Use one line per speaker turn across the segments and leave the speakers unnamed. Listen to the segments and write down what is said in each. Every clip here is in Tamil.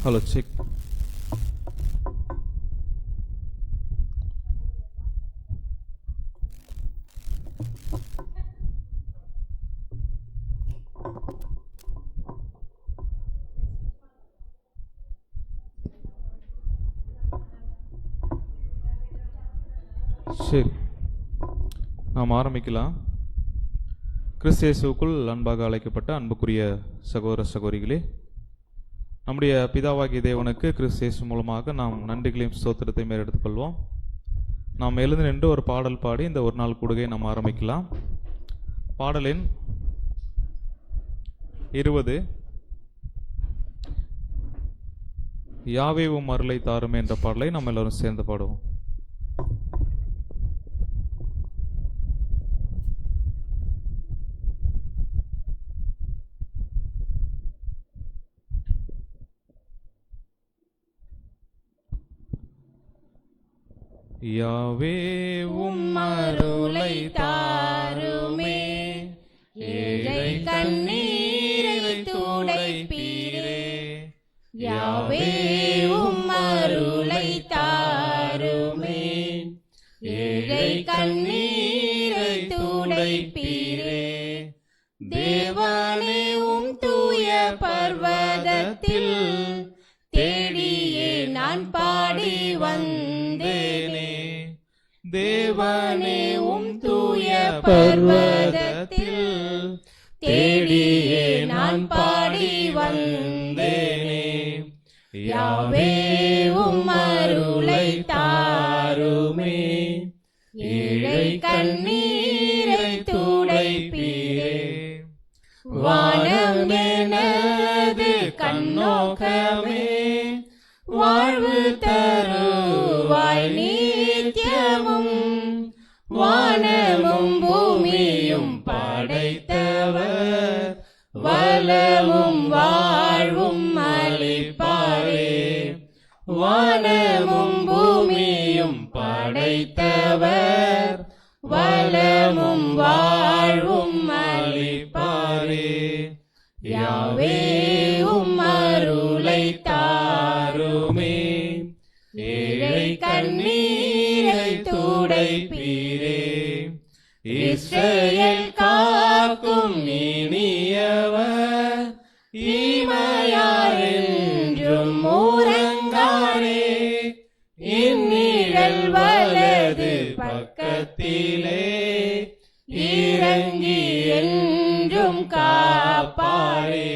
Hello check. சரி, நாம் ஆரம்பிக்கலாம். கிறிஸ்து இயேசுவுக்குள் அன்பாக அழைக்கப்பட்ட அன்புக்குரிய சகோதர சகோதரிகளே, நம்முடைய பிதாவாகிய தேவனுக்கு கிறிஸ்து இயேசு மூலமாக நாம் நன்றிகளையும் ஸ்தோத்திரத்தையும் எடுத்துக் கொள்வோம். நாம் எழுந்து நின்று ஒரு பாடல் பாடி இந்த ஒரு நாள் கூடுகையை நாம் ஆரம்பிக்கலாம். பாடலின் 20, யாவே உம் அருளை தாருமே என்ற பாடலை நாம் எல்லாரும் சேர்ந்து பாடுவோம். யாவே உம் அருளை தாருமே, ஏழை கண்ணீரை துடைப்பீரே. யாவே உம் அருளை தாருமே, ஏழை கண்ணீரை துடைப்பீரே. தேவனே உம் தூய பர்வதத்தில் தேடியே நான் பாடி வந்தேனே. தேவனே உம் தூய பர்வதத்தில் தேடியே நான் பாடி வந்தேனே. யாவே உம் அருளை தாருமே, ஏழை கண்ணீரை துடைப்பீரே. வானம் எனது கண்ணோக்கமே, வாழ்வு தருவாய் நித்தியமும். வானமும் பூமியும் படைத்தவர், வளமும் வாழ்வும் அளிப்பாரே. வானமும் பூமியும் படைத்தவர், வளமும் வாழ்வும் அளிப்பாரே. யாவே உம் அருளை தாருமே, ஏழை கண்ணீரை துடைப்பீரே. இஸ்ரவேல் காக்கும் இனியவர், இமையாரென்றும் உறங்காரே. இந்நிழல் வலது பக்கத்திலே இறங்கி என்றும் காப்பாரே.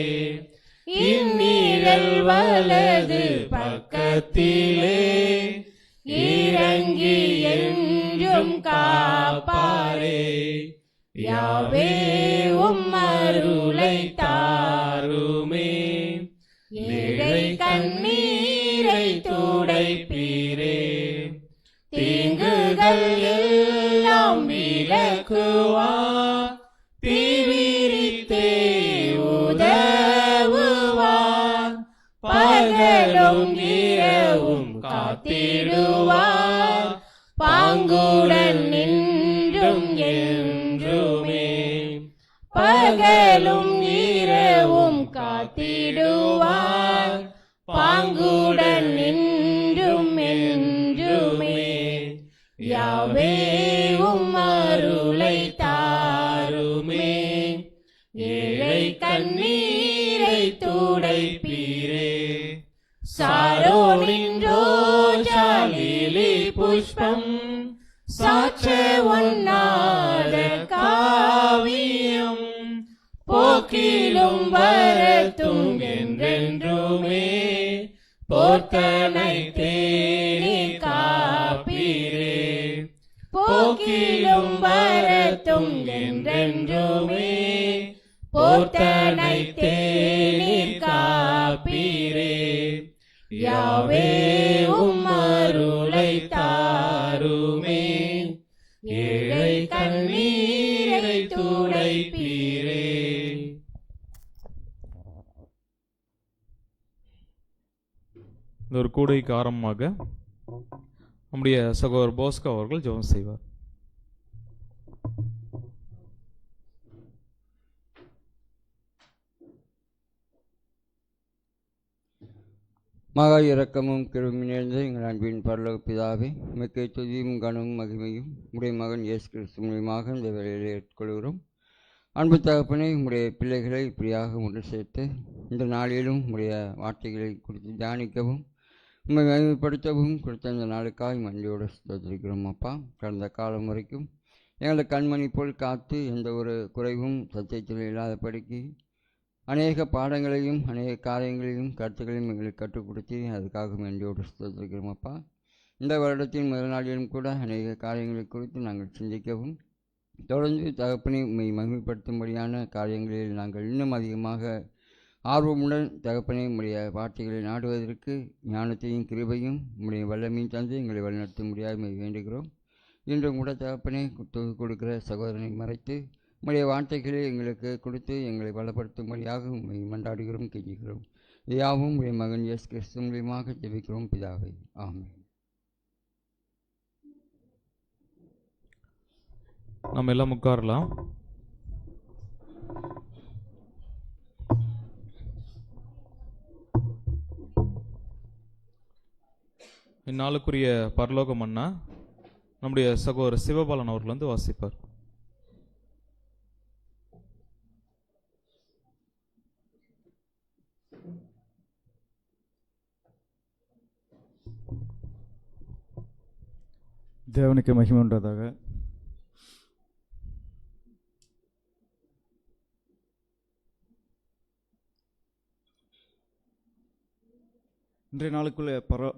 இந்நிழல் வலது பக்கத்திலே இறங்கி என்றும் காப்பாரே. யாவே உம் அருளை தாருமே, ஏழை கண்ணீரை துடைப்பீரே. தீங்குகள் எல்லாம் விலக்குவார், தீவிரித்தே உதவுவார். பகலும் இரவும் காத்திடுவார், பாங்குடன் நின்றும் என்றுமே. பகலும் இரவும் காத்திடுவார், பாங்குடன் நின்றும் என்றுமே. யாவே உம் அருளை தாருமே, ஏழை கண்ணீரை துடைப்பீரே. சாரோனின் ரோஜா லிலி புஷ்பம், சாட்ச ஒண்ணாத காவியம். போக்கிலும் வரத்தும் என்றென்றுமே, போர்த்தனை தேனி காப்பீரே. போக்கிலும் வரத்தும் என்றென்றுமே, போர்த்தனை தேனி காப்பீரே. யாவே உம் அருளை தாருமே, ஏழை கண்ணீரை துடைப்பீரே. இந்த ஒரு கூடைக்கு ஆரம்பமாக நம்முடைய சகோதரர் போஸ்கோ அவர்கள் ஜெபம் செய்வார்.
மகா இரக்கமும் கிருபையும் நிறைந்த எங்கள் அன்பின் பரலோக பிதாவே, மிக்க துதியும் கனமும் மகிமையும் உடைய மகன் இயேசு கிறிஸ்து மூலியமாக இந்த வேலையில் ஏற்றுக்கொள்கிறோம். அன்பு தகப்பனே, உங்களுடைய பிள்ளைகளை இப்படியாக ஒன்று சேர்த்து இந்த நாளிலும் உங்களுடைய வார்த்தைகளை குறித்து தியானிக்கவும் உண்மை மகிமைப்படுத்தவும் கொடுத்த இந்த நாளுக்காக மண்டியோடு ஸ்தோத்திரிக்கிறோம். அப்பா, கடந்த காலம் வரைக்கும் எங்களது கண்மணி போல் காத்து எந்த ஒரு குறைவும் சத்தியத்தில் இல்லாதபடிக்கு அநேக பாடங்களையும் அநேக காரியங்களையும் கருத்துக்களையும் எங்களுக்கு கற்றுக் கொடுத்து அதுக்காக வேண்டியோடு ஸ்தோத்திரிக்கிறோம். அப்பா, இந்த வருடத்தின் முதல் நாளிலும் கூட அநேக காரியங்களை குறித்து நாங்கள் சிந்திக்கவும் தொடர்ந்து தகப்பனை மகிமைப்படுத்தும்படியான காரியங்களில் நாங்கள் இன்னும் அதிகமாக ஆர்வமுடன் தகப்பனை உடைய வார்த்தைகளை நாடுவதற்கு ஞானத்தையும் கிருபையும் உடைய வல்லமையும் தந்து எங்களை வழிநடத்த முடியாமல் வேண்டுகிறோம். இன்றும் கூட தகப்பனை கொடுக்கிற சகோதரனை மறைத்து உடைய வார்த்தைகளை எங்களுக்கு கொடுத்து எங்களை பலப்படுத்தும்படியாக உண்மை மன்றாடுகிறோம், கெஞ்சுகிறோம். யாவும் உடைய மகன் இயேசு கிறிஸ்து மூலியமாக ஜெபிக்கிறோம் பிதாவை, ஆமென்.
நம்ம எல்லாம் உட்காரலாம். இந்நாளுக்குரிய பரலோக மன்னா நம்முடைய சகோதரர் சிவபாலன் அவர்கள் வந்து வாசிப்பார்.
தேவனுக்கு மகிமை உண்டாதாக. இன்றைய நாளுக்குள்ள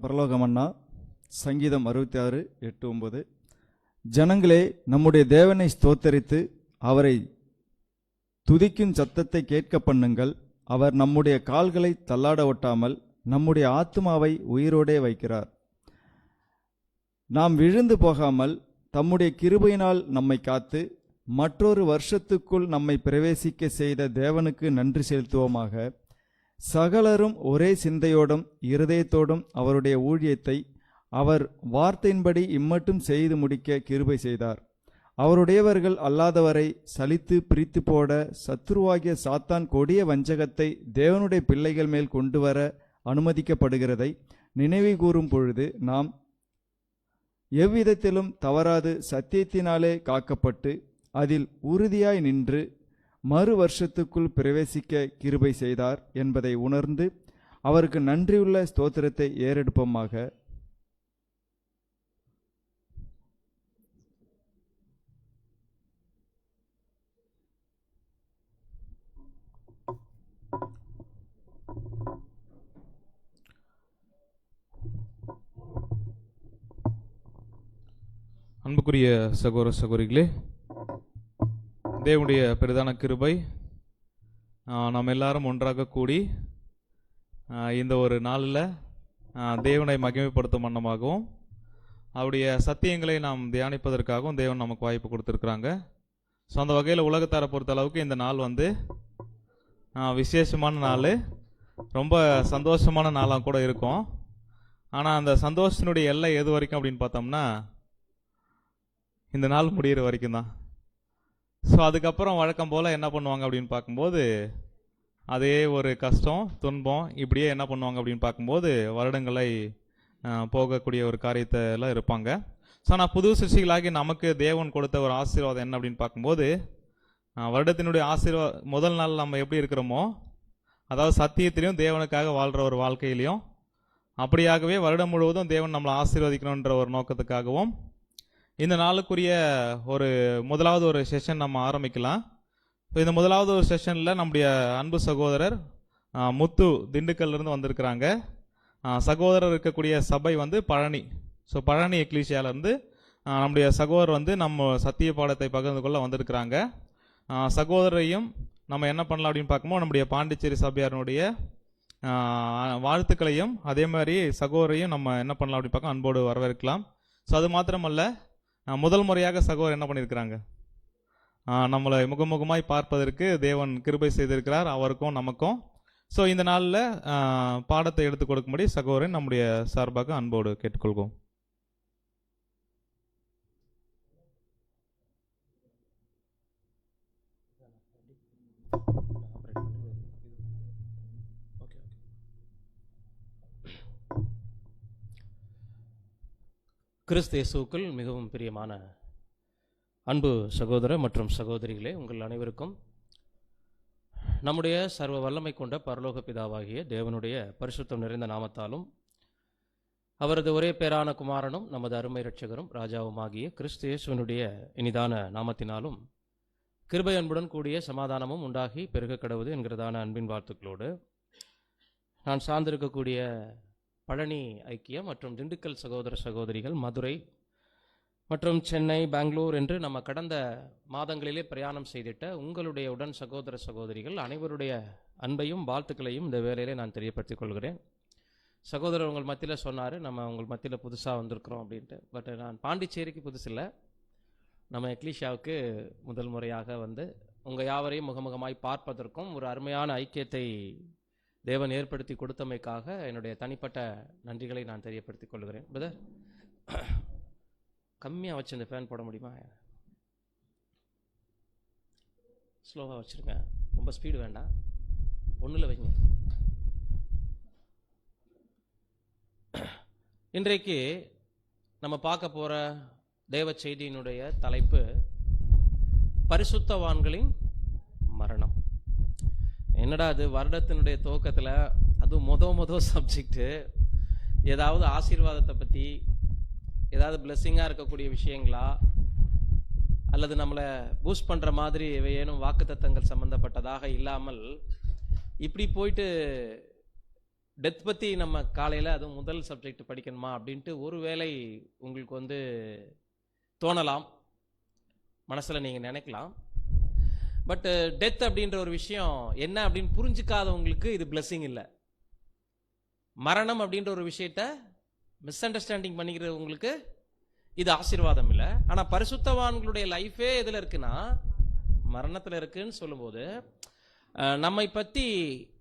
பரலோக மன்னா சங்கீதம் 66:8-9. ஜனங்களே, நம்முடைய தேவனை ஸ்தோத்தரித்து அவரை துதிக்கும் சத்தத்தை கேட்க பண்ணுங்கள். அவர் நம்முடைய கால்களை தள்ளாட ஒட்டாமல் நம்முடைய ஆத்துமாவை உயிரோடே வைக்கிறார். நாம் விழுந்து போகாமல் தம்முடைய கிருபையினால் நம்மை காத்து மற்றொரு வருஷத்துக்குள் நம்மை பிரவேசிக்க செய்த தேவனுக்கு நன்றி செலுத்துவோமாக. சகலரும் ஒரே சிந்தையோடும் இருதயத்தோடும் அவருடைய ஊழியத்தை அவர் வார்த்தையின்படி இம்மட்டும் செய்து முடிக்க கிருபை செய்தார். அவருடையவர்கள் அல்லாதவரை சலித்து பிரித்து போட சத்துருவாகிய சாத்தான் கொடிய வஞ்சகத்தை தேவனுடைய பிள்ளைகள் மேல் கொண்டு வர அனுமதிக்கப்படுகிறதை நினைவு கூறும் பொழுது நாம் எவ்விதத்திலும் தவறாது சத்தியத்தினாலே காக்கப்பட்டு அதில் உறுதியாய் நின்று மறு வருஷத்துக்குள் பிரவேசிக்க கிருபை செய்தார் என்பதை உணர்ந்து அவருக்கு நன்றியுள்ள ஸ்தோத்திரத்தை ஏறெடுப்போமாக.
அன்புக்குரிய சகோதர சகோதரிகளே, தேவனுடைய பெரிதான கிருபை நாம் எல்லாரும் ஒன்றாக கூடி இந்த ஒரு நாளில் தேவனை மகிமைப்படுத்தும் வண்ணமாகவும் அவருடைய சத்தியங்களை நாம் தியானிப்பதற்காகவும் தேவன் நமக்கு வாய்ப்பு கொடுத்துருக்குறாங்க. ஸோ அந்த வகையில் உலகத்தாரை பொறுத்த அளவுக்கு இந்த நாள் வந்து விசேஷமான நாள், ரொம்ப சந்தோஷமான நாளாக கூட இருக்கும். ஆனால் அந்த சந்தோஷத்தினுடைய எல்லை எது வரைக்கும் அப்படின்னு பார்த்தோம்னா இந்த நாள் முடிகிற வரைக்கும் தான். ஸோ அதுக்கப்புறம் வழக்கம் போல் என்ன பண்ணுவாங்க அப்படின்னு பார்க்கும்போது அதே ஒரு கஷ்டம் துன்பம் இப்படியே என்ன பண்ணுவாங்க அப்படின்னு பார்க்கும்போது வருடங்களை போகக்கூடிய ஒரு காரியத்தை எல்லாம் இருப்பாங்க. ஸோ நான் புது சிருஷ்டிகளாகி நமக்கு தேவன் கொடுத்த ஒரு ஆசீர்வாதம் என்ன அப்படின்னு பார்க்கும்போது வருடத்தினுடைய முதல் நாள் நம்ம எப்படி இருக்கிறோமோ, அதாவது சத்தியத்திலையும் தேவனுக்காக வாழ்கிற ஒரு வாழ்க்கையிலையும், அப்படியாகவே வருடம் முழுவதும் தேவன் நம்மளை ஆசீர்வதிக்கணுன்ற ஒரு நோக்கத்துக்காகவும் இந்த நாளுக்குரிய ஒரு முதலாவது ஒரு செஷன் நம்ம ஆரம்பிக்கலாம். இந்த முதலாவது ஒரு செஷனில் நம்முடைய அன்பு சகோதரர் முத்து திண்டுக்கல்லிருந்து வந்திருக்கிறாங்க. சகோதரர் இருக்கக்கூடிய சபை வந்து பழனி. ஸோ பழனி எக்லீசியாவிலேருந்து நம்முடைய சகோதரர் வந்து நம்ம சத்திய பாடத்தை பகிர்ந்து கொள்ள வந்திருக்கிறாங்க. சகோதரையும் நம்ம என்ன பண்ணலாம் அப்படின்னு பார்க்கும்போது நம்முடைய பாண்டிச்சேரி சபையாருடைய வாழ்த்துக்களையும் அதே மாதிரி சகோதரையும் நம்ம என்ன பண்ணலாம் அப்படின்னு பார்க்க அன்போடு வரவேற்கலாம். ஸோ அது மாத்திரமல்ல, முதல் முறையாக சகோதரர் என்ன பண்ணியிருக்கிறாங்க, நம்மளை முகமுகமாய் பார்ப்பதற்கு தேவன் கிருபை செய்திருக்கிறார், அவருக்கும் நமக்கும். ஸோ இந்த நாளில் பாடத்தை எடுத்து கொடுக்கும்படி சகோதரன் நம்முடைய சார்பாக அன்போடு கேட்டுக்கொள்வோம்.
கிறிஸ்து இயேசுவுக்குள் மிகவும் பிரியமான அன்பு சகோதர மற்றும் சகோதரிகளே, உங்கள் அனைவருக்கும் நம்முடைய சர்வ வல்லமை கொண்ட பரலோக பிதாவாகிய தேவனுடைய பரிசுத்தம் நிறைந்த நாமத்தாலும் அவரது ஒரே பேரான குமாரனும் நமது அருமை இரட்சகரும் ராஜாவுமாகிய கிறிஸ்து இயேசுவினுடைய இனிதான நாமத்தினாலும் கிருபை அன்புடன் கூடிய சமாதானமும் உண்டாகி பெருக கடவுது என்கிறதான அன்பின் வாழ்த்துக்களோடு நான் சார்ந்திருக்கக்கூடிய பழனி ஐக்கியம் மற்றும் திண்டுக்கல் சகோதர சகோதரிகள், மதுரை மற்றும் சென்னை, பெங்களூர் என்று நம்ம கடந்த மாதங்களிலே பிரயாணம் செய்திட்ட உங்களுடைய உடன் சகோதர சகோதரிகள் அனைவருடைய அன்பையும் வாழ்த்துக்களையும் இந்த வேளையிலே நான் தெரியப்படுத்திக் கொள்கிறேன். சகோதரர் உங்கள் மத்தியில் சொன்னார், நம்ம உங்கள் மத்தியில் புதுசாக வந்திருக்கிறோம் அப்படின்ட்டு. பட் நான் பாண்டிச்சேரிக்கு புதுசு இல்லை, நம்ம எக்லீஷியாவுக்கு முதல் முறையாக வந்து உங்கள் யாவரையும் முகமுகமாய் பார்ப்பதற்கும் ஒரு அருமையான ஐக்கியத்தை தேவன் ஏற்படுத்தி கொடுத்தமைக்காக என்னுடைய தனிப்பட்ட நன்றிகளை நான் தெரியப்படுத்திக் கொள்கிறேன். பிரதர், கம்மியாக வச்சு இந்த ஃபேன் போட முடியுமா? ஸ்லோவாக வச்சுருங்க, ரொம்ப ஸ்பீடு வேண்டாம், ஒன்றில் வைங்க. இன்றைக்கு நம்ம பார்க்க போகிற தேவ செய்தியினுடைய தலைப்பு பரிசுத்தவான்களின் மரணம். என்னடா அது, வருடத்தினுடைய துவக்கத்தில் அதுவும் மொதல் சப்ஜெக்டு, ஏதாவது ஆசீர்வாதத்தை பற்றி, ஏதாவது பிளெஸ்ஸிங்காக இருக்கக்கூடிய விஷயங்களா, அல்லது நம்மளை பூஸ்ட் பண்ணுற மாதிரி ஏனும் வாக்குத்தத்தங்கள் சம்மந்தப்பட்டதாக இல்லாமல் இப்படி போயிட்டு டெத் பற்றி நம்ம காலையில் அதுவும் முதல் சப்ஜெக்ட் படிக்கணுமா அப்படின்ட்டு ஒருவேளை உங்களுக்கு வந்து தோணலாம், மனசில் நீங்கள் நினைக்கலாம். பட் டெத் அப்படின்ற ஒரு விஷயம் என்ன அப்படின்னு புரிஞ்சுக்காதவங்களுக்கு இது பிளெஸ்ஸிங் இல்லை. மரணம் அப்படின்ற ஒரு விஷயத்த மிஸ் அண்டர்ஸ்டாண்டிங் பண்ணிக்கிறவங்களுக்கு இது ஆசீர்வாதம் இல்லை. ஆனால் பரிசுத்தவான்களுடைய லைஃபே எதில் இருக்குன்னா மரணத்தில் இருக்குன்னு சொல்லும்போது நம்மை பற்றி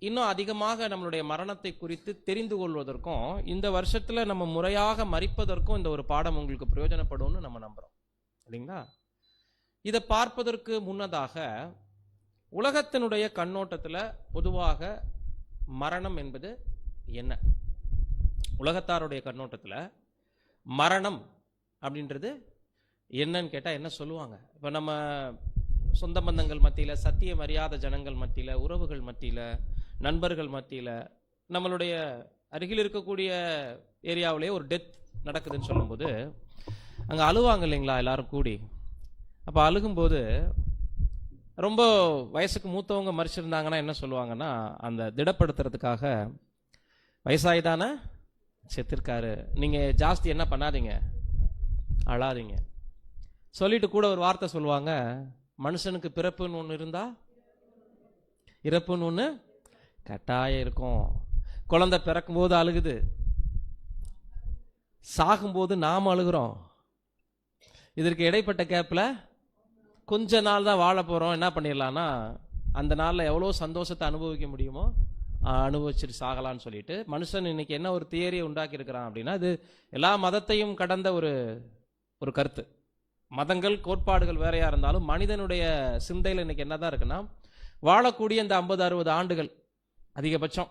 இன்னும் அதிகமாக நம்மளுடைய மரணத்தை குறித்து தெரிந்து கொள்வதற்கும் இந்த வருஷத்தில் நம்ம முறையாக மரிப்பதற்கும் இந்த ஒரு பாடம் உங்களுக்கு பிரயோஜனப்படும்னு நம்ம நம்புகிறோம், இல்லைங்களா? இதை பார்ப்பதற்கு முன்னதாக உலகத்தினுடைய கண்ணோட்டத்தில் பொதுவாக மரணம் என்பது என்ன, உலகத்தாருடைய கண்ணோட்டத்தில் மரணம் அப்படின்றது என்னன்னு கேட்டால் என்ன சொல்லுவாங்க? இப்போ நம்ம சொந்த பந்தங்கள் மத்தியில், சத்தியம் அறியாத ஜனங்கள் மத்தியில், உறவுகள் மத்தியில், நண்பர்கள் மத்தியில், நம்மளுடைய அருகில் இருக்கக்கூடிய ஏரியாவிலே ஒரு டெத் நடக்குதுன்னு சொல்லும்போது அங்கே அழுவாங்க இல்லைங்களா எல்லாரும் கூடி. அப்போ அழுகும்போது ரொம்ப வயசுக்கு மூத்தவங்க மறிச்சிருந்தாங்கன்னா என்ன சொல்லுவாங்கன்னா, அந்த திடப்படுத்துறதுக்காக வயசாயிதானே செத்துருக்காரு, நீங்கள் ஜாஸ்தி என்ன பண்ணாதீங்க, அழாதீங்க சொல்லிட்டு கூட ஒரு வார்த்தை சொல்லுவாங்க, மனுஷனுக்கு பிறப்புன்னு ஒன்று இருந்தா இறப்புன்னு ஒன்று கட்டாயம் இருக்கும். குழந்தை பிறக்கும்போது அழுகுது, சாகும்போது நாம் அழுகிறோம். இதற்கு இடைப்பட்ட கேப்பில் கொஞ்ச நாள் தான் வாழ போகிறோம். என்ன பண்ணிடலான்னா அந்த நாளில் எவ்வளோ சந்தோஷத்தை அனுபவிக்க முடியுமோ அனுபவிச்சுட்டு சாகலான்னு சொல்லிட்டு மனுஷன் இன்னைக்கு என்ன ஒரு தியரியை உண்டாக்கி இருக்கிறான் அப்படின்னா, இது எல்லா மதத்தையும் கடந்த ஒரு கருத்து. மதங்கள் கோட்பாடுகள் வேறையா இருந்தாலும் மனிதனுடைய சிந்தையில் இன்னைக்கு என்னதான் இருக்குன்னா, வாழக்கூடிய இந்த 50-60 ஆண்டுகள் அதிகபட்சம்,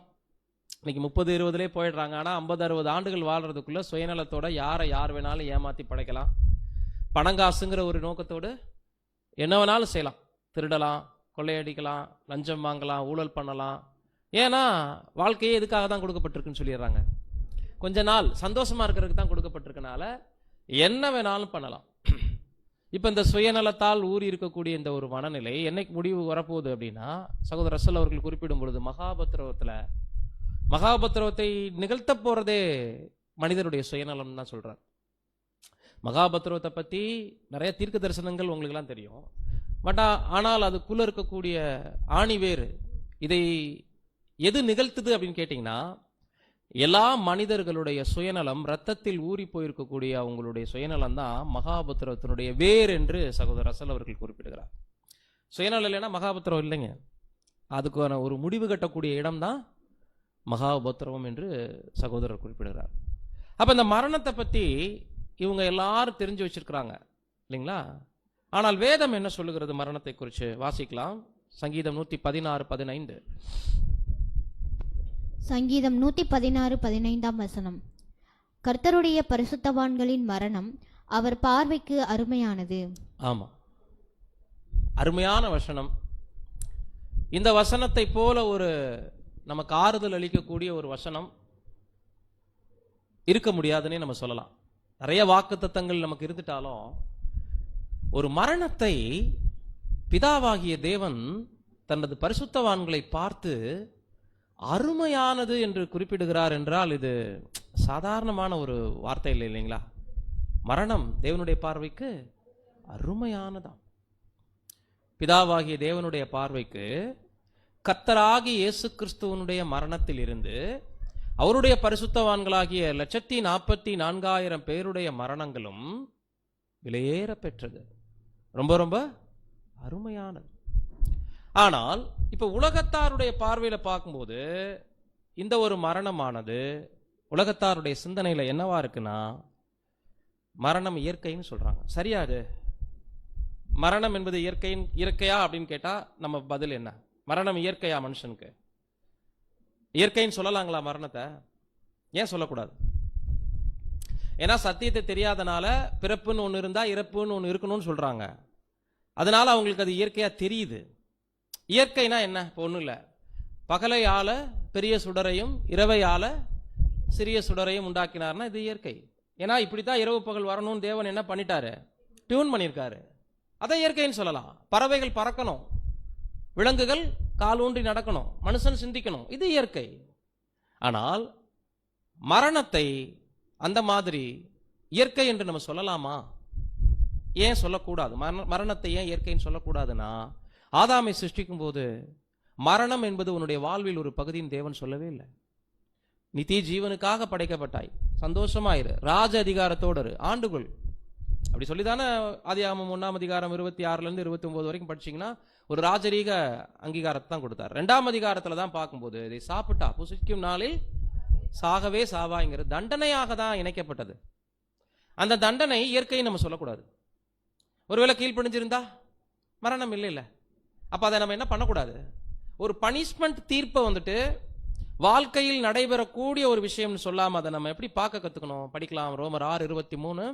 இன்னைக்கு 30-20 போயிடுறாங்க. ஆனால் 50-60 ஆண்டுகள் வாழ்றதுக்குள்ள சுயநலத்தோட யார் வேணாலும் ஏமாத்தி படைக்கலாம், பணங்காசுங்கிற ஒரு நோக்கத்தோடு என்ன வேணாலும் செய்யலாம், திருடலாம், கொள்ளையடிக்கலாம், லஞ்சம் வாங்கலாம், ஊழல் பண்ணலாம். ஏன்னா வாழ்க்கையே இதுக்காக தான் கொடுக்கப்பட்டிருக்குன்னு சொல்லிடுறாங்க. கொஞ்ச நாள் சந்தோஷமா இருக்கிறதுக்கு தான் கொடுக்கப்பட்டிருக்கனால என்ன வேணாலும் பண்ணலாம். இப்போ இந்த சுயநலத்தால் ஊறி இருக்கக்கூடிய இந்த ஒரு மனநிலை என்னைக்கு முடிவு வரப்போகுது அப்படின்னா, சகோதரர் ரசல் அவர்கள் குறிப்பிடும் பொழுது மகாபத்திரவத்தை நிகழ்த்த போறதே மனிதனுடைய சுயநலம் தான் சொல்றார். மகாபத்திரவத்தை பற்றி நிறைய தீர்க்க தரிசனங்கள் உங்களுக்கெல்லாம் தெரியும். பட் ஆனால் அதுக்குள்ள இருக்கக்கூடிய ஆணிவேறு, இதை எது நிகழ்த்துது அப்படின்னு கேட்டிங்கன்னா, எல்லா மனிதர்களுடைய சுயநலம், ரத்தத்தில் ஊறி போயிருக்கக்கூடிய அவங்களுடைய சுயநலம் தான் மகாபத்திரவத்தினுடைய வேர் என்று சகோதரர் ரசல் அவர்கள் குறிப்பிடுகிறார். சுயநலம் இல்லைன்னா மகாபத்திரம் இல்லைங்க, அதுக்கான ஒரு முடிவு கட்டக்கூடிய இடம் தான் மகாபத்திரவம் என்று சகோதரர் குறிப்பிடுகிறார். அப்போ இந்த மரணத்தை பற்றி இவங்க எல்லாரும் தெரிஞ்சு வச்சிருக்கிறாங்க இல்லைங்களா? ஆனால் வேதம் என்ன சொல்லுகிறது மரணத்தை குறித்து? வாசிக்கலாம். சங்கீதம் 116:15.
சங்கீதம் 116:15 வசனம். கர்த்தருடைய பரிசுத்தவான்களின் மரணம் அவர் பார்வைக்கு அருமையானது.
ஆமா, அருமையான வசனம். இந்த வசனத்தை போல ஒரு நமக்கு ஆறுதல் அளிக்கக்கூடிய ஒரு வசனம் இருக்க முடியாதுன்னே நம்ம சொல்லலாம். நிறைய வாக்குத்தத்தங்கள் நமக்கு இருந்துட்டாலும் ஒரு மரணத்தை பிதாவாகிய தேவன் தனது பரிசுத்தவான்களை பார்த்து அருமையானது என்று குறிப்பிடுகிறார் என்றால் இது சாதாரணமான ஒரு வார்த்தை இல்லை, இல்லைங்களா? மரணம் தேவனுடைய பார்வைக்கு அருமையானதாம். பிதாவாகிய தேவனுடைய பார்வைக்கு கர்த்தராகிய இயேசு கிறிஸ்துவனுடைய மரணத்தில் இருந்து அவருடைய பரிசுத்தவான்களாகிய 144,000 பேருடைய மரணங்களும் விலையேற பெற்றது, ரொம்ப ரொம்ப அருமையானது. ஆனால் இப்ப உலகத்தாருடைய பார்வையில பார்க்கும்போது இந்த ஒரு மரணமானது உலகத்தாருடைய சிந்தனையில என்னவா இருக்குன்னா, மரணம் இயற்கைன்னு சொல்றாங்க. சரியா? அது மரணம் என்பது இயற்கையா அப்படின்னு கேட்டா நம்ம பதில் என்ன? மரணம் இயற்கையா? மனுஷனுக்கு இயற்கைன்னு சொல்லலாங்களா மரணத்தை? ஏன் சொல்லக்கூடாது? ஏன்னா சத்தியத்தை தெரியாதனால பிறப்புன்னு ஒன்று இருந்தா இறப்புன்னு ஒன்று இருக்கணும்னு சொல்றாங்க. அதனால அவங்களுக்கு அது இயற்கையா தெரியுது. இயற்கைனா என்ன? இப்போ ஒன்றும் இல்லை, பகலை ஆள பெரிய சுடரையும் இரவை ஆள சிறிய சுடரையும் உண்டாக்கினார்னா இது இயற்கை. ஏன்னா இப்படித்தான் இரவு பகல் வரணும்னு தேவன் என்ன பண்ணிட்டாரு? டியூன் பண்ணியிருக்காரு. அதை இயற்கைன்னு சொல்லலாம். பறவைகள் பறக்கணும், விலங்குகள் கால் ஊன்றி நடக்கணும், மனுஷன் சிந்திக்கணும், இது இயற்கை. ஆனால் மரணத்தை அந்த மாதிரி இயற்கை என்று நம்ம சொல்லலாமா? ஏன் சொல்லக்கூடாது? மரணத்தை ஏன் இயற்கைன்னு சொல்லக்கூடாதுன்னா, ஆதாமை சிருஷ்டிக்கும் போது மரணம் என்பது உன்னுடைய வாழ்வில் ஒரு பகுதியின் தேவன் சொல்லவே இல்லை. நித்திய ஜீவனுக்காக படைக்கப்பட்டாய், சந்தோஷமாயிரு, ராஜ அதிகாரத்தோடு ஆண்டுகள், அப்படி சொல்லிதானே ஆதியாகமம் 1ஆம் அதிகாரம் 26 to 29 வரைக்கும் படிச்சீங்கன்னா ஒரு ராஜரீக அங்கீகாரத்தை தான் கொடுத்தார். 2ஆம் அதிகாரத்துல தான் பார்க்கும்போது இதை சாப்பிட்டா புசிக்கும் நாளில் சாகவே சாவாங்கிற தண்டனையாக தான் இணைக்கப்பட்டது. அந்த தண்டனை இயற்கையை நம்ம சொல்லக்கூடாது. ஒருவேளை கீழ்ப்பணிஞ்சிருந்தா மரணம் இல்லை இல்லை, அப்ப அதை நம்ம என்ன பண்ணக்கூடாது? ஒரு பனிஷ்மெண்ட் தீர்ப்பை வந்துட்டு வாழ்க்கையில் நடைபெறக்கூடிய ஒரு விஷயம்னு சொல்லாம அதை நம்ம எப்படி பார்க்க கத்துக்கணும்? படிக்கலாம். ரோமர் 6:23.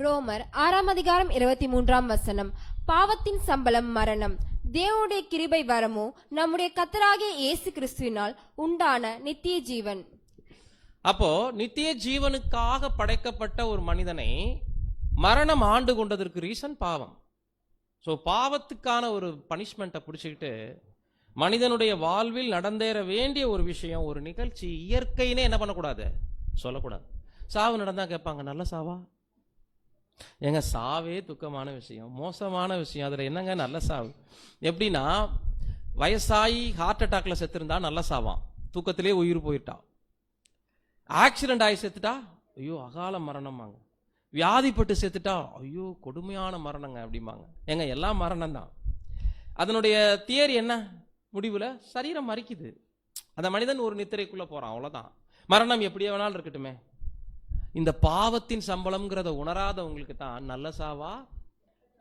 ரோமர் 6ஆம் அதிகாரம் 23ஆம் வசனம். பாவத்தின் சம்பளம் மரணம், தேவனுடைய கிருபை வரமோ நம்முடைய கர்த்தராகிய இயேசு கிறிஸ்துவினால் உண்டான நித்திய ஜீவன்.
அப்போ நித்திய ஜீவனுக்காக படைக்கப்பட்ட ஒரு மனிதனை மரணம் ஆண்டு கொண்டதற்கு ரீசன் பாவம். ஸோ பாவத்துக்கான ஒரு பனிஷ்மெண்ட்டை பிடிச்சிக்கிட்டு மனிதனுடைய வாழ்வில் நடந்தேற வேண்டிய ஒரு விஷயம், ஒரு நிகழ்ச்சி இயற்கைன்னே என்ன பண்ணக்கூடாது? சொல்லக்கூடாது. சாவு நடந்தா கேட்பாங்க, நல்ல சாவா? ஏங்க சாவே துக்கமான விஷயம், மோசமான விஷயம், அதுல என்னங்க நல்ல சாவு? எப்படின்னா, வயசாகி ஹார்ட் அட்டாக்ல செத்துருந்தா நல்ல சாவான், தூக்கத்திலே உயிர் போயிட்டா. ஆக்சிடென்ட் ஆகி செத்துட்டா ஐயோ அகால மரணமாங்க. வியாதிப்பட்டு செத்துட்டா ஐயோ கொடுமையான மரணங்க அப்படிம்பாங்க. ஏங்க எல்லாம் மரணம் தான். அதனுடைய தியரி என்ன? முடிவுல சரீரம் மறிக்குது, அந்த மனிதன் ஒரு நித்திரைக்குள்ள போறான், அவ்வளவுதான். மரணம் எப்படியே வேணாலும் இருக்கட்டுமே. இந்த பாவத்தின் சம்பளம்ங்கிறத உணராதவங்களுக்கு தான் நல்ல சாவா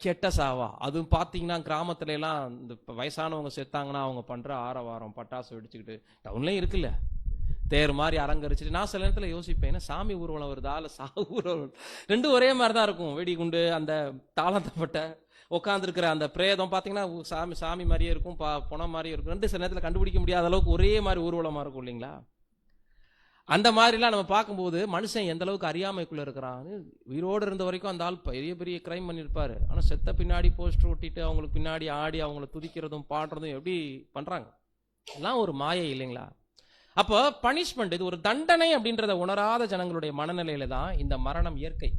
கெட்ட சாவா. அதுவும் பார்த்தீங்கன்னா கிராமத்துல எல்லாம் இந்த வயசானவங்க செத்தாங்கன்னா அவங்க பண்ற ஆரவாரம், பட்டாசு வெடிச்சுக்கிட்டு, டவுன்லயும் இருக்குல்ல, தேர் மாதிரி அலங்கரிச்சுட்டு. நான் சில நேரத்தில் யோசிப்பேன், ஏன்னா சாமி ஊர்வலம் வருதா இல்லை சாவு ஊர்வலம், ரெண்டும் ஒரே மாதிரி தான் இருக்கும். வெடிகுண்டு, அந்த தாளத்தப்பட்ட உட்காந்துருக்கிற அந்த பிரேதம் பார்த்தீங்கன்னா சாமி மாதிரியே இருக்கும், பணம் மாதிரியே இருக்கும். ரெண்டு சில நேரத்தில் கண்டுபிடிக்க முடியாத அளவுக்கு ஒரே மாதிரி ஊர்வலமாக இருக்கும் இல்லைங்களா? அந்த மாதிரிலாம் நம்ம பார்க்கும்போது மனுஷன் எந்த அளவுக்கு அறியாமைக்குள்ள இருக்கிறான்னு. உயிரோடு இருந்த வரைக்கும் அந்த ஆள் பெரிய பெரிய கிரைம் பண்ணியிருப்பாரு, ஆனால் செத்த பின்னாடி போஸ்டர் ஒட்டிட்டு அவங்களுக்கு பின்னாடி ஆடி அவங்கள துதிக்கிறதும் பாடுறதும் எப்படி பண்றாங்க? எல்லாம் ஒரு மாயை இல்லைங்களா? அப்போ பனிஷ்மெண்ட், இது ஒரு தண்டனை அப்படின்றத உணராத ஜனங்களுடைய மனநிலையில தான் இந்த மரணம் இயற்கை.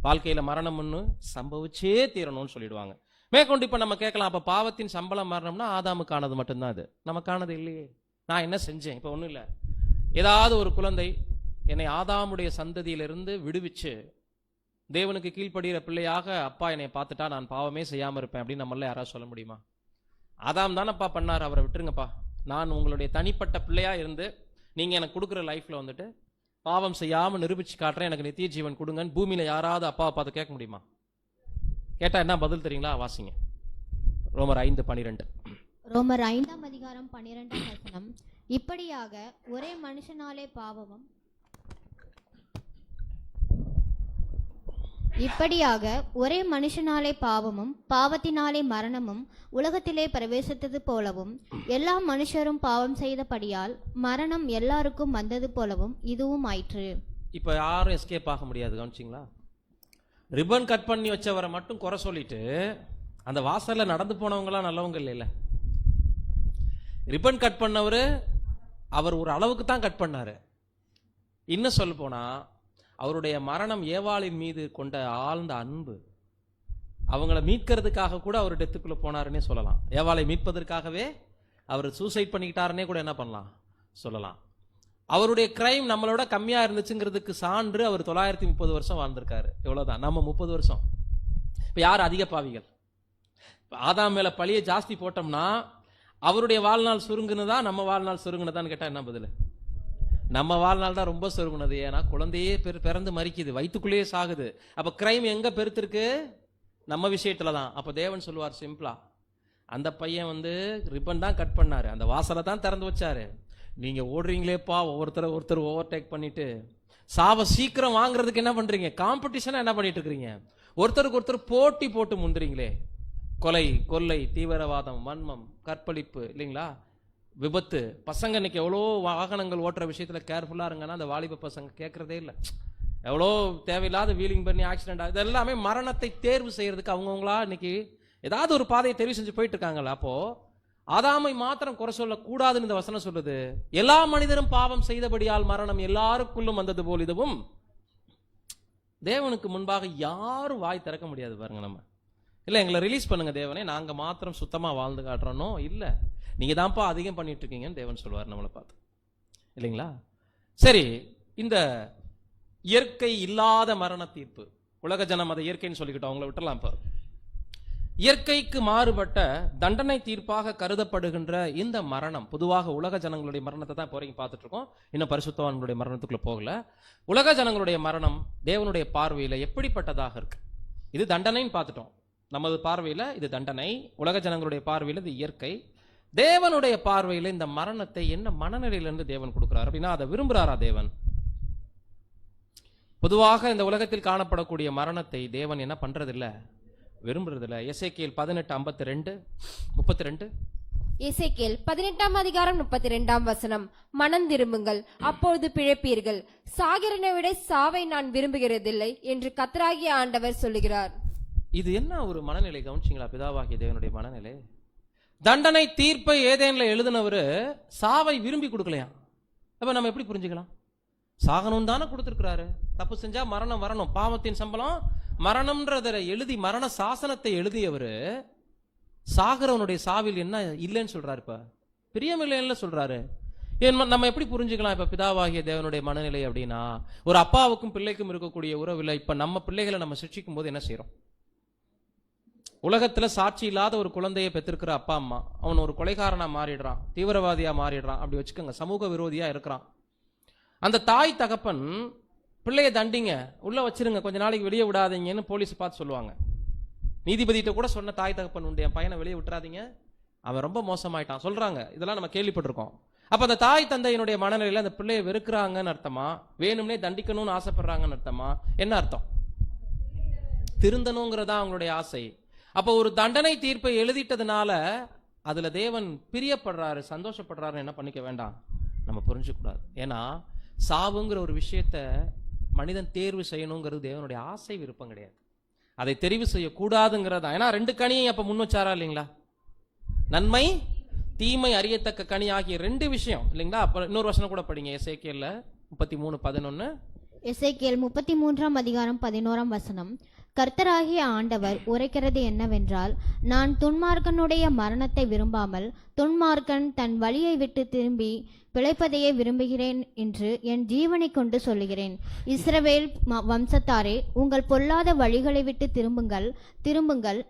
வாழ்க்கையில மரணம் ஒன்று சம்பவிச்சே தீரணும்னு சொல்லிடுவாங்க. மேற்கொண்டு இப்ப நம்ம கேட்கலாம், அப்ப பாவத்தின் சம்பளம் மரணம்னா ஆதாமுக்கானது மட்டும்தான், அது நமக்கானது இல்லையே. நான் என்ன செஞ்சேன்? இப்ப ஒண்ணும் இல்லை, ஏதாவது ஒரு குழந்தை என்னை ஆதாமுடைய சந்ததியிலிருந்து விடுவிச்சு தேவனுக்கு கீழ்ப்படுகிற பிள்ளையாக அப்பா என்னை பார்த்துட்டா நான் பாவமே செய்யாம இருப்பேன் அப்படின்னு நம்மள யாராவது சொல்ல முடியுமா? ஆதாம் தானப்பா பண்ணார், அவரை விட்டுருங்கப்பா, நான் உங்களுடைய தனிப்பட்ட பிள்ளையா இருந்து நீங்க எனக்கு கொடுக்குற லைஃப்ல வந்துட்டு பாவம் செய்யாம நிரூபிச்சு காட்டுறேன், எனக்கு நித்திய ஜீவன் கொடுங்கன்னு பூமியில யாராவது அப்பாவை பார்த்து கேட்க முடியுமா? கேட்டா என்ன பதில் தெரியுங்களா? வாசிங்க ரோமர் 5:12.
ரோமர் 5ஆம் அதிகாரம் 12ஆம் வசனம். இப்படியாக ஒரே மனுஷனாலே பாவமும் இப்படியாக ஒரே மனுஷனாலே பாவமும் பாவத்தினாலே மரணமும் உலகத்திலே பிரவேசித்தது போலவும் எல்லா மனுஷரும் பாவம் செய்தபடியால் மரணம் எல்லாருக்கும் வந்தது போலவும் இதுவும் ஆயிற்று.
இப்ப யாரும் எஸ்கேப் ஆக முடியாது. கவனிச்சிங்களா? ரிப்பன் கட் பண்ணி வச்சவரை மட்டும் குறை சொல்லிட்டு அந்த வாசல்ல நடந்து போனவங்களாம் நல்லவங்க இல்லைல்ல. ரிப்பன் கட் பண்ணவரு அவர் ஒரு அளவுக்கு தான் கட் பண்ணாரு. இன்னும் சொல்ல போனா அவருடைய மரணம் ஏவாளின் மீது கொண்ட ஆழ்ந்த அன்பு, அவங்கள மீட்கிறதுக்காக கூட அவர் டெத்துக்குள்ள போனாருன்னே சொல்லலாம். ஏவாளை மீட்பதற்காகவே அவர் சூசைட் பண்ணிக்கிட்டாருன்னே கூட என்ன பண்ணலாம் சொல்லலாம். அவருடைய கிரைம் நம்மளோட கம்மியா இருந்துச்சுங்கிறதுக்கு சான்று அவர் 930 வருஷம் வாழ்ந்திருக்காரு. எவ்வளவுதான், நம்ம 30 வருஷம். இப்ப யார் அதிக பாவிகள்? ஆதாம் மேல பழிய ஜாஸ்தி போட்டோம்னா அவருடைய வாழ்நாள் சுருங்குனதா நம்ம வாழ்நாள் சுருங்குனதான்னு கேட்டா என்ன பதில்? நம்ம வாழ்நாள் தான் ரொம்ப சுருங்குனது. ஏன்னா குழந்தையே பிறந்து மறிக்குது, வயிற்றுக்குள்ளேயே சாகுது. அப்ப கிரைம் எங்க பெருத்திருக்கு? நம்ம விஷயத்துல தான். அப்ப தேவன் சொல்லுவார் சிம்பிளா, அந்த பையன் ரிப்பன் தான் கட் பண்ணாரு, அந்த வாசலை தான் திறந்து வச்சாரு. நீங்க ஓடுறீங்களேப்பா, ஒருத்தர் ஓவர்டேக் பண்ணிட்டு சாவ சீக்கிரம் வாங்குறதுக்கு என்ன பண்றீங்க? காம்படிஷனா என்ன பண்ணிட்டு இருக்கிறீங்க? ஒருத்தருக்கு ஒருத்தர் போட்டி போட்டு முந்துறீங்களே. கொலை, கொள்ளை, தீவிரவாதம், வன்மம், கற்பழிப்பு, இல்லைங்களா, விபத்து. பசங்க இன்னைக்கு எவ்வளோ வாகனங்கள் ஓட்டுற விஷயத்துல கேர்ஃபுல்லா இருங்கன்னா அந்த வாலிப பசங்க கேட்கறதே இல்லை. எவ்வளோ தேவையில்லாத வீலிங் பண்ணி ஆக்சிடென்ட் ஆகுது. எல்லாமே மரணத்தை தேர்வு செய்யறதுக்கு அவங்கவுங்களா இன்னைக்கு ஏதாவது ஒரு பாதையை தெரிவு செஞ்சு போயிட்டு இருக்காங்கல்ல. அப்போ ஆதாமை மாத்திரம் குறை சொல்ல கூடாதுன்னு இந்த வசனம் சொல்லுது. எல்லா மனிதரும் பாவம் செய்தபடியால் மரணம் எல்லாருக்குள்ளும் வந்தது போல் இதுவும். தேவனுக்கு முன்பாக யாரும் வாய் திறக்க முடியாது பாருங்க. நம்ம இல்ல எங்களை ரிலீஸ் பண்ணுங்க தேவனே, நாங்க மாத்திரம் சுத்தமா வாழ்ந்து காட்டுறோனோ இல்ல, நீங்க தான்ப்பா அதிகம் பண்ணிட்டு இருக்கீங்கன்னு தேவன் சொல்லுவார் நம்மளை பார்த்து, இல்லைங்களா? சரி, இந்த இயற்கை இல்லாத மரண தீர்ப்பு, உலக ஜனம் அதை இயற்கைன்னு சொல்லிக்கிட்டோம், அவங்கள விட்டுலாம். இப்ப இயற்கைக்கு மாறுபட்ட தண்டனை தீர்ப்பாக கருதப்படுகின்ற இந்த மரணம், பொதுவாக உலக ஜனங்களுடைய மரணத்தை தான் இப்போ வரைக்கும் பார்த்துட்டு இருக்கோம். இன்னும் பரிசுத்தவான்களுடைய மரணத்துக்குள்ள போகல. உலக ஜனங்களுடைய மரணம் தேவனுடைய பார்வையில எப்படிப்பட்டதாக இருக்கு? இது தண்டனைன்னு பார்த்துட்டோம். நமது பார்வையில இது தண்டனை, உலக ஜனங்களுடைய பார்வையில இது இயற்கை. தேவனுடைய பார்வையில இந்த மரணத்தை என்ன மனநிலையிலிருந்து தேவன் கொடுக்கிறார் அப்படின்னா, அதை விரும்புகிறாரா தேவன்? பொதுவாக இந்த உலகத்தில் காணப்படக்கூடிய மரணத்தை தேவன் என்ன பண்றதில்ல, விரும்புறதில்ல. எசேக்கியேல் 18:32.
எசேக்கியேல் 18:32 மனம் திரும்புங்கள், அப்பொழுது பிழைப்பீர்கள். சாகிறனை விட சாவை நான் விரும்புகிறதில்லை என்று கர்த்தராகிய ஆண்டவர் சொல்லுகிறார்.
இது என்ன ஒரு மனநிலை? கவனிச்சிங்களா? பிதாவாகிய தேவனுடைய மனநிலை. தண்டனை தீர்ப்பை ஏதேன்ல எழுதினவரு சாவை விரும்பி கொடுக்கலையா? அப்ப நம்ம எப்படி புரிஞ்சுக்கலாம்? சாகணும் தானே கொடுத்திருக்கிறாரு. தப்பு செஞ்சா மரணம் வரணும், பாவத்தின் சம்பளம் மரணம்ன்றத எழுதி மரண சாசனத்தை எழுதியவரு சாகிறவனுடைய சாவில் என்ன இல்லைன்னு சொல்றாரு, இப்ப பிரியமில்லைன்னு சொல்றாரு. நம்ம எப்படி புரிஞ்சுக்கலாம் இப்ப பிதாவாகிய தேவனுடைய மனநிலை அப்படின்னா? ஒரு அப்பாவுக்கும் பிள்ளைக்கும் இருக்கக்கூடிய உறவில் இப்ப நம்ம பிள்ளைகளை நம்ம சிக்ஷிக்கும் போது என்ன செய்யறோம்? உலகத்துல சாட்சி இல்லாத ஒரு குழந்தையை பெற்றிருக்கிற அப்பா அம்மா, அவன் ஒரு கொலைகாரனா மாறிடுறான், தீவிரவாதியா மாறிடுறான், அப்படி வச்சுக்கோங்க, சமூக விரோதியா இருக்கிறான். அந்த தாய் தகப்பன் பிள்ளைய தண்டிங்க, உள்ள வச்சிருங்க, கொஞ்ச நாளைக்கு வெளியே விடாதீங்கன்னு போலீஸ் பார்த்து சொல்லுவாங்க. நீதிபதிகிட்ட கூட சொன்ன தாய் தகப்பன் உண்டு, என் பையனை வெளியே விட்டுறாதீங்க, அவன் ரொம்ப மோசமாயிட்டான் சொல்றாங்க. இதெல்லாம் நம்ம கேள்விப்பட்டிருக்கோம். அப்ப அந்த தாய் தந்தையினுடைய மனநிலையில அந்த பிள்ளையை வெறுக்கிறாங்கன்னு அர்த்தமா, வேணும்னே தண்டிக்கணும்னு ஆசைப்படுறாங்கன்னு அர்த்தமா? என்ன அர்த்தம்? திருந்தணுங்கிறதா அவங்களுடைய ஆசை. அப்போ ஒரு தண்டனை தீர்ப்பை எழுதிட்டதுனால அதுல தேவன் பிரியப்படுறாரு, சந்தோஷப்படுறாரு என்ன பண்ணிக்க வேண்டாம், நம்ம புரிஞ்சுக்கூடாது. ஏன்னா சாவுங்கிற ஒரு விஷயத்த மனிதன் தேர்வு செய்யணுங்கிறது தேவனுடைய ஆசை, விருப்பம் கிடையாது. அதை தெரிவு செய்யக்கூடாதுங்கிறதா. ஏன்னா 2 கனியை அப்ப முன் வச்சாரா இல்லைங்களா? நன்மை தீமை அறியத்தக்க கனி ஆகிய 2 விஷயம் இல்லைங்களா? அப்ப இன்னொரு வசனம் கூட படிங்க, எசேக்கியேல் 33:11.
எசேக்கியேல் 33:11. கர்த்தராகிய ஆண்டவர் உரைக்கிறது என்னவென்றால், நான் துன்மார்க்கனுடைய மரணத்தை விரும்பாமல் துன்மார்க்கன் தன் வழியை விட்டு திரும்பி பிழைப்பதையே விரும்புகிறேன் என்று என் ஜீவனை கொண்டு சொல்லுகிறேன். இஸ்ரவேல் வம்சத்தாரே, உங்கள் பொல்லாத வழிகளை விட்டு திரும்புங்கள்,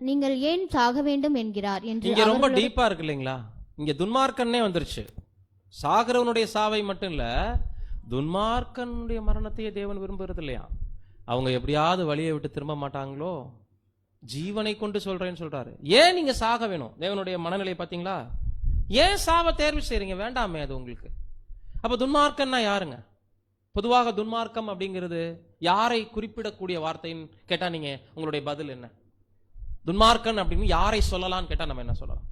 நீங்கள் ஏன் சாக வேண்டும் என்கிறார் என்று.
இங்க ரொம்ப டீப்பா இருக்கு இல்லைங்களா? இங்க துன்மார்க்கனே வந்துருச்சு. சாகிறவனுடைய சாவை மட்டும் இல்ல, துன்மார்க்கனுடைய மரணத்தையே தேவன் விரும்புறது இல்லையா? அவங்க எப்படியாவது வழியை விட்டு திரும்ப மாட்டாங்களோ, ஜீவனை கொண்டு சொல்றேன்னு சொல்றாரு. ஏன் நீங்க சாக வேணும்? தேவனுடைய மனநிலை பாத்தீங்களா? ஏன் சாவை தேர்வு செய்றீங்க? வேண்டாமே அது உங்களுக்கு. அப்ப துன்மார்க்கன்னா யாருங்க? பொதுவாக துன்மார்க்கம் அப்படிங்கிறது யாரை குறிப்பிடக்கூடிய வார்த்தைன்னு கேட்டா நீங்க உங்களுடைய பதில் என்ன? துன்மார்க்கன் அப்படின்னு யாரை சொல்லலாம்னு கேட்டா நம்ம என்ன சொல்லலாம்?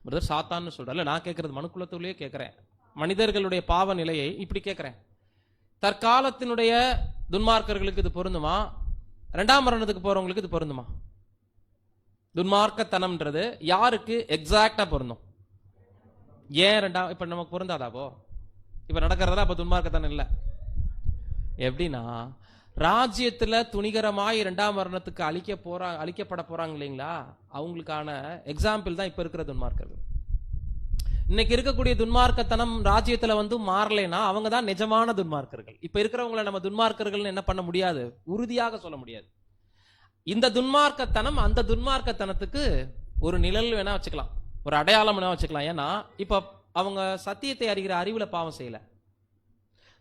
பிரதர் சாத்தான்னு சொல்றல, நான் கேட்கறது மனுக்குலத்திலேயே கேட்கிறேன். மனிதர்களுடைய பாவ நிலையை இப்படி கேட்கிறேன். தற்காலத்தினுடைய துன்மார்க்கர்களுக்கு இது பொருந்துமா? இரண்டாம் மரணத்துக்கு போறவங்களுக்கு இது பொருந்துமா? துன்மார்க்கத்தனம்ன்றது யாருக்கு எக்ஸாக்டா பொருந்தும்? ஏன் இப்ப நமக்கு பொருந்தாதாவோ? இப்ப நடக்கிறதா அப்ப துன்மார்க்கத்தனம் இல்ல. எப்படின்னா, ராஜ்யத்துல துணிகரமாய் இரண்டாம் மரணத்துக்கு அழிக்கப்பட போறாங்க இல்லைங்களா, அவங்களுக்கான எக்ஸாம்பிள் தான் இப்ப இருக்கிற துன்மார்க்கர்கள். இன்னைக்கு இருக்கக்கூடிய துன்மார்க்கத்தனம் ராஜ்யத்துல வந்து மாறலைன்னா அவங்க தான் நிஜமான துன்மார்க்கர்கள். இப்ப இருக்கிறவங்களை நம்ம துன்மார்க்கர்கள் என்ன பண்ண முடியாது, உறுதியாக சொல்ல முடியாது. இந்த துன்மார்க்கத்தனம் அந்த துன்மார்க்கத்தனத்துக்கு ஒரு நிழல் வேணா வச்சுக்கலாம், ஒரு அடையாளம் வேணா வச்சுக்கலாம். ஏன்னா இப்ப அவங்க சத்தியத்தை அறிகிற அறிவுல பாவம் செய்யல.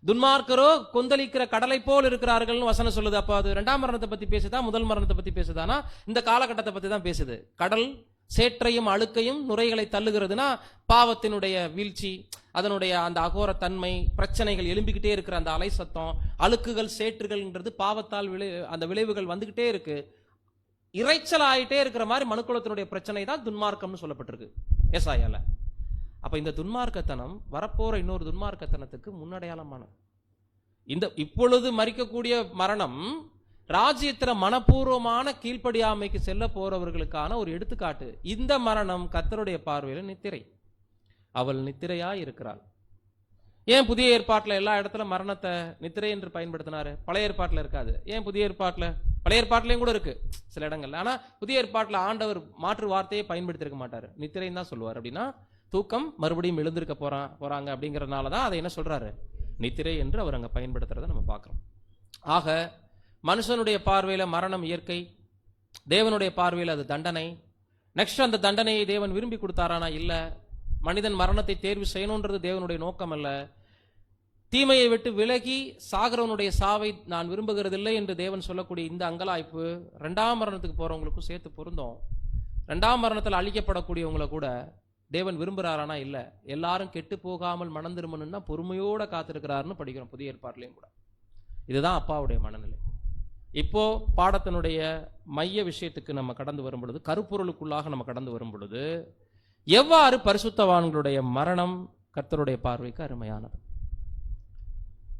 துன்மார்க்கரோ கொந்தளிக்கிற கடலை போல் இருக்கிறார்கள் வசனம் சொல்லுது. அப்ப அது இரண்டாம் மரணத்தை பத்தி பேசுதா முதல் மரணத்தை பத்தி பேசுதானா? இந்த காலகட்டத்தை பத்தி தான் பேசுது. கடல் சேற்றையும் அழுக்கையும் நுரைகளை தள்ளுகிறதுனா பாவத்தினுடைய வீழ்ச்சி, அதனுடைய அந்த அகோர தன்மை, பிரச்சனைகள் எழும்பிக்கிட்டே இருக்கிற அந்த அலை சத்தம், அழுக்குகள் சேற்றுகள்ன்றது பாவத்தால் அந்த விளைவுகள் வந்துகிட்டே இருக்கு. இறைச்சல் ஆயிட்டே இருக்கிற மாதிரி மனுக்குலத்தினுடைய பிரச்சனை தான் துன்மார்க்கம்னு சொல்லப்பட்டிருக்கு ஏசாயால. அப்ப இந்த துன்மார்க்கத்தனம் வரப்போற இன்னொரு துன்மார்க்கத்தனத்துக்கு முன்னடையாளமான இந்த இப்பொழுது மரிக்கக்கூடிய மரணம் ராஜ்யத்துல மனப்பூர்வமான கீழ்ப்படியாமைக்கு செல்ல போறவர்களுக்கான ஒரு எடுத்துக்காட்டு. இந்த மரணம் கர்த்தருடைய பார்வையில நித்திரை. அவள் நித்திரையா இருக்கிறாள். ஏன் புதிய ஏற்பாட்டுல எல்லா இடத்துல மரணத்தை நித்திரை என்று பயன்படுத்தினாரு? பழைய ஏற்பாட்டுல இருக்காது. ஏன் புதிய ஏற்பாட்டுல? பழைய ஏற்பாட்டிலையும் கூட இருக்கு சில இடங்கள்ல. ஆனா புதிய ஏற்பாட்டுல ஆண்டவர் மாற்று வார்த்தையை பயன்படுத்திருக்க மாட்டாரு, நித்திரைன்னு தான் சொல்லுவார். அப்படின்னா தூக்கம், மறுபடியும் எழுந்திருக்க போறாங்க அப்படிங்கறதுனாலதான் அதை என்ன சொல்றாரு, நித்திரை என்று அவர் அங்க பயன்படுத்துறதை நம்ம பார்க்கிறோம். ஆக மனுஷனுடைய பார்வையில மரணம் இயற்கை, தேவனுடைய பார்வையில் அது தண்டனை. நெக்ஸ்ட் அந்த தண்டனையை தேவன் விரும்பி கொடுத்தாரானா? இல்ல. மனிதன் மரணத்தை தேர்வு செய்யணுன்றது தேவனுடைய நோக்கம் அல்ல. தீமையை விட்டு விலகி சாகிறவனுடைய சாவை நான் விரும்புகிறதில்லை என்று தேவன் சொல்லக்கூடிய இந்த அங்கலாய்ப்பு இரண்டாம் மரணத்துக்கு போறவங்களுக்கும் சேர்த்து பொருந்தும். இரண்டாம் மரணத்தில் அழிக்கப்படக்கூடியவங்களை கூட தேவன் விரும்புறாரானா? இல்ல. எல்லாரும் கெட்டு போகாமல் மனம் திரும்பணும்னா பொறுமையோட காத்திருக்கிறாருன்னு படிக்கிறோம் புதிய ஏற்பாட்டிலையும் கூட. இதுதான் அப்பாவுடைய மனநிலை. இப்போ பாடத்தினுடைய மைய விஷயத்துக்கு நம்ம கடந்து வரும் பொழுது, கருப்பொருளுக்குள்ளாக நம்ம கடந்து வரும் பொழுது, எவ்வாறு பரிசுத்தவான்களுடைய மரணம் கர்த்தருடைய பார்வைக்கு அருமையானது.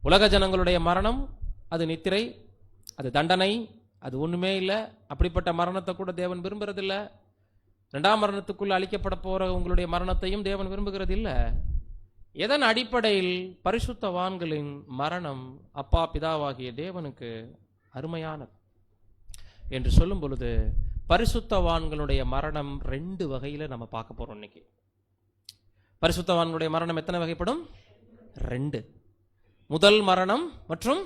உலக ஜனங்களுடைய மரணம் அது நித்திரை, அது தண்டனை, அது ஒண்ணுமே இல்லை. அப்படிப்பட்ட மரணத்தை கூட தேவன் விரும்புறதில்ல. இரண்டாம் மரணத்துக்குள்ள அழிக்கப்பட போற உங்களுடைய மரணத்தையும் தேவன் விரும்புகிறது இல்லை. எதன் அடிப்படையில்? பரிசுத்தவான்களின் மரணம் அப்பா பிதாவாகிய தேவனுக்கு அருமையானது என்று சொல்லும் பொழுது, பரிசுத்தவான்களுடைய மரணம் ரெண்டு வகையில நம்ம பார்க்க போறோம் இன்னைக்கு. பரிசுத்தவான்களுடைய மரணம் எத்தனை வகைப்படும்? ரெண்டு. முதல் மரணம் மற்றும்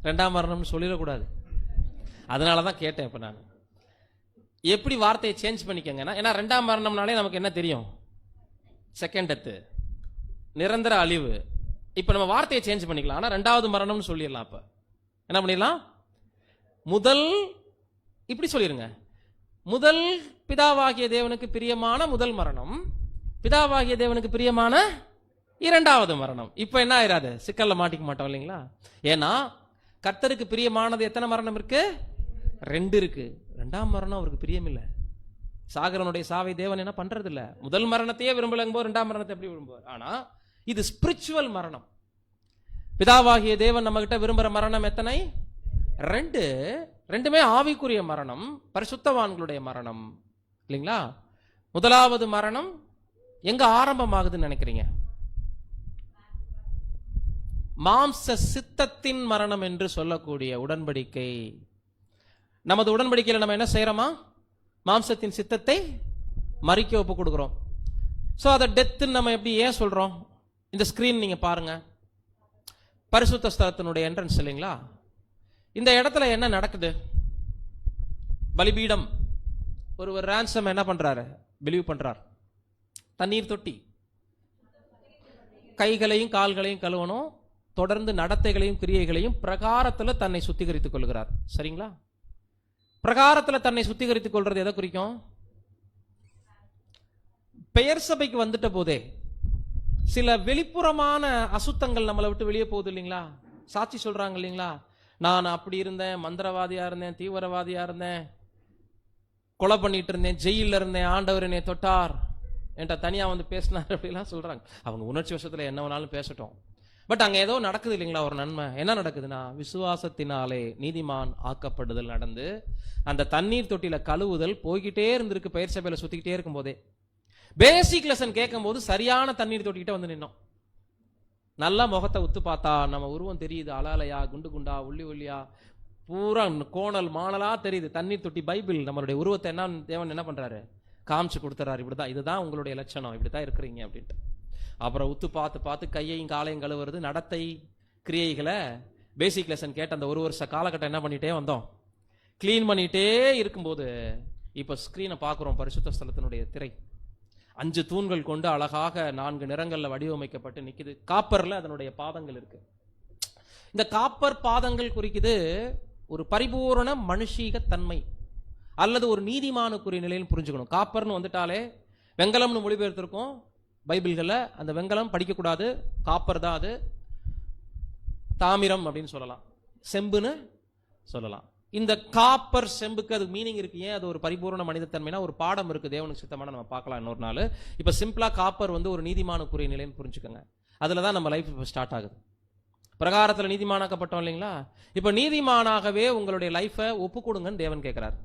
இரண்டாம் மரணம் சொல்லிடக்கூடாது, அதனாலதான் கேட்டேன். இப்ப நான் எப்படி வார்த்தையை சேஞ்ச் பண்ணிக்கங்கன்னா, ஏன்னா இரண்டாம் மரணம்னாலே நமக்கு என்ன தெரியும்? செகண்ட் டெத்து, நிரந்தர அழிவு. இப்ப நம்ம வார்த்தையை சேஞ்ச் பண்ணிக்கலாம். ஆனா ரெண்டாவது மரணம்னு சொல்லிடலாம். அப்ப என்ன பண்ணிடலாம்? முதல், இப்படி சொல்லிருங்க, முதல் பிதாவாகிய தேவனுக்கு பிரியமான முதல் மரணம், பிதாவாகிய தேவனுக்கு பிரியமான இரண்டாவது மரணம். இப்ப என்ன ஆயிராது, சிக்கல்ல மாட்டிக்க மாட்டோம் இல்லைங்களா? ஏன்னா கர்த்தருக்கு பிரியமானது எத்தனை மரணம் இருக்கு? ரெண்டு இருக்கு. இரண்டாம் மரணம் அவருக்கு பிரியம் இல்லை. சாகரனுடைய சாவை தேவன் என்ன பண்றது இல்ல. முதல் மரணத்தையே விரும்பலங்க போது இரண்டாம் மரணத்தை எப்படி விரும்புவார்? ஆனா இது ஸ்பிரிச்சுவல் மரணம். பிதாவாகிய தேவன் நம்ம கிட்ட விரும்புற மரணம் எத்தனை? ரெண்டு. ரெண்டுமே ஆவிக்குரிய மரணம், பரிசுத்தவான்களுடைய மரணம் இல்லைங்களா? முதலாவது மரணம் எங்க ஆரம்பமாகுதுன்னு நினைக்கிறீங்க? மாம்ச சித்தத்தின் மரணம் என்று சொல்லக்கூடிய உடன்படிக்கை. நமது உடன்படிக்கையில் நம்ம என்ன செய்யறோமா? மாம்சத்தின் சித்தத்தை மறிக்க ஒப்பு கொடுக்கிறோம். சோ அதை டெத்துன்னு நம்ம எப்படி ஏன் சொல்றோம்? இந்த ஸ்கிரீன் நீங்க பாருங்க, பரிசுத்த ஸ்தலத்தினுடைய என்ட்ரன்ஸ் இல்லைங்களா? இந்த இடத்துல என்ன நடக்குது? பலிபீடம். ஒரு ரான்சம் என்ன பண்றாரு? பிலீவ் பண்றார். தண்ணீர் தொட்டி, கைகளையும் கால்களையும் கழுவணும், தொடர்ந்து நடத்தைகளையும் கிரியைகளையும் பிரகாரத்துல தன்னை சுத்திகரித்துக் கொள்கிறார். சரிங்களா? பிரகாரத்துல தன்னை சுத்திகரித்துக் கொள்றது எதை குறிக்கும்? பெயர் சபைக்கு வந்துட்ட போதே சில வெளிப்புறமான அசுத்தங்கள் நம்மளை விட்டு வெளியே போகுது இல்லைங்களா? சாட்சி சொல்றாங்க இல்லைங்களா? நான் அப்படி இருந்தேன், மந்திரவாதியா இருந்தேன், தீவிரவாதியா இருந்தேன், கொலை பண்ணிட்டு இருந்தேன், ஜெயில இருந்தேன், ஆண்டவர் என்னை தொட்டார், என்கிட்ட தனியா வந்து பேசினார் அப்படிலாம் சொல்றாங்க. அவங்க உணர்ச்சி வசத்துல என்ன வேணாலும் பேசட்டும். பட் அங்க ஏதோ நடக்குது இல்லைங்களா? ஒரு நன்மை என்ன நடக்குதுன்னா, விசுவாசத்தினாலே நீதிமான் ஆக்கப்படுதல் நடந்து அந்த தண்ணீர் தொட்டியில கழுவுதல் போய்கிட்டே இருந்திருக்கு. பயிர் சபையில சுத்திக்கிட்டே இருக்கும் போதே பேசிக் லெசன் கேட்கும் போது சரியான தண்ணீர் தொட்டிக்கிட்ட வந்து நின்னோம். நல்லா முகத்தை உத்து பார்த்தா நம்ம உருவம் தெரியுது, அலாலையா, குண்டு குண்டா, உள்ளி ஒல்லியா, பூரா கோணல் மாணலா தெரியுது. தண்ணீர் தொட்டி பைபிள் நம்மளுடைய உருவத்தை என்ன தேவன் என்ன பண்றாரு, காமிச்சு கொடுத்துறாரு. இப்படிதான், இதுதான் உங்களுடைய லட்சணம், இப்படித்தான் இருக்கிறீங்க அப்படின்ட்டு. அப்புறம் உத்து பார்த்து பார்த்து கையையும் காலையும் கழுவுறது, நடத்தை கிரியைகளை பேசிக் லெசன் கேட்ட அந்த 1 வருஷ காலகட்டம் என்ன பண்ணிட்டே வந்தோம், கிளீன் பண்ணிட்டே இருக்கும்போது இப்ப ஸ்கிரீனை பார்க்கிறோம். பரிசுத்த ஸ்தலத்தினுடைய திரை 5 தூண்கள் கொண்டு அழகாக 4 நிறங்கள்ல வடிவமைக்கப்பட்டு நிக்குது. காப்பர்ல அதனுடைய பாதங்கள் இருக்கு. இந்த காப்பர் பாதங்கள் குறிக்குது ஒரு பரிபூரண மனுஷீக தன்மை அல்லது ஒரு நீதிமானுக்குரிய நிலையில் புரிஞ்சுக்கணும். காப்பர்னு வந்துட்டாலே வெங்கலம்னு மொழிபெயர்த்திருக்கோம் பைபிள்கள்ல. அந்த வெங்கலம் படிக்கக்கூடாது, காப்பர் தான் அது. தாமிரம் அப்படின்னு சொல்லலாம், செம்புன்னு சொல்லலாம். இந்த காப்பர் செம்புக்கு அது மீனிங் இருக்கு. ஏன் அது ஒரு பரிபூர்ண மனிதத்தன்மைனா ஒரு பாடம் இருக்கு, தேவனுக்கு சித்தமான நம்ம பார்க்கலாம் இன்னொரு நாள். இப்ப சிம்பிளா காப்பர் வந்து ஒரு நீதிமானுக்குரிய நிலைன்னு புரிஞ்சுக்கோங்க. அதுலதான் நம்ம லைஃப் இப்ப ஸ்டார்ட் ஆகுது. பிரகாரத்துல நீதிமானாக்கப்பட்டோம் இல்லைங்களா? இப்ப நீதிமானாகவே உங்களுடைய லைஃபை ஒப்பு கொடுங்கன்னு தேவன் கேட்கிறார்.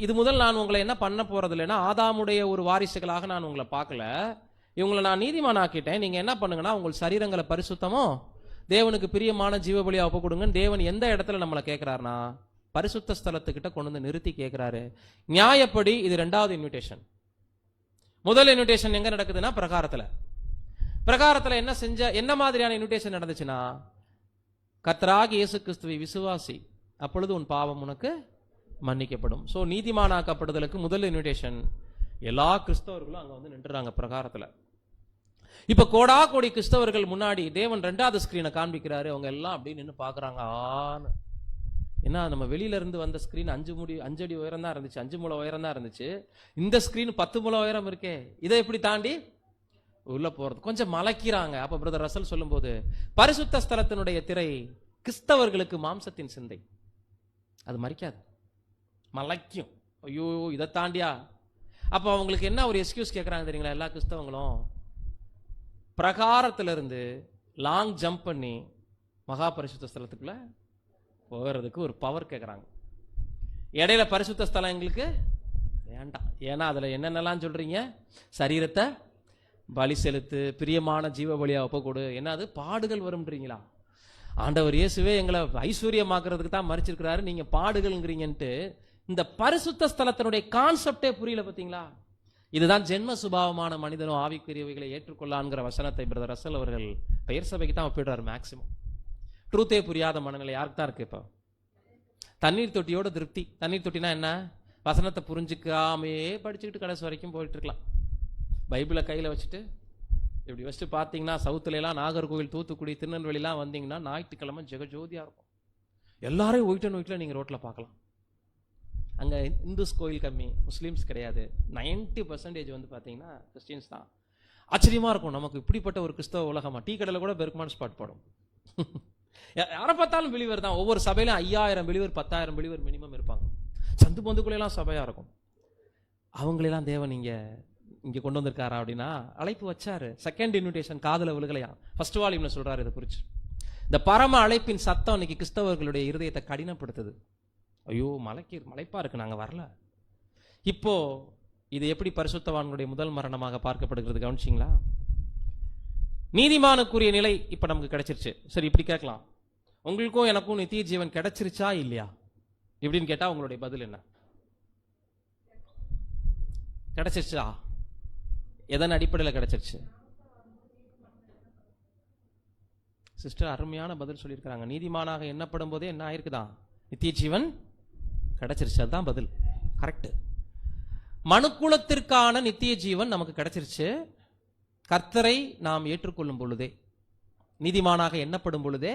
இது முதல் நான் உங்களை என்ன பண்ண போறது இல்லைன்னா, ஆதாமுடைய ஒரு வாரிசுகளாக நான் உங்களை பார்க்கல, இவங்களை நான் நீதிமானாக்கிட்டேன். நீங்க என்ன பண்ணுங்கன்னா, உங்கள் சரீரங்களை பரிசுத்தமோ தேவனுக்கு பிரியமான ஜீவபலியா ஒப்பு கொடுங்கன்னு தேவன் எந்த இடத்துல நம்மளை கேட்கிறாருன்னா, பரிசுத்த ஸ்தலத்துக்கிட்ட கொண்டு வந்து நிறுத்தி கேட்கிறாரு. நியாயப்படி இது 2வது இன்விடேஷன். முதல் இன்விடேஷன் எங்க நடக்குதுன்னா பிரகாரத்துல. பிரகாரத்துல என்ன மாதிரியான இன்விடேஷன் நடந்துச்சுன்னா, கர்த்தராகிய இயேசு கிறிஸ்துவை விசுவாசி, அப்பொழுது உன் பாவம் உனக்கு மன்னிக்கப்படும். சோ நீதிமானாக்கப்படுதலுக்கு முதல் இன்விடேஷன். எல்லா கிறிஸ்தவர்களும் அங்க வந்து நின்றுறாங்க பிரகாரத்துல. இப்ப கோடா கோடி கிறிஸ்தவர்கள் முன்னாடி தேவன் 2வது ஸ்கிரீனை காண்பிக்கிறாரு. அவங்க எல்லாம் அப்படி நின்று பாக்குறாங்க. ஏன்னா நம்ம வெளியில இருந்து வந்த ஸ்கிரீன் 5 அடி உயரம் தான் இருந்துச்சு, 5 முழ உயரம் தான் இருந்துச்சு. இந்த ஸ்கிரீன் 10 முழ உயரம் இருக்கே, இதை எப்படி தாண்டி உள்ள போறது? கொஞ்சம் மலைக்கிறாங்க. அப்ப பிரதர் ரசல் சொல்லும் போது, பரிசுத்த ஸ்தலத்தினுடைய திரை கிறிஸ்தவர்களுக்கு மாம்சத்தின் சிந்தை, அது மறைக்காது, மலைக்கும். ஐயோ இதை தாண்டியா? அப்ப அவங்களுக்கு என்ன ஒரு எக்ஸ்கியூஸ் கேட்கறாங்க தெரியுங்களா? எல்லா கிறிஸ்தவங்களும் பிரகாரத்திலிருந்து லாங் ஜம்ப் பண்ணி மகா பரிசுத்த ஸ்தலத்துக்குள்ள போகிறதுக்கு ஒரு பவர் கேட்கறாங்க. இடையில பரிசுத்த ஸ்தலம் எங்களுக்கு வேண்டாம். ஏன்னா அதுல என்னென்னலாம் சொல்றீங்க, சரீரத்தை பலி செலுத்து, பிரியமான ஜீவ பலியா ஒப்பு கொடு, என்ன அது பாடுகள் வரும்ன்றீங்களா? ஆண்டவர் இயேசுவே எங்களை ஐஸ்வர்யமாக்குறதுக்கு தான் மறிச்சிருக்கிறாரு, நீங்க பாடுகள்ங்கிறீங்கன்ட்டு இந்த பரிசுத்த ஸ்தலத்தினுடைய கான்செப்டே புரியல. பார்த்தீங்களா? இதுதான் ஜென்ம சுபாவமான மனிதனும் ஆவிக்குரியவைகளை ஏற்றுக்கொள்ளான்ங்கிற வசனத்தை பிரதர் ரசல் அவர்கள் பெயர் சபைக்கு தான் ஒப்பிடுறாரு. மேக்சிமம் ட்ரூத்தே புரியாத மனநிலை யாருக்கு தான் இருக்கு? இப்போ தண்ணீர் தொட்டியோட திருப்தி. தண்ணீர் தொட்டினா என்ன? வசனத்தை புரிஞ்சுக்காமே படிச்சுக்கிட்டு கடைசி வரைக்கும் போயிட்டு இருக்கலாம். பைபிளை கையில் வச்சுட்டு இப்படி வச்சுட்டு பார்த்தீங்கன்னா, சவுத்துல எல்லாம் நாகர்கோவில், தூத்துக்குடி, திருநெல்வேலிலாம் வந்தீங்கன்னா ஞாயிற்றுக்கிழமை ஜெகஜோதியா இருக்கும். எல்லாரையும் ஒயிட் அண்ட் ஒயிட்ல நீங்க ரோட்ல பார்க்கலாம். அங்க இந்துஸ் கோயில் கம்மி, முஸ்லீம்ஸ் கிடையாது. 90% வந்து பாத்தீங்கன்னா கிறிஸ்டியன்ஸ் தான். ஆச்சரியமா இருக்கும் நமக்கு, இப்படிப்பட்ட ஒரு கிறிஸ்தவ உலகமா? டீ கடையில் கூட பெருக்குமான் ஸ்பாட் போடும். யாரை பார்த்தாலும் பிலிவர் தான். ஒவ்வொரு சபையிலும் 5000 பிலிவர், 10,000 பிலிவர் மினிமம் இருப்பாங்க. சந்து பொந்துக்குள்ளெல்லாம் சபையா இருக்கும். அவங்களெல்லாம் தேவன் இங்க கொண்டு வந்திருக்காரா அப்படின்னா அழைப்பு வச்சாரு. செகண்ட் இன்விடேஷன் காதுல விழுகலையா? ஃபர்ஸ்ட் வால்யூம்ல சொல்றாரு இதை குறிச்சு. இந்த பரம அழைப்பின் சத்தம் இன்னைக்கு கிறிஸ்தவர்களுடைய இருதயத்தை கடினப்படுத்துது. ஐயோ மலைப்பா இருக்கு, நாங்க வரல. இப்போ இது எப்படி பரிசுத்தவான்களுடைய முதல் மரணமாக பார்க்கப்படுகிறது கவனிச்சிங்களா? நீதிமானுக்குரிய நிலை இப்ப நமக்கு கிடைச்சிருச்சு. சரி, இப்படி கேட்கலாம், உங்களுக்கும் எனக்கும் நித்திய ஜீவன் கிடைச்சிருச்சா இல்லையா இப்படின்னு கேட்டா உங்களுடைய பதில் என்ன? கிடைச்சிருச்சா? எதன் அடிப்படையில் கிடைச்சிருச்சு? சிஸ்டர் அருமையான பதில் சொல்லியிருக்கிறாங்க. நீதிமானாக எண்ணப்படும் போதே என்ன ஆயிருக்குதான்? நித்திய ஜீவன் கிடைச்சிருச்சு. அதுதான் பதில். கரெக்ட். மனுக்குலத்திற்கான நித்திய ஜீவன் நமக்கு கிடைச்சிருச்சு. கர்த்தரை நாம் ஏற்றுக்கொள்ளும் பொழுதே, நீதிமானாக எண்ணப்படும் பொழுதே,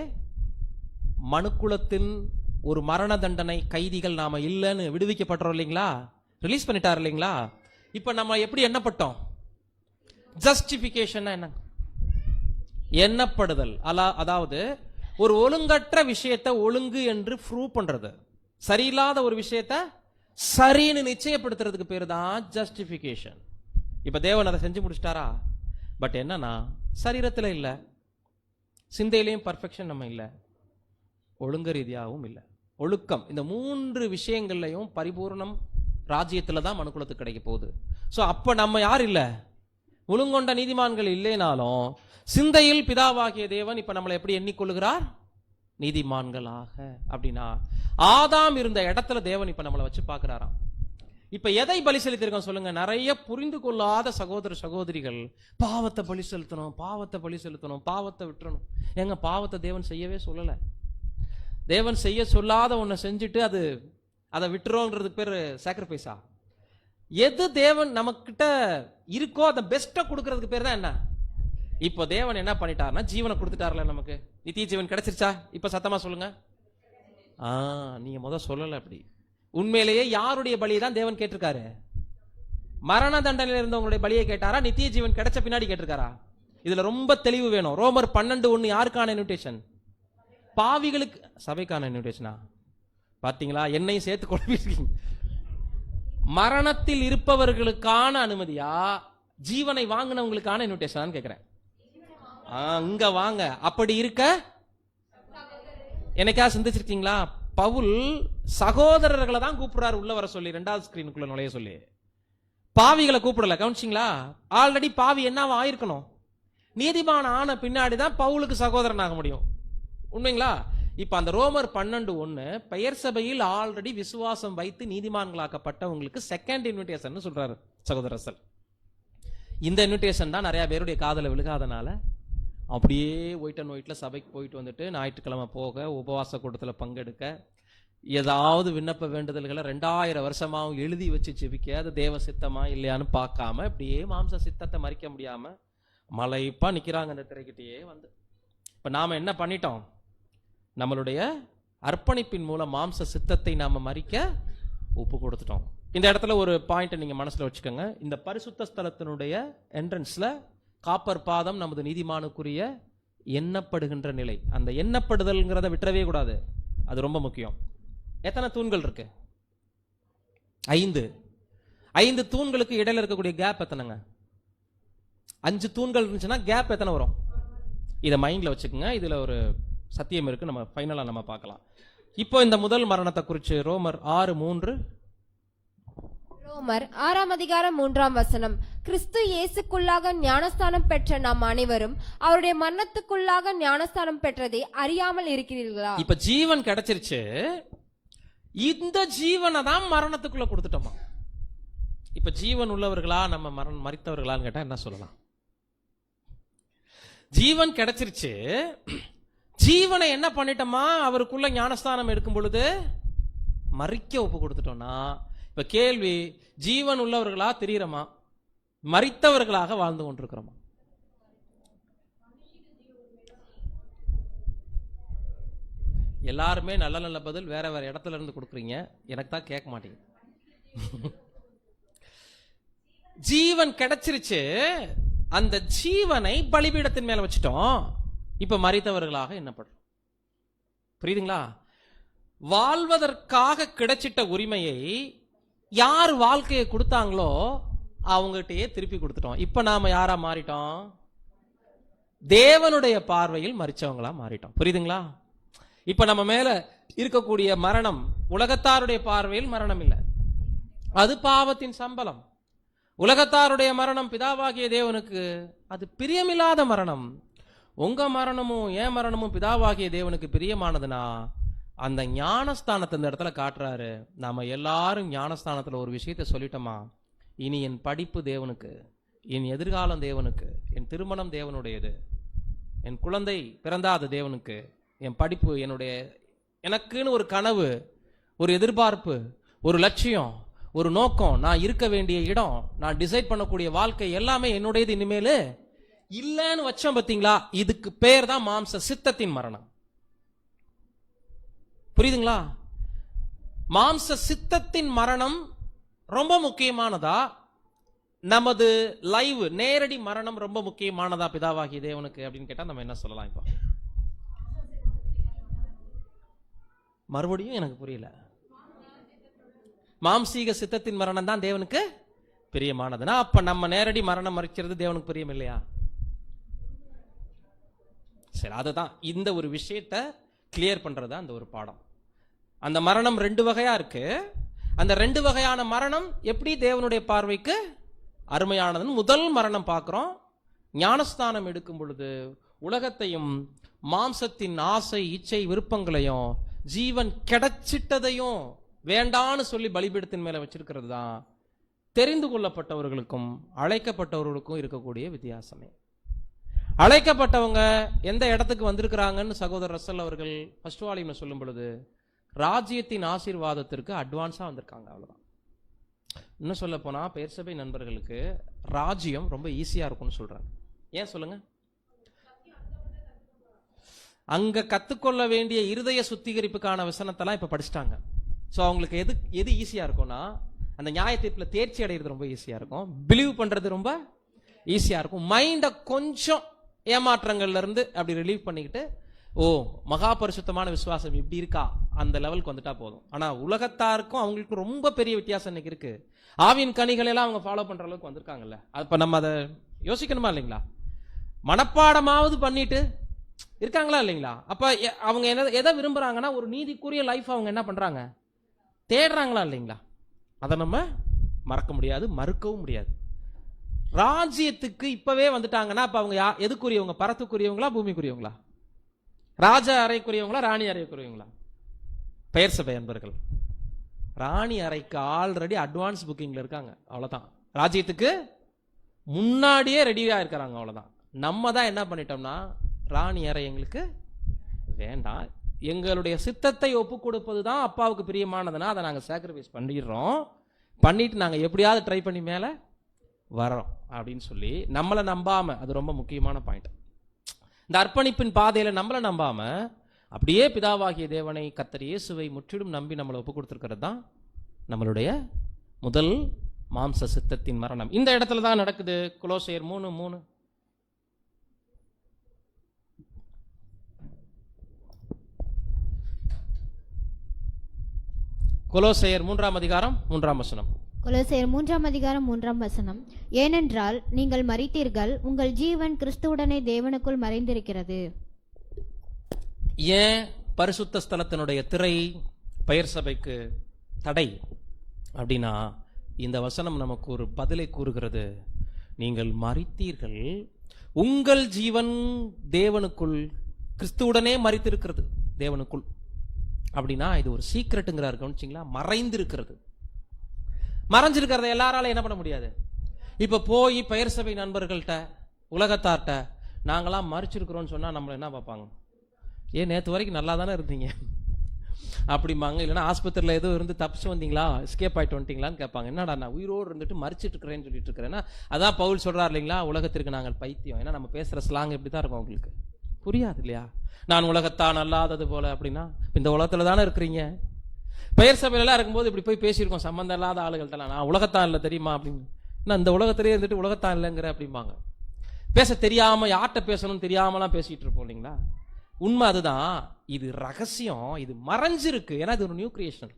மனுக்குலத்தின் ஒரு மரண தண்டனை கைதிகள் நாம இல்லைன்னு விடுவிக்கப்பட்டோம் இல்லைங்களா? ரிலீஸ் பண்ணிட்டார் இல்லைங்களா? இப்ப நம்ம எப்படி எண்ணப்பட்டோம்? ஜஸ்டிபிகேஷன் என்ன? எண்ணப்படுதல். அதாவது ஒரு ஒழுங்கற்ற விஷயத்தை ஒழுங்கு என்று ப்ரூவ் பண்றது, சரியில்லாத ஒரு விஷயத்தை சரின்னு நிச்சயப்படுத்துறதுக்கு பேரு தான் ஜஸ்டிபிகேஷன். இப்ப தேவன் அதை செஞ்சு முடிச்சிட்டாரா? பட் என்னன்னா சரீரத்துல இல்ல, சிந்தையிலையும் பர்ஃபெக்ஷன் நம்ம இல்ல, ஒழுங்க ரீதியாகவும் இல்ல. ஒழுக்கம், இந்த 3 விஷயங்கள்லையும் பரிபூர்ணம் ராஜ்யத்துல தான் மனுக்குலத்துக்கு கிடைக்க போகுது. சோ அப்ப நம்ம யார் இல்ல? ஒழுங்கொண்ட நீதிமான்கள் இல்லைனாலும் சிந்தையில் பிதாவாகிய தேவன் இப்ப நம்மளை எப்படி எண்ணிக்கொள்ளுகிறார்? நீதிமான்களாக. அப்படின்னா ஆதாம் இருந்த இடத்துல தேவன் இப்ப நம்மளை வச்சு பார்க்கிறாராம். இப்ப எதை பலி செலுத்திருக்கோம் சொல்லுங்க? நிறைய புரிந்து கொள்ளாத சகோதர சகோதரிகள் பாவத்தை பலி செலுத்தணும், பாவத்தை பலி செலுத்தணும், பாவத்தை விட்டுறணும். எங்க பாவத்தை தேவன் செய்யவே சொல்லல. தேவன் செய்ய சொல்லாத ஒன்றை செஞ்சுட்டு அதை விட்டுறோங்கிறதுக்கு பேர் சாக்ரிஃபைஸா? எது தேவன் நமக்கிட்ட இருக்கோ அதை பெஸ்ட்டை கொடுக்கறதுக்கு பேர் தான் என்ன? இப்போ தேவன் என்ன பண்ணிட்டாருன்னா ஜீவனை கொடுத்துட்டார்ல நமக்கு. நித்திய ஜீவன் கிடைச்சிருச்சா? இப்ப சத்தமா சொல்லுங்க. நீங்க சொல்லல. அப்படி உண்மையிலேயே யாருடைய பலியை தான் தேவன் கேட்டிருக்காரு? மரண தண்டனையில் இருந்தவங்களுடைய பலியை கேட்டாரா? நித்திய ஜீவன் கிடைச்ச பின்னாடி கேட்டிருக்காரா? இதுல ரொம்ப தெளிவு வேணும். ரோமர் 12:1 யாருக்கான இன்விடேஷன்? பாவிகளுக்கு, சபைக்கான இன்விடேஷனா? பாத்தீங்களா, என்னையும் சேர்த்து கொள்வீங்க. மரணத்தில் இருப்பவர்களுக்கான அனுமதியா, ஜீவனை வாங்கினவங்களுக்கான இன்விடேஷன் கேட்கிறேன். இங்க வாங்க. அப்படி இருக்க என்னைக்கா சிந்திச்சிருக்கீங்களா? பவுல் சகோதரர்களை தான் கூப்பிடுறாரு உள்ள வர சொல்லி, 2வது ஸ்கிரீனுக்குள்ள நுழைய சொல்லி. பாவிகளை கூப்பிடல. கவனிச்சிங்களா? ஆல்ரெடி பாவி என்னவா ஆயிருக்கணும்? நீதிமான் ஆன பின்னாடி தான் பவுலுக்கு சகோதரன் ஆக முடியும். உண்மைங்களா? இப்ப அந்த ரோமர் 12:1 பெயர் சபையில் ஆல்ரெடி விசுவாசம் வைத்து நீதிமான்களாக்கப்பட்டவங்களுக்கு செகண்ட் இன்விடேஷன் சொல்றாரு சகோதர ரசல். இந்த இன்விடேஷன் தான் நிறைய பேருடைய காதல விழுகாதனால அப்படியே ஒயிட் அண்ட் ஒயிட்ல சபைக்கு போயிட்டு வந்துட்டு ஞாயிற்றுக்கிழமை போக, உபவாச கூட்டத்தில் பங்கெடுக்க, ஏதாவது விண்ணப்ப வேண்டுதல்களை 2000 வருஷமாவும் எழுதி வச்சு ஜெபிக்க, அது தேவ சித்தமா இல்லையான்னு பார்க்காம இப்படியே மாம்ச சித்தத்தை மறிக்க முடியாம மலைப்பா நிக்கிறாங்க அந்த திரைக்கிட்டேயே வந்து. இப்ப நாம என்ன பண்ணிட்டோம்? நம்மளுடைய அர்ப்பணிப்பின் மூலம் மாம்ச சித்தத்தை நாம மறிக்க ஒப்பு கொடுத்துட்டோம். இந்த இடத்துல ஒரு பாயிண்ட் நீங்க மனசுல வச்சுக்கோங்க. இந்த பரிசுத்த ஸ்தலத்தினுடைய என்ட்ரன்ஸ்ல காப்பர் பாதம் நமது நீதிமானுக்குரிய எண்ணப்படுகின்ற நிலை. அந்த எண்ணப்படுதல்ங்கிறத விட்டுறவே கூடாது, அது ரொம்ப முக்கியம். எத்தனை தூண்கள் இருக்கு? 5 தூண்களுக்கு இடையில இருக்கக்கூடிய கேப் எத்தனைங்க? 5 தூண்கள் இருந்துச்சுன்னா கேப் எத்தனை வரும்? இதை மைண்ட்ல வச்சுக்கோங்க. இதுல ஒரு சத்தியம் இருக்கு, நம்ம ஃபைனலா நம்ம பார்க்கலாம். இப்போ இந்த முதல் மரணத்தை குறித்து ரோமர் 6:3.
ரோமர் 6:3 கிறிஸ்து இயேசுக்குள்ளாக ஞானஸ்தானம் பெற்ற நாம் அனைவரும் அவருடைய மரணத்துக்குள்ளாக ஞானஸ்தானம் பெற்றதை அறியாமல் இருக்கிறீர்களா?
இப்ப ஜீவன் கிடைச்சிருச்சு, இந்த ஜீவனை தான் மரணத்துக்குள்ள கொடுத்துட்டோமா? இப்ப ஜீவன் உள்ளவர்களா நம்ம மரித்தவர்களான்னு கேட்டா என்ன சொல்லலாம்? ஜீவன் கிடைச்சிருச்சு, ஜீவனை என்ன பண்ணிட்டோமா? அவருக்குள்ள ஞானஸ்தானம் எடுக்கும் பொழுது மறிக்க ஒப்பு கொடுத்துட்டோம்னா, இப்ப கேள்வி, ஜீவன் உள்ளவர்களா தெரியுறமா, மரித்தவர்களாக வாழ்ந்து கொண்டிருக்கிறோமா? எல்லாருமே நல்ல நல்ல பதில் வேற வேற இடத்துல இருந்து கொடுக்குறீங்க, எனக்கு தான் கேட்க மாட்டீங்க. ஜீவன் கிடைச்சிருச்சு, அந்த ஜீவனை பலிபீடத்தின் மேல வச்சுட்டோம். இப்ப மரித்தவர்களாக என்னப்படுறோம். புரியுதுங்களா? வாழ்வதற்காக கிடைச்சிட்ட உரிமையை யார் வாழ்க்கையை கொடுத்தாங்களோ அவங்ககிட்டயே திருப்பி கொடுத்துட்டோம். இப்ப நாம யாரா மாறிட்டோம்? தேவனுடைய பார்வையில் மரிச்சவங்களா மாறிட்டோம். புரியுதுங்களா? இப்ப நம்ம மேல இருக்கக்கூடிய மரணம் உலகத்தாருடைய பார்வையில் மரணம் இல்லை, அது பாவத்தின் சம்பளம். உலகத்தாருடைய மரணம் பிதாவாகிய தேவனுக்கு அது பிரியமில்லாத மரணம். உங்க மரணமும் என் மரணமும் பிதாவாகிய தேவனுக்கு பிரியமானதுன்னா அந்த ஞானஸ்தானத்தை இந்த இடத்துல காட்டுறாரு. நாம எல்லாரும் ஞானஸ்தானத்துல ஒரு விஷயத்தை சொல்லிட்டோமா, இனி என் படிப்பு தேவனுக்கு, என் எதிர்காலம் தேவனுக்கு, என் திருமணம் தேவனுடையது, என் குழந்தை பிறந்தா அது தேவனுக்கு, என் படிப்பு எனக்குன்னு ஒரு கனவு, ஒரு எதிர்பார்ப்பு, ஒரு லட்சியம், ஒரு நோக்கம், நான் இருக்க வேண்டிய இடம், நான் டிசைட் பண்ணக்கூடிய வாழ்க்கை எல்லாமே என்னுடையது இனிமேல் இல்லைன்னு வச்சோம். பார்த்தீங்களா? இதுக்கு பேர் தான் மாம்ச சித்தத்தின் மரணம். புரியுதுங்களா? மாம்ச சித்தத்தின் மரணம் ரொம்ப முக்கியமானதா நமது லைவ் நேரடி மரணம் ரொம்ப முக்கியமானதா பிதாவாகிய தேவனுக்கு அப்படின்னு கேட்டா நம்ம என்ன சொல்லலாம்? இப்போ மறுபடியும் எனக்கு புரியல. மாம்சீக சித்தத்தின் மரணம் தான் தேவனுக்கு பிரியமானதுன்னா அப்ப நம்ம நேரடி மரணம் மறிக்கிறது தேவனுக்கு பிரியம் இல்லையா? சரி, அதுதான் இந்த ஒரு விஷயத்தை கிளியர் பண்றதா அந்த ஒரு பாடம். அந்த மரணம் 2 வகையா இருக்கு. அந்த 2 வகையான மரணம் எப்படி தேவனுடைய பார்வைக்கு அருமையானதுன்னு முதல் மரணம் பார்க்கிறோம். ஞானஸ்தானம் எடுக்கும் பொழுது உலகத்தையும் மாம்சத்தின் ஆசை இச்சை விருப்பங்களையும் ஜீவன் கிடைச்சிட்டதையும் வேண்டான்னு சொல்லி பலிபீடத்தின் மேல வச்சிருக்கிறது தான் தெரிந்து கொள்ளப்பட்டவர்களுக்கும் அழைக்கப்பட்டவர்களுக்கும் இருக்கக்கூடிய வித்தியாசமே. அழைக்கப்பட்டவங்க எந்த இடத்துக்கு வந்திருக்கிறாங்கன்னு சகோதரர் ரசல் அவர்கள் ஃபர்ஸ்ட் வால்யூம்ல சொல்லும் பொழுது ராஜ்யத்தின் ஆசீர்வாதத்திற்கு அட்வான்ஸா வந்திருக்காங்க, அவ்வளவுதான். இன்னும் சொல்ல போனா பேர்சபை நண்பர்களுக்கு ராஜ்யம் ரொம்ப ஈஸியா இருக்கும்னு சொல்றாங்க. ஏன் சொல்லுங்க? அங்க கத்துக்கொள்ள வேண்டிய இருதய சுத்திகரிப்புக்கான வசனத்தெல்லாம் இப்ப படிச்சுட்டாங்க. ஸோ அவங்களுக்கு எது ஈஸியா இருக்கும்னா அந்த நியாய தீர்ப்புல தேர்ச்சி அடைகிறது ரொம்ப ஈஸியா இருக்கும், பிலீவ் பண்றது ரொம்ப ஈஸியா இருக்கும். மைண்டை கொஞ்சம் ஏமாற்றங்கள்ல இருந்து அப்படி ரிலீவ் பண்ணிக்கிட்டு ஓ மகா பரிசுத்தமான விசுவாசம் இப்படி இருக்கா அந்த லெவலுக்கு வந்துட்டா போதும். ஆனா உலகத்தாருக்கும் அவங்களுக்கும் ரொம்ப பெரிய வித்தியாசம் இன்னைக்கு இருக்கு. ஆவியின் கனிகள் எல்லாம் அவங்க ஃபாலோ பண்ற அளவுக்கு வந்திருக்காங்கல்ல. அப்ப நம்ம அதை யோசிக்கணுமா இல்லைங்களா? மனப்பாடமாவது பண்ணிட்டு இருக்காங்களா இல்லைங்களா? அப்ப அவங்க எதை விரும்புறாங்கன்னா ஒரு நீதிக்குரிய லைஃப் அவங்க என்ன பண்றாங்க, தேடுறாங்களா இல்லைங்களா? அதை நம்ம மறக்க முடியாது, மறுக்கவும் முடியாது. ராஜ்யத்துக்கு இப்பவே வந்துட்டாங்கன்னா அப்ப அவங்க எதுக்குரியவங்க? பரத்துக்குரியவங்களா பூமிக்குரியவங்களா? ராஜ அறைக்குரியவங்களா ராணி அறைக்குரியவங்களா? பெயர் சபை அன்பர்கள் ராணி அறைக்கு ஆல்ரெடி அட்வான்ஸ் புக்கிங்ல இருக்காங்க, அவ்வளவுதான். ராஜ்யத்துக்கு முன்னாடியே ரெடியா இருக்கிறாங்க, அவ்வளவுதான். நம்ம தான் என்ன பண்ணிட்டோம்னா ராணி அறை எங்களுக்கு வேண்டாம், எங்களுடைய சித்தத்தை ஒப்பு கொடுப்பது தான் அப்பாவுக்கு பிரியமானதுன்னா அதை நாங்கள் சாக்ரிஃபைஸ் பண்ணிடுறோம், பண்ணிட்டு நாங்கள் எப்படியாவது ட்ரை பண்ணி மேலே வரோம் அப்படின்னு சொல்லி நம்மளை நம்பாம, அது ரொம்ப முக்கியமான பாயிண்ட். இந்த அர்ப்பணிப்பின் பாதையில நம்மளை நம்பாம அப்படியே பிதாவாகிய தேவனை கர்த்தர் இயேசுவை முற்றிலும் நம்பி நம்மளை ஒப்பு கொடுத்துருக்கிறது தான் நம்மளுடைய முதல் மாம்ச சித்தத்தின் மரணம். இந்த இடத்துல தான் நடக்குது. கொலோசையர் 3:3 கொலோசையர் 3ஆம் அதிகாரம் 3ஆம் வசனம்.
கொலோசையர் 3ஆம் அதிகாரம் 3ஆம் வசனம். ஏனென்றால் நீங்கள் மரித்தீர்கள், உங்கள் ஜீவன் கிறிஸ்துவுடனே தேவனுக்குள் மறைந்திருக்கிறது.
ஏன் பரிசுத்த ஸ்தலத்தினுடைய திரை பெயர் சபைக்கு தடை அப்படின்னா இந்த வசனம் நமக்கு ஒரு பதிலை கூறுகிறது. நீங்கள் மரித்தீர்கள், உங்கள் ஜீவன் தேவனுக்குள் கிறிஸ்துவுடனே மரித்திருக்கிறது தேவனுக்குள். அப்படின்னா இது ஒரு சீக்ரெட்டுங்கிறாரு, கவனிச்சிங்களா? மறைந்திருக்கிறது. மறைஞ்சிருக்கிறத எல்லாராலும் என்ன பண்ண முடியாது. இப்ப போய் பெயர் சபை நண்பர்கள்ட்ட உலகத்தார்ட்ட நாங்களாம் மறிச்சிருக்கிறோம்னு சொன்னா நம்மள என்ன பார்ப்பாங்க? ஏன் நேற்று வரைக்கும் நல்லா தானே இருந்தீங்க அப்படிம்பாங்க. இல்லைன்னா ஆஸ்பத்திரியில் எதுவும் இருந்து தப்பிச்சு வந்தீங்களா, எஸ்கேப் ஆயிட்டு வந்துட்டீங்களான்னு கேட்பாங்க. என்னடா நான் உயிரோடு இருந்துட்டு மறிச்சிட்டு இருக்கிறேன்னு சொல்லிட்டு இருக்கிறேன்னா அதான் பவுல் சொல்றாரு இல்லைங்களா, உலகத்திற்கு நாங்கள் பைத்தியம். ஏன்னா நம்ம பேசுற ஸ்லாங் எப்படி தான் இருக்கும், உங்களுக்கு புரியாது இல்லையா? நான் உலகத்தான் அல்லாதது போல அப்படின்னா இந்த உலகத்துல தானே இருக்கிறீங்க. பெயர் சபையிலாம் இருக்கும்போது இப்படி போய் பேசியிருக்கோம் சம்பந்தம் இல்லாத ஆளுகள்ட்டலாம், நான் உலகத்தான் இல்லை தெரியுமா அப்படின்னு. நான் இந்த உலகத்திலேயே இருந்துட்டு உலகத்தான் இல்லைங்கிற அப்படிம்பாங்க. பேச தெரியாம யார்கிட்ட பேசணும்னு தெரியாமலாம் பேசிட்டு இருப்போம் இல்லைங்களா? உண்மை அதுதான். இது ரகசியம், இது மறைஞ்சிருக்கு. ஏன்னா இது ஒரு நியூ கிரியேஷன்.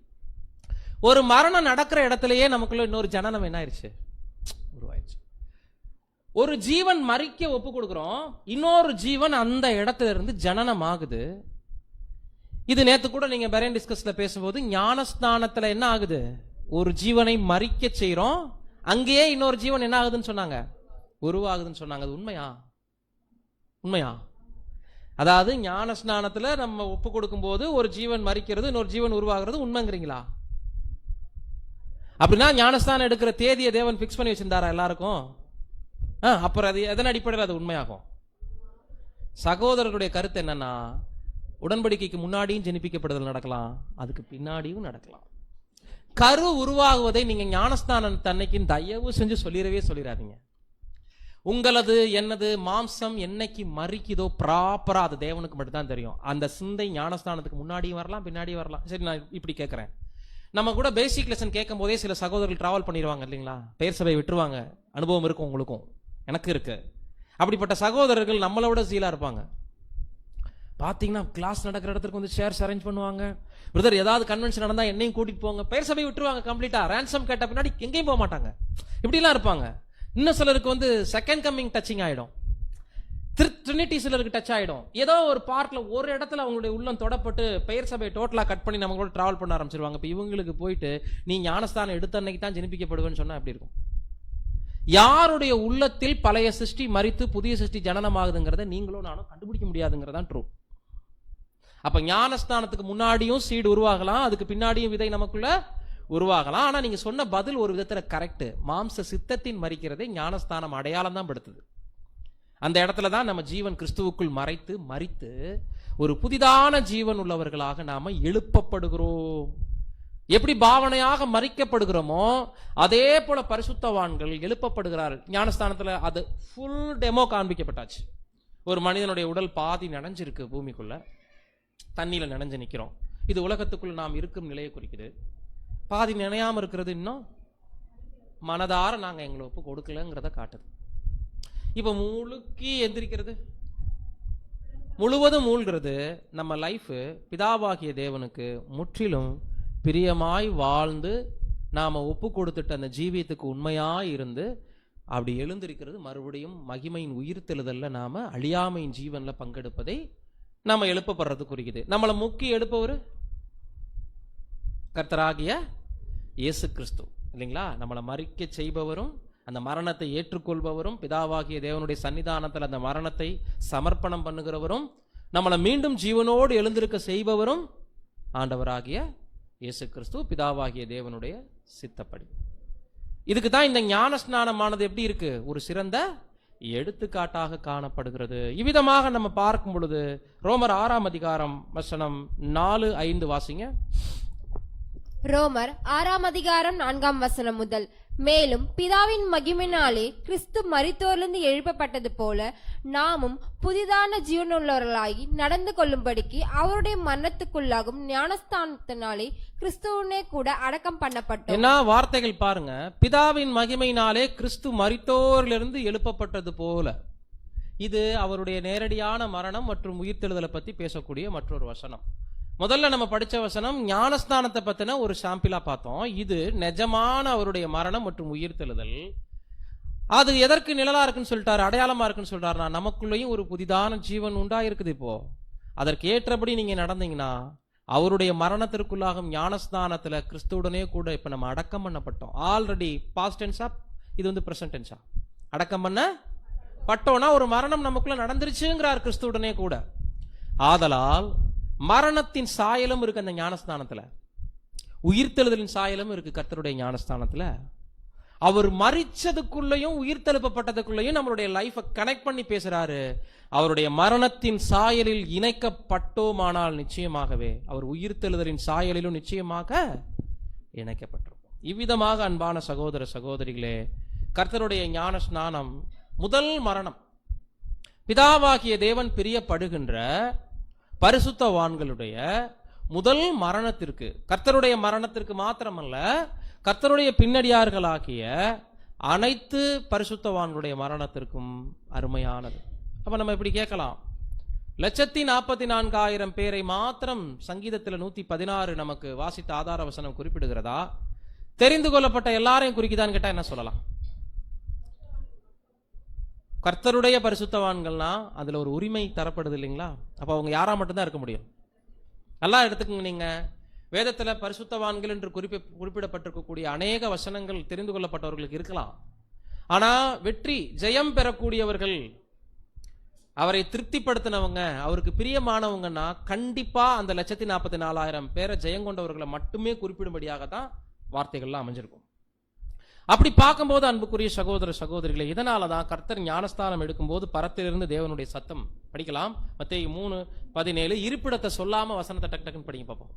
ஒரு மரணம் நடக்கிற இடத்துலயே நமக்குள்ள இன்னொரு ஜனனம் என்ன ஆயிடுச்சு, உருவாயிடுச்சு. ஒரு ஜீவன் மறிக்க ஒப்பு கொடுக்கிறோம், இன்னொரு ஜீவன் அந்த இடத்துல இருந்து ஜனனம் ஆகுது. இது நேத்து கூட நீங்க பெரேன் டிஸ்கஸ்ல பேசும்போது ஞானஸ்நானத்துல என்ன ஆகுது, ஒரு ஜீவனை மறிக்க செய்யறோம், அங்கேயே இன்னொரு ஜீவன் என்ன ஆகுதுன்னு சொன்னாங்க, உருவாகுதுன்னு சொன்னாங்க. அது உண்மையா? உண்மையா? அதாவது ஞான ஸ்நானத்துல நம்ம ஒப்பு கொடுக்கும் போது ஒரு ஜீவன் மறிக்கிறது, இன்னொரு ஜீவன் உருவாகிறது உண்மைங்கிறீங்களா? அப்படின்னா ஞானஸ்தானம் எடுக்கிற தேதியை தேவன் பிக்ஸ் பண்ணி வச்சிருந்தாரா எல்லாருக்கும்? அப்புறம் அது எதன் அடிப்படையில் அது உண்மையாகும்? சகோதரருடைய கருத்து என்னன்னா, உடன்படிக்கைக்கு முன்னாடியும் ஜெனிப்பிக்கப்படுதல் நடக்கலாம், அதுக்கு பின்னாடியும் நடக்கலாம். கரு உருவாகுவதை நீங்க ஞானஸ்தானம் தன்னைக்கு தயவு செஞ்சு சொல்லிடாதீங்க. உங்களது என்னது மாம்சம் என்னைக்கு மறிக்குதோ ப்ராப்பரா அது தேவனுக்கு மட்டும்தான் தெரியும். அந்த சிந்தை ஞானஸ்தானத்துக்கு முன்னாடியும் வரலாம் பின்னாடியும் வரலாம். சரி, நான் இப்படி கேட்கிறேன். நம்ம கூட பேசிக் லெசன் கேட்கும் போதே சில சகோதரர்கள் டிராவல் பண்ணிடுவாங்க இல்லைங்களா, பெயர் சபை விட்டுருவாங்க. அனுபவம் இருக்கும் உங்களுக்கும், எனக்கு இருக்கு. அப்படிப்பட்ட சகோதரர்கள் நம்மளை விட சீலா இருப்பாங்க. பார்த்தீங்கன்னா கிளாஸ் நடக்கிற இடத்துக்கு வந்து சேர்ஸ் அரேஞ்ச் பண்ணுவாங்க. பிரதர் ஏதாவது கன்வென்ஷன் நடந்தால் என்னையும் கூட்டிட்டு போங்க, பெயர் சபை விட்டுருவாங்க கம்ப்ளீட்டா. ரேன்சம் கேட்ட பின்னாடி எங்கேயும் போக மாட்டாங்க. இப்படிலாம் இருப்பாங்க. இன்னும் சிலருக்கு வந்து செகண்ட் கம்மிங் டச்சிங் ஆகிடும், ட்ரினிட்டி சிலருக்கு டச் ஆகிடும். ஏதோ ஒரு பார்ட்ல ஒரு இடத்துல அவங்களுடைய உள்ளம் தொடப்பட்டு பெயர் சபையை டோட்டலாக கட் பண்ணி நம்ம கூட டிராவல் பண்ண ஆரம்பிச்சிருவாங்க. இப்போ இவங்களுக்கு போயிட்டு நீ ஞானஸ்தானம் எடுத்த அன்னைக்கு தான் ஜெனிப்பிக்கப்படுவேன்னு சொன்னா எப்படி இருக்கும்? யாருடைய உள்ளத்தில் பழைய சிருஷ்டி மரித்து புதிய சிருஷ்டி ஜனனமாகுதுங்கிறத நீங்களும் நானும் கண்டுபிடிக்க முடியாதுங்கிறதான் ட்ரூ. அப்ப ஞானஸ்தானத்துக்கு முன்னாடியும் சீடு உருவாகலாம், அதுக்கு பின்னாடியும் விதை நமக்குள்ள உருவாகலாம். ஆனா நீங்க சொன்ன பதில் ஒரு விதத்துல கரெக்ட். மாம்ச சித்தத்தின் மரிக்கிறதை ஞானஸ்தானம் அடையாளம் தான் படுத்துது. அந்த இடத்துல தான் நம்ம ஜீவன் கிறிஸ்துவுக்குள் மரித்து ஒரு புதிதான ஜீவன் உள்ளவர்களாக நாம எழுப்பப்படுகிறோம். எப்படி பாவனையாக மரிக்கப்படுகிறோமோ அதே போல பரிசுத்தவான்கள் எழுப்பப்படுகிறார்கள். ஞானஸ்தானத்துல அது ஃபுல் டெமோ காண்பிக்கப்பட்டாச்சு. ஒரு மனிதனுடைய உடல் பாதி நனைஞ்சிருக்கு, பூமிக்குள்ள தண்ணியில நனைஞ்சு நிக்கிறோம். இது உலகத்துக்குள்ள நாம் இருக்கும் நிலையை குறிக்குது. பாதி நினையாம இருக்கிறது இன்னும் மனதார நாங்க எங்களை ஒப்பு கொடுக்கலங்கிறத காட்டுது. இப்ப முழுக்கி எந்திரிக்கிறது, முழுவதும் மூழ்கிறது நம்ம லைஃப் பிதாவாகிய தேவனுக்கு முற்றிலும் பிரியமாய் வாழ்ந்து நாம ஒப்பு கொடுத்துட்டு அந்த ஜீவியத்துக்கு உண்மையாய் இருந்து அப்படி எழுந்திருக்கிறது மறுபடியும் மகிமையின் உயிர்த்தெழுதல்ல நாம அழியாமையின் ஜீவன்ல பங்கெடுப்பதை நாம எழுப்பப்படுறது குறிக்குது. நம்மளை முக்கிய எழுப்பவர் கர்த்தராகிய இயேசு கிறிஸ்து இல்லைங்களா? நம்மளை மரிக்க செய்பவரும் அந்த மரணத்தை ஏற்றுக்கொள்பவரும் பிதாவாகிய தேவனுடைய சன்னிதானத்தில் அந்த மரணத்தை சமர்ப்பணம் பண்ணுகிறவரும் நம்மளை மீண்டும் ஜீவனோடு எழுந்திருக்க செய்பவரும் ஆண்டவராகிய இயேசு கிறிஸ்து, பிதாவாகிய தேவனுடைய சித்தப்படி. இதுக்கு தான் இந்த ஞான ஸ்நானமானது எப்படி இருக்கு? ஒரு சிறந்த எடுத்துக்காட்டாக காணப்படுகிறது. இவ்விதமாக நம்ம பார்க்கும் பொழுது ரோமர் 6ஆம் அதிகாரம் வசனம் 4-5 வாசிங்க.
ரோமர் 6ஆம் அதிகாரம் 4ஆம் வசனம் முதல். மேலும் பிதாவின் மகிமையினாலே கிறிஸ்து மரித்தோரிலிருந்து எழுப்பப்பட்டது போல நாமும் புதிதான ஜீவனுள்ளவர்களாகி நடந்து கொள்ளும்படிக்கு அவருடைய மரணத்துக்குள்ளாகும் ஞானஸ்தானத்தினாலே கிறிஸ்துவனே கூட அடக்கம் பண்ணப்பட்டோம்.
என்ன வார்த்தைகள் பாருங்க! பிதாவின் மகிமையினாலே கிறிஸ்து மரித்தோரிலிருந்து எழுப்பப்பட்டது போல. இது அவருடைய நேரடியான மரணம் மற்றும் உயிர்த்தெழுதலை பத்தி பேசக்கூடிய மற்றொரு வசனம். முதல்ல நம்ம படிச்ச வசனம் ஞானஸ்தானத்தை பத்தின ஒரு சாம்பிளா பார்த்தோம். இது நிஜமான அவருடைய மரணம் மற்றும் உயிர்த்தெழுதல். அது எதற்கு நிழலா இருக்குன்னு சொல்லிட்டாரு, அடையாளமா இருக்குன்னு சொல்றாருன்னா நமக்குள்ளேயும் ஒரு புதிதான ஜீவன் உண்டா இருக்குது. இப்போ அதற்கு ஏற்றபடி நீங்க நடந்தீங்கன்னா அவருடைய மரணத்திற்குள்ளாகும் ஞானஸ்தானத்துல கிறிஸ்துவுடனே கூட இப்ப நம்ம அடக்கம் பண்ணப்பட்டோம். ஆல்ரெடி பாஸ்ட் டென்ஸா, இது வந்து பிரசன்ட் டென்ஸா? அடக்கம் பண்ண பட்டோம்னா ஒரு மரணம் நமக்குள்ள நடந்துருச்சுங்கிறார் கிறிஸ்துவுடனே கூட. ஆதலால் மரணத்தின் சாயலும் இருக்கு அந்த ஞானஸ்தானத்துல, உயிர்த்தெழுதலின் சாயலும் இருக்கு கர்த்தருடைய ஞானஸ்தானத்துல. அவர் மரிச்சதுக்குள்ளேயும் உயிர்த்தெழுப்பப்பட்டதுக்குள்ளேயும் நம்மளுடைய லைஃபை கனெக்ட் பண்ணி பேசுறாரு. அவருடைய மரணத்தின் சாயலில் இணைக்கப்பட்டோமானால் நிச்சயமாகவே அவர் உயிர்த்தெழுதலின் சாயலிலும் நிச்சயமாக இணைக்கப்பட்டிருக்கும். இவ்விதமாக அன்பான சகோதர சகோதரிகளே, கர்த்தருடைய ஞான ஸ்நானம் முதல் மரணம், பிதாவாகிய தேவன் பிரியப்படுகின்ற பரிசுத்தவான்களுடைய முதல் மரணத்திற்கு, கர்த்தருடைய மரணத்திற்கு மாத்திரமல்ல, கர்த்தருடைய பின்னடியார்களாகிய அனைத்து பரிசுத்தவான்களுடைய மரணத்திற்கும் அருமையானது. அப்ப நம்ம இப்படி கேட்கலாம், 1,44,000 பேரை மாத்திரம் சங்கீதத்தில் 116 நமக்கு வாசித்த ஆதார வசனம் குறிப்பிடுகிறதா? தெரிந்து கொள்ளப்பட்ட எல்லாரையும் குறிக்குதான்னு கேட்டா என்ன சொல்லலாம்? கர்த்தருடைய பரிசுத்தவான்கள்னா அதுல ஒரு உரிமை தரப்படுது இல்லைங்களா? அப்ப அவங்க யாரா மட்டும்தான் இருக்க முடியும்? நல்லா எடுத்துக்கோங்க. நீங்க வேதத்துல பரிசுத்தவான்கள் என்று குறிப்பிடப்பட்டிருக்கக்கூடிய அநேக வசனங்கள் தெரிந்து கொள்ளப்பட்டவர்களுக்கு இருக்கலாம். ஆனா வெற்றி ஜெயம் பெறக்கூடியவர்கள், அவரை திருப்திப்படுத்தினவங்க, அவருக்கு பிரியமானவங்கன்னா கண்டிப்பா அந்த 1,44,000 பேரை ஜெயம் கொண்டவர்களை மட்டுமே குறிப்பிடும்படியாக தான் வார்த்தைகள்லாம் அமைஞ்சிருக்கும். அப்படி பார்க்கும்போது அன்புக்குரிய சகோதர சகோதரிகளை, இதனாலதான் கர்த்தர் ஞானஸ்தானம் எடுக்கும்போது பரத்திலிருந்து தேவனுடைய சத்தம் படிக்கலாம். மத்தேயு 3:17 இருப்பிடத்தை சொல்லாம வசனத்தை டக்கு டக்குன்னு படிங்க பார்ப்போம்.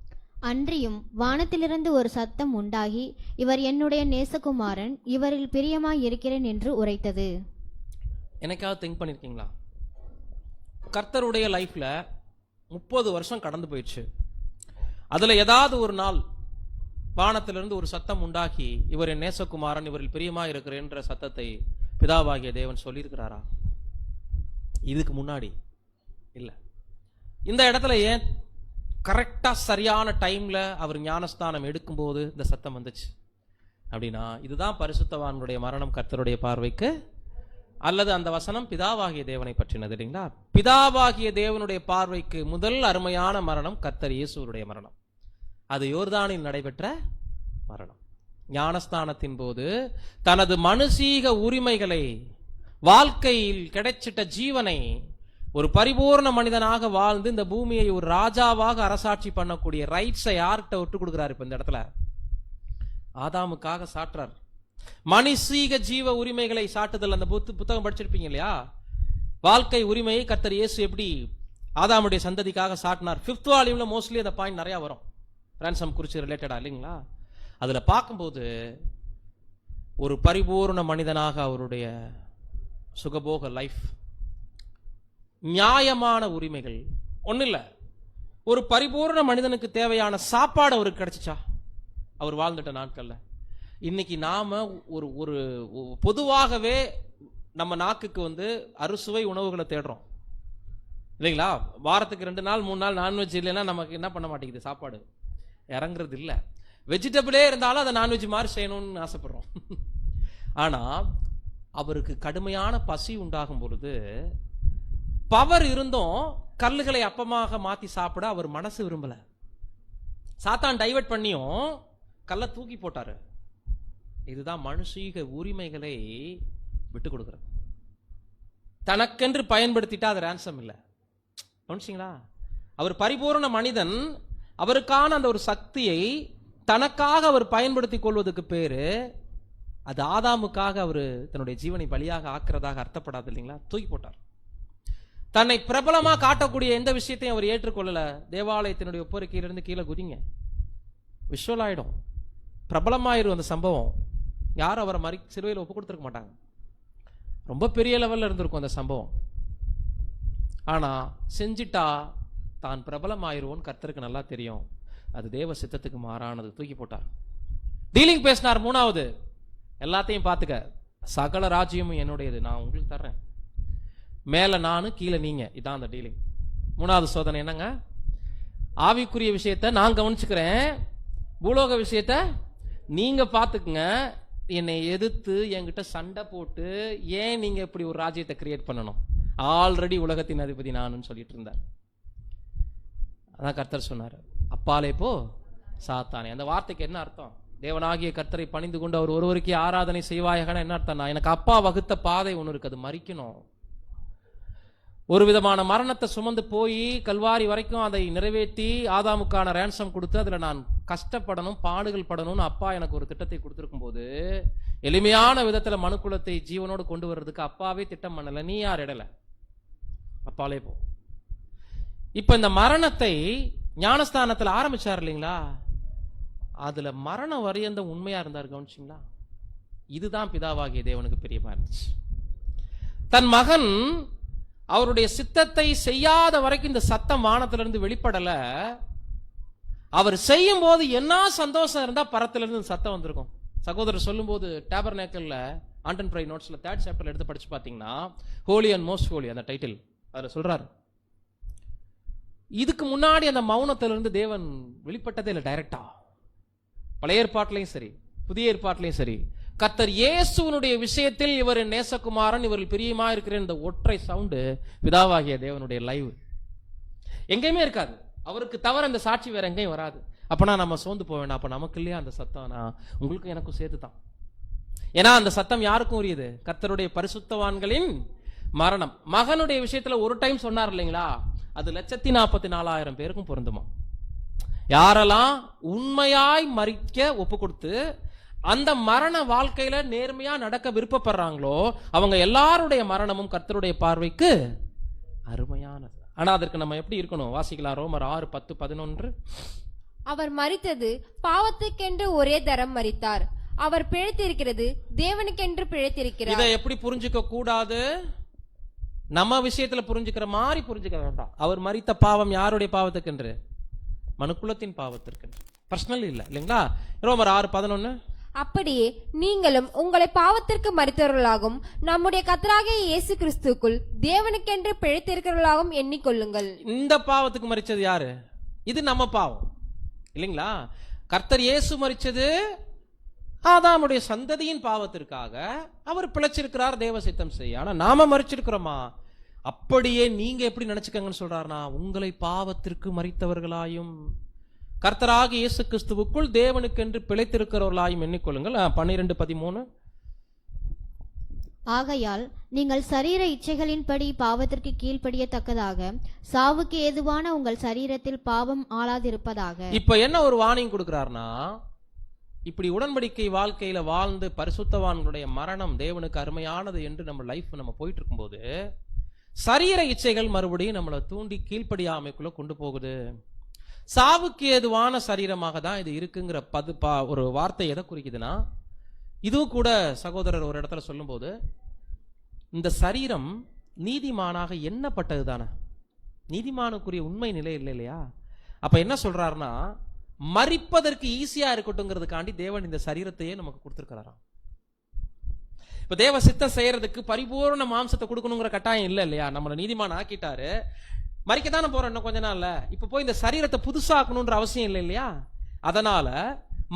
அன்றியும் வானத்திலிருந்து ஒரு சத்தம் உண்டாகி, இவர் என்னுடைய நேசகுமாரன், இவரில் பிரியமாய் இருக்கிறேன் என்று உரைத்தது.
எனக்காவது திங்க் பண்ணிருக்கீங்களா? கர்த்தருடைய லைஃப்ல 30 வருஷம் கடந்து போயிடுச்சு. அதுல ஏதாவது ஒரு நாள் வானத்திலிருந்து ஒரு சத்தம் உண்டாகி, இவர் என் நேசகுமாரன், இவரில் பிரியமா இருக்கிறேன் என்ற சத்தத்தை பிதாவாகிய தேவன் சொல்லியிருக்கிறாரா? இதுக்கு முன்னாடி இல்ல. இந்த இடத்துல ஏன் கரெக்டா சரியான டைம்ல அவர் ஞானஸ்தானம் எடுக்கும்போது இந்த சத்தம் வந்துச்சு அப்படின்னா, இதுதான் பரிசுத்தவான்களுடைய மரணம் கர்த்தருடைய பார்வைக்கு, அல்லது அந்த வசனம் பிதாவாகிய தேவனை பற்றினது இல்லைங்களா? பிதாவாகிய தேவனுடைய பார்வைக்கு முதல் அருமையான மரணம் கர்த்தர் இயேசுவுடைய மரணம். அது யோர்தானில் நடைபெற்ற மரணம். ஞானஸ்தானத்தின் போது தனது மனுஷீக உரிமைகளை, வாழ்க்கையில் கிடைச்சிட்ட ஜீவனை, ஒரு பரிபூர்ண மனிதனாக வாழ்ந்து இந்த பூமியை ஒரு ராஜாவாக அரசாட்சி பண்ணக்கூடிய ரைட்ஸை யார்கிட்ட விட்டு கொடுக்கிறார்? இப்ப இந்த இடத்துல ஆதாமுக்காக சாட்டுறார். மனுஷீக ஜீவ உரிமைகளை சாட்டுதல், அந்த புத்தகம் படிச்சிருப்பீங்க இல்லையா? வாழ்க்கை உரிமையை கர்த்தர் இயேசு எப்படி ஆதாமுடைய சந்ததிக்காக சாட்டினார். 5th வால்யூம்ல மோஸ்ட்லி அந்த பாயிண்ட் நிறைய வரும், ransom குறிச்சு ரிலேட்டடா இல்லைங்களா? அதுல பார்க்கும்போது ஒரு பரிபூர்ண மனிதனாக அவருடைய சுகபோக லைஃப், நியாயமான உரிமைகள் ஒன்றும் இல்லை, ஒரு பரிபூர்ண மனிதனுக்கு தேவையான சாப்பாடு அவருக்கு கிடைச்சிச்சா அவர் வாழ்ந்துட்ட நாட்கள்ல? இன்னைக்கு நாம ஒரு ஒரு பொதுவாகவே நம்ம நாக்குக்கு அறுசுவை உணவுகளை தேடுறோம் இல்லைங்களா? வாரத்துக்கு 2 நாள் 3 நாள் நான்வெஜ் இல்லைன்னா நமக்கு என்ன பண்ண மாட்டேங்குது? சாப்பாடு இறங்குறது இல்லை. வெஜிடபிளே இருந்தாலும் அதை நான்வெஜ் மாதிரி செய்யணும்னு ஆசைப்படுறோம். ஆனா அவருக்கு கடுமையான பசி உண்டாகும் பொழுது, பவர் இருந்தும் கல்லுகளை அப்பமாக மாத்தி சாப்பிட அவர் மனசு விரும்பல. சாத்தான் டைவர்ட் பண்ணியும் கல்லை தூக்கி போட்டாரு. இதுதான் மனுஷீக உரிமைகளை விட்டு கொடுக்கிறது. தனக்கென்று பயன்படுத்திட்டா அது ransom இல்லை. கவனிச்சிங்களா? அவர் பரிபூர்ண மனிதன், அவருக்கான அந்த ஒரு சக்தியை தனக்காக அவர் பயன்படுத்திக் கொள்வதற்கு பேரு, அது ஆதாமுக்காக அவர் தன்னுடைய ஜீவனை பலியாக ஆக்குறதாக அர்த்தப்படாது இல்லைங்களா? தூக்கி போட்டார். தன்னை பிரபலமா காட்டக்கூடிய எந்த விஷயத்தையும் அவர் ஏற்றுக்கொள்ளல. தேவாலயத்தினுடைய ஒப்பரிக்கையிலிருந்து கீழே குதிங்க, விஷுவல் ஆயிடும், பிரபலமாயிரும் அந்த சம்பவம். யாரும் அவரை சிலுவையில் ஒப்பு கொடுத்துருக்க மாட்டாங்க. ரொம்ப பெரிய லெவல்ல இருந்திருக்கும் அந்த சம்பவம். ஆனா செஞ்சிட்டா தான் பிரபலமாயிருவோன்னு கர்த்தருக்கு நல்லா தெரியும். அது தேவ சித்தத்துக்கு மாறானது. தூக்கி போட்டார். டீலிங் பேசினார். 3வது, எல்லாத்தையும் பார்த்துக்க, சகல ராஜ்யமும் என்னுடையது, நான் உங்களுக்கு தர்றேன், மேல நானு கீழே நீங்க. இதான் அந்த டீலிங். 3வது சோதனை என்னங்க? ஆவிக்குரிய விஷயத்த நான் கவனிச்சுக்கிறேன், பூலோக விஷயத்த நீங்க பாத்துக்குங்க. என்னை எதிர்த்து என்கிட்ட சண்டை போட்டு ஏன் நீங்க இப்படி ஒரு ராஜ்யத்தை கிரியேட் பண்ணணும்? ஆல்ரெடி உலகத்தின் அதிபதி நானுன்னு சொல்லிட்டு இருந்தார். அதான் கர்த்தர் சொன்னார், அப்பாலே போ சாத்தானே. அந்த வார்த்தைக்கு என்ன அர்த்தம்? தேவனாகிய கர்த்தரை பணிந்து கொண்டு அவர் ஒருவருக்கே ஆராதனை செய்வாயகனா என்ன அர்த்தம்னா, எனக்கு அப்பா வகுத்த பாதை ஒன்று இருக்கு, அது மறிக்கணும். ஒரு விதமான மரணத்தை சுமந்து போய் கல்வாரி வரைக்கும் அதை நிறைவேற்றி ஆதாமுக்கான ransom கொடுத்து அதுல நான் கஷ்டப்படணும், பாடுகள் படணும்னு அப்பா எனக்கு ஒரு திட்டத்தை கொடுத்திருக்கும் போது, எளிமையான விதத்துல மனுக்குலத்தை ஜீவனோடு கொண்டு வர்றதுக்கு அப்பாவே திட்டம் பண்ணல, நீ யார் இடல? அப்பாலே போ. இப்ப இந்த மரணத்தை ஞானஸ்தானத்துல ஆரம்பிச்சார் இல்லைங்களா? அதுல மரண வரியந்த உண்மையா இருந்தார். கவனிச்சிங்களா? இதுதான் பிதாவாகிய தேவனுக்கு பிரியமா இருந்துச்சு. தன் மகன் அவருடைய சித்தத்தை செய்யாத வரைக்கும் இந்த சத்தம் வானத்திலிருந்து வெளிப்படல. அவர் செய்யும் போது என்ன சந்தோஷம் இருந்தா பரத்திலிருந்து சத்தம் வந்திருக்கும். சகோதரர் சொல்லும் போது டேபர்நேக்கல்ல ஆண்டன் பிரை நோட்ஸ்ல 3rd சாப்டர்ல எடுத்து படிச்சு பாத்தீங்கன்னா, ஹோலி அண்ட் மோஸ்ட் ஹோலி அந்த டைட்டில் அதுல சொல்றாரு. இதுக்கு முன்னாடி அந்த மௌனத்திலிருந்து தேவன் வெளிப்பட்டதே இல்லை டைரக்டா. பழைய ஏற்பாட்டிலையும் சரி புதிய ஏற்பாட்டிலையும் சரி, கர்த்தர் இயேசுவினுடைய விஷயத்தில் இவர் நேசகுமாரன், இவரில் பிரியமா இருக்கிற இந்த ஒற்றை சவுண்டு பிதாவாகிய தேவனுடைய லைவ் எங்கேயுமே இருக்காது. அவருக்கு தவிர அந்த சாட்சி வேற எங்கேயும் வராது. அப்பனா நம்ம சோர்ந்து போக வேண்டாம். அப்ப நமக்கு இல்லையா அந்த சத்தம்? உங்களுக்கும் எனக்கும் சேர்த்து தான். ஏன்னா அந்த சத்தம் யாருக்கும் உரியது? கர்த்தருடைய பரிசுத்தவான்களின் மரணம். மகனுடைய விஷயத்துல ஒரு டைம் சொன்னார் இல்லைங்களா? அது 144,000 பேருக்கும் பொருந்துமா? யாரெல்லாம் உண்மையாய் மரிக்க ஒப்பு கொடுத்து அந்த மரண வாழ்க்கையில நேர்மையா நடக்க விருப்பப்படுறாங்களோ அவங்க எல்லாருடைய மரணமும் கர்த்தருடைய பார்வைக்கு அருமையானது. ஆனா அதற்கு நம்ம எப்படி இருக்கணும்? வாசிக்கலாம். ரோமர் 6, 10, 11.
அவர் மரித்தது பாவத்துக்கென்று ஒரே தரம் மரித்தார், அவர் பிழைத்திருக்கிறது தேவனுக்கென்று பிழைத்திருக்கிறார்.
இதை எப்படி புரிஞ்சுக்க கூடாது? நம்ம விஷயத்துல புரிஞ்சுக்கிற மாதிரி புரிஞ்சுக்க வேண்டாம். அவர் மரித்த பாவம் யாருடைய பாவத்துக்கென்று? மனுக்குலத்தின் பாவத்திற்கென்று. பர்சனல் இல்ல, இல்லைங்களா? ரோமர் 6:11.
அப்படியே நீங்களும் உங்களை பாவத்திற்கு மரித்தவர்களாகும் நம்முடைய கர்த்தராகிய இயேசு கிறிஸ்துக்குள் தேவனுக்கென்று பிழைத்திருக்கிறவர்களாகவும் எண்ணிக்கொள்ளுங்கள்.
இந்த பாவத்துக்கு மரிச்சது யாரு? இது நம்ம பாவம், இல்லைங்களா? கர்த்தர் இயேசு மரிச்சது ஆதாமுடைய சந்ததியின் பாவத்திற்காக. அவர் பிழைச்சிருக்கிறார் தேவ சித்தம் செய்ய. ஆனா நாம மரிச்சிருக்கிறோமா? அப்படியே நீங்க எப்படி நினைச்சுக்கங்கன்னு சொல்றாருன்னா, உங்களை பாவத்திற்கு மரித்தவர்களாயும் கர்த்தராகிய இயேசு கிறிஸ்துவுக்குள் தேவனுக்கென்று பிழைத்திருக்கிறவர்களாயும் எண்ணிக்கொள்ளுங்கள். 12:13.
ஆகையால் நீங்கள் சரீர இச்சைகளின்படி பாவத்திற்கு கீழ்ப்படியத்தக்கதாக சாவுக்கு ஏதுவான உங்கள் சரீரத்தில் பாவம் ஆளாதிருப்பதாக.
இப்ப என்ன ஒரு வார்னிங் கொடுக்கிறார்னா, இப்படி உடன்படிக்கை வாழ்க்கையில வாழ்ந்து பரிசுத்தவான்களுடைய மரணம் தேவனுக்கு அருமையானது என்று நம்ம லைஃப் நம்ம போயிட்டு இருக்கும்போது சரீர இச்சைகள் மறுபடியும் நம்மளை தூண்டி கீழ்ப்படியாமைக்குள்ள கொண்டு போகுது. சாவுக்கு ஏதுவான சரீரமாக தான் இது இருக்குங்கிற ஒரு வார்த்தை எதை குறிக்குதுன்னா, இதுவும் கூட சகோதரர் ஒரு இடத்துல சொல்லும்போது, இந்த சரீரம் நீதிமானாக எண்ணப்பட்டது தானே, நீதிமானுக்குரிய உண்மை நிலை இல்லை இல்லையா? அப்ப என்ன சொல்றாருன்னா, மரிப்பதற்கு ஈஸியா இருக்கட்டும்ங்கிறதுக்காண்டி தேவன் இந்த சரீரத்தையே நமக்கு கொடுத்திருக்கிறாராம். இப்ப தேவ சித்தம் செய்யறதுக்கு பரிபூர்ண மாம்சத்தை கொடுக்கணுங்கிற கட்டாயம் இல்லை இல்லையா? நம்மளை நீதிமான் ஆக்கிட்டாரு, மரிக்கத்தானே போறோம் இன்னும் கொஞ்ச நாள்ல. இப்ப போய் இந்த சரீரத்தை புதுசாக்கணும்ன்ற அவசியம் இல்லை இல்லையா? அதனால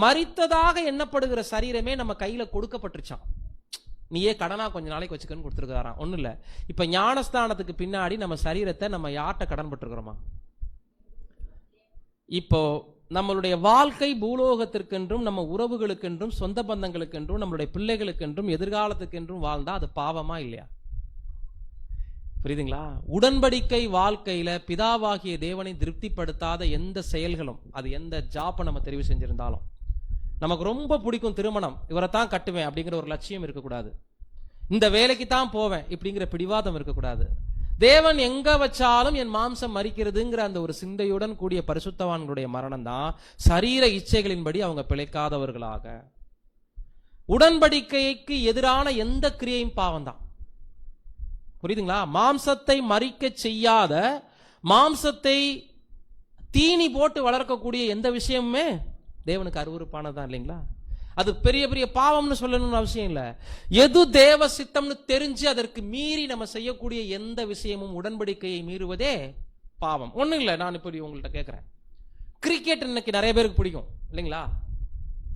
மரித்ததாக எண்ணப்படுகிற சரீரமே நம்ம கையில கொடுக்கப்பட்டுருச்சான். நீயே கடனா கொஞ்ச நாளைக்கு வச்சுக்கன்னு கொடுத்துருக்காராம். ஒண்ணும் இல்ல, இப்ப ஞானஸ்தானத்துக்கு பின்னாடி நம்ம சரீரத்தை நம்ம யார்கிட்ட கடன் பட்டிருக்கிறோமா? இப்போ நம்மளுடைய வாழ்க்கை பூலோகத்திற்கென்றும் நம்ம உறவுகளுக்கென்றும் சொந்த பந்தங்களுக்கென்றும் நம்மளுடைய பிள்ளைகளுக்கென்றும் எதிர்காலத்துக்கென்றும் வாழ்ந்தா அது பாவமா இல்லையா? புரியுதுங்களா? உடன்படிக்கை வாழ்க்கையில பிதாவாகிய தேவனை திருப்திப்படுத்தாத எந்த செயல்களும், அது எந்த ஜாப்பை நம்ம தெரிவு செஞ்சிருந்தாலும், நமக்கு ரொம்ப பிடிக்கும் திருமணம், இவரை தான் கட்டுவேன் அப்படிங்கிற ஒரு லட்சியம் இருக்கக்கூடாது. இந்த வேலைக்கு தான் போவேன் இப்படிங்கிற பிடிவாதம் இருக்கக்கூடாது. தேவன் எங்க வச்சாலும் என் மாம்சம் மரிக்கிறதுங்கிற அந்த ஒரு சிந்தையுடன் கூடிய பரிசுத்தவான்களுடைய மரணம் தான் சரீர இச்சைகளின்படி அவங்க பிழைக்காதவர்களாக. உடன்படிக்கைக்கு எதிரான எந்த கிரியையும் பாவம் தான். புரியுதுங்களா? மாம்சத்தை மரிக்க செய்யாத, மாம்சத்தை தீனி போட்டு வளர்க்கக்கூடிய எந்த விஷயமுமே தேவனுக்கு அருவருப்பானதான், இல்லைங்களா? அது பெரிய பெரிய பாவம்னு சொல்லணும்னு அவசியம் இல்லை. எது தேவ சித்தம்னு தெரிஞ்சு அதற்கு மீறி நம்ம செய்யக்கூடிய எந்த விஷயமும் உடன்படிக்கையை மீறுவதே பாவம். ஒண்ணும் இல்லை, நான் இப்படி உங்கள்கிட்ட கேட்கிறேன், கிரிக்கெட் இன்னைக்கு நிறைய பேருக்கு பிடிக்கும் இல்லைங்களா?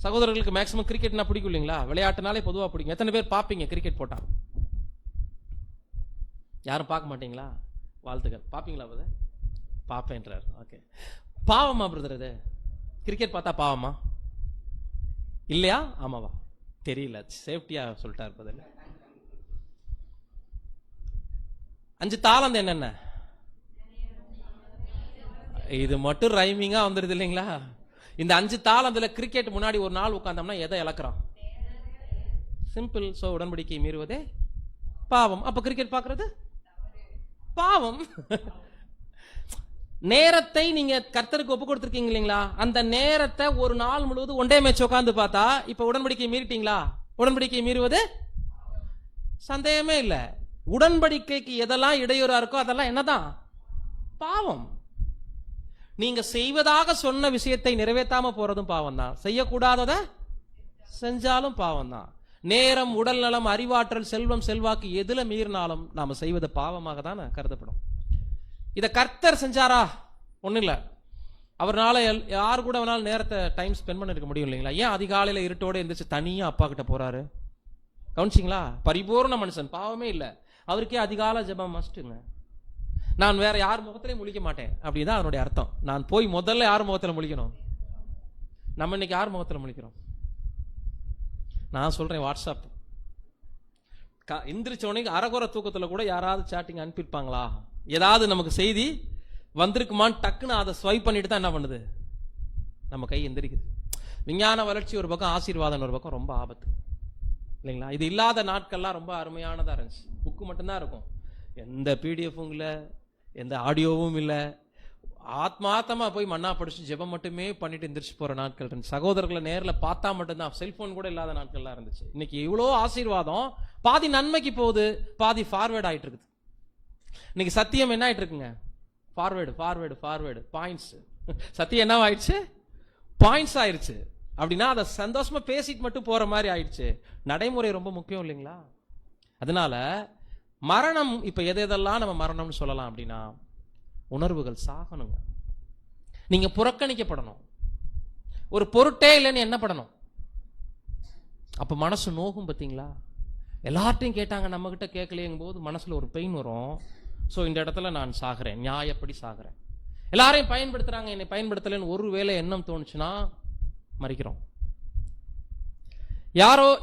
சகோதரர்களுக்கு மேக்சிமம் கிரிக்கெட்னா பிடிக்கும் இல்லைங்களா? விளையாட்டுனாலே பொதுவாக பிடிக்கும். எத்தனை பேர் பார்ப்பீங்க கிரிக்கெட் போட்டா? யாரும் பார்க்க மாட்டீங்களா? வாழ்த்துக்கள். பார்ப்பீங்களா? பத பார்ப்பேன்றார். ஓகே, பாவமா பிரதர் இது? கிரிக்கெட் பார்த்தா பாவமா இல்லையா? ஆமாவா? தெரியல, சேஃப்டியா சொல்லிட்டார் பதில். 5 தாளந்து என்னென்ன? இது மட்டும் ரைமிங்கா வந்துருது இல்லைங்களா? இந்த 5 தாளந்துல கிரிக்கெட் முன்னாடி ஒரு நாள் உட்கார்ந்தோம்னா எதை இழக்கிறோம்? சிம்பிள். சோ உடன்படிக்கை மீறுவதே பாவம். அப்ப கிரிக்கெட் பார்க்கிறது பாவம். நேரத்தை நீங்க கர்த்தருக்கு ஒப்பு கொடுத்திருக்கீங்க இல்லைங்களா? அந்த நேரத்தை ஒரு நாள் முழுவதும் ஒன்றே மேட்ச் உட்கார்ந்து பார்த்தா இப்ப உடன்படிக்கை மீறிட்டீங்களா? உடன்படிக்கை மீறுவது சந்தேகமே இல்லை. உடன்படிக்கைக்கு எதெல்லாம் இடையூறா இருக்கோ அதெல்லாம் என்னதான்? பாவம். நீங்க செய்வதாக சொன்ன விஷயத்தை நிறைவேற்றாம போறதும் பாவம் தான். செய்யக்கூடாதத செஞ்சாலும் பாவம் தான். நேரம், உடல் நலம், அறிவாற்றல், செல்வம், செல்வாக்கு எதுல மீறினாலும் நாம செய்வது பாவமாக தான் கருதப்படும். இதை கர்த்தர் செஞ்சாரா? ஒன்றும் இல்லை, அவர்னால யாரு கூட வேணாலும் நேரத்தை டைம் ஸ்பெண்ட் பண்ணிருக்க முடியும் இல்லைங்களா? ஏன் அதிகாலையில் இருட்டோட எந்திரிச்சு தனியாக அப்பா கிட்ட போறாரு? கவனிச்சிங்களா? பரிபூர்ண மனுஷன், பாவமே இல்லை, அவருக்கே அதிகால ஜெபம் மஸ்ட்டுங்க. நான் வேற யார் முகத்திலையும் முழிக்க மாட்டேன் அப்படிதான் அதனுடைய அர்த்தம். நான் போய் முதல்ல யார் முகத்தில் முழிக்கணும்? நம்ம இன்னைக்கு யார் முகத்தில் முழிக்கிறோம்? நான் சொல்றேன், வாட்ஸ்அப் எந்திரிச்சோடனே அரைகுறை தூக்கத்தில் கூட யாராவது சாட்டிங் அனுப்பியிருப்பாங்களா? ஏதாவது நமக்கு செய்தி வந்திருக்குமான்னு டக்குன்னு அதை ஸ்வைப் பண்ணிட்டு தான் என்ன பண்ணுது? நம்ம கை எந்திரிக்குது. விஞ்ஞான வளர்ச்சி ஒரு பக்கம், ஆசீர்வாதம் ஒரு பக்கம், ரொம்ப ஆபத்து இல்லைங்களா? இது இல்லாத நாட்கள்லாம் ரொம்ப அருமையானதா இருந்துச்சு. புக்கு மட்டும்தான் இருக்கும், எந்த பிடிஎஃப்பும் இல்லை, எந்த ஆடியோவும் இல்லை. ஆத்மார்த்தமா போய் மண்ணா படிச்சு ஜெபம் மட்டுமே பண்ணிட்டு எந்திரிச்சு போற நாட்கள் இருந்துச்சு. சகோதரர்களை நேரில் பார்த்தா மட்டும்தான், செல்போன் கூட இல்லாத நாட்கள்லாம் இருந்துச்சு. இன்னைக்கு இவ்வளோ ஆசீர்வாதம் பாதி நன்மைக்கு போகுது, பாதி ஃபார்வேர்ட் ஆயிட்டு இருக்குது. இன்னைக்கு சத்தியம் என்ன ஆயிட்டு இருக்குங்க? Forward forward forward points. சத்தியம் என்ன ஆயிடுச்சு? பாயிண்ட்ஸ் ஆயிடுச்சு. அப்படின்னா அதை சந்தோஷமா பேசிட்டு மட்டும் போற மாதிரி ஆயிடுச்சு. நடைமுறை ரொம்ப முக்கியம் இல்லைங்களா? அதனால மரணம், இப்ப எதெல்லாம் நம்ம மரணம்னு சொல்லலாம் அப்படின்னா, உணர்வுகள் சாகணுங்க. நீங்க புறக்கணிக்கப்படணும். ஒரு பொருட்டே இல்லைன்னு என்ன படணும்? அப்ப மனசு நோகும். பார்த்தீங்களா? எல்லார்ட்டையும் கேட்டாங்க, நம்ம கிட்ட கேட்கலையும் போது மனசுல ஒரு பெயின் வரும். ஸோ இந்த இடத்துல நான் சாகிறேன், நியாயப்படி சாகிறேன். எல்லாரையும் பயன்படுத்துறாங்க, என்னை பயன்படுத்தலைன்னு ஒரு வேளை எண்ணம் தோணுச்சுன்னா மறிக்கிறோம்.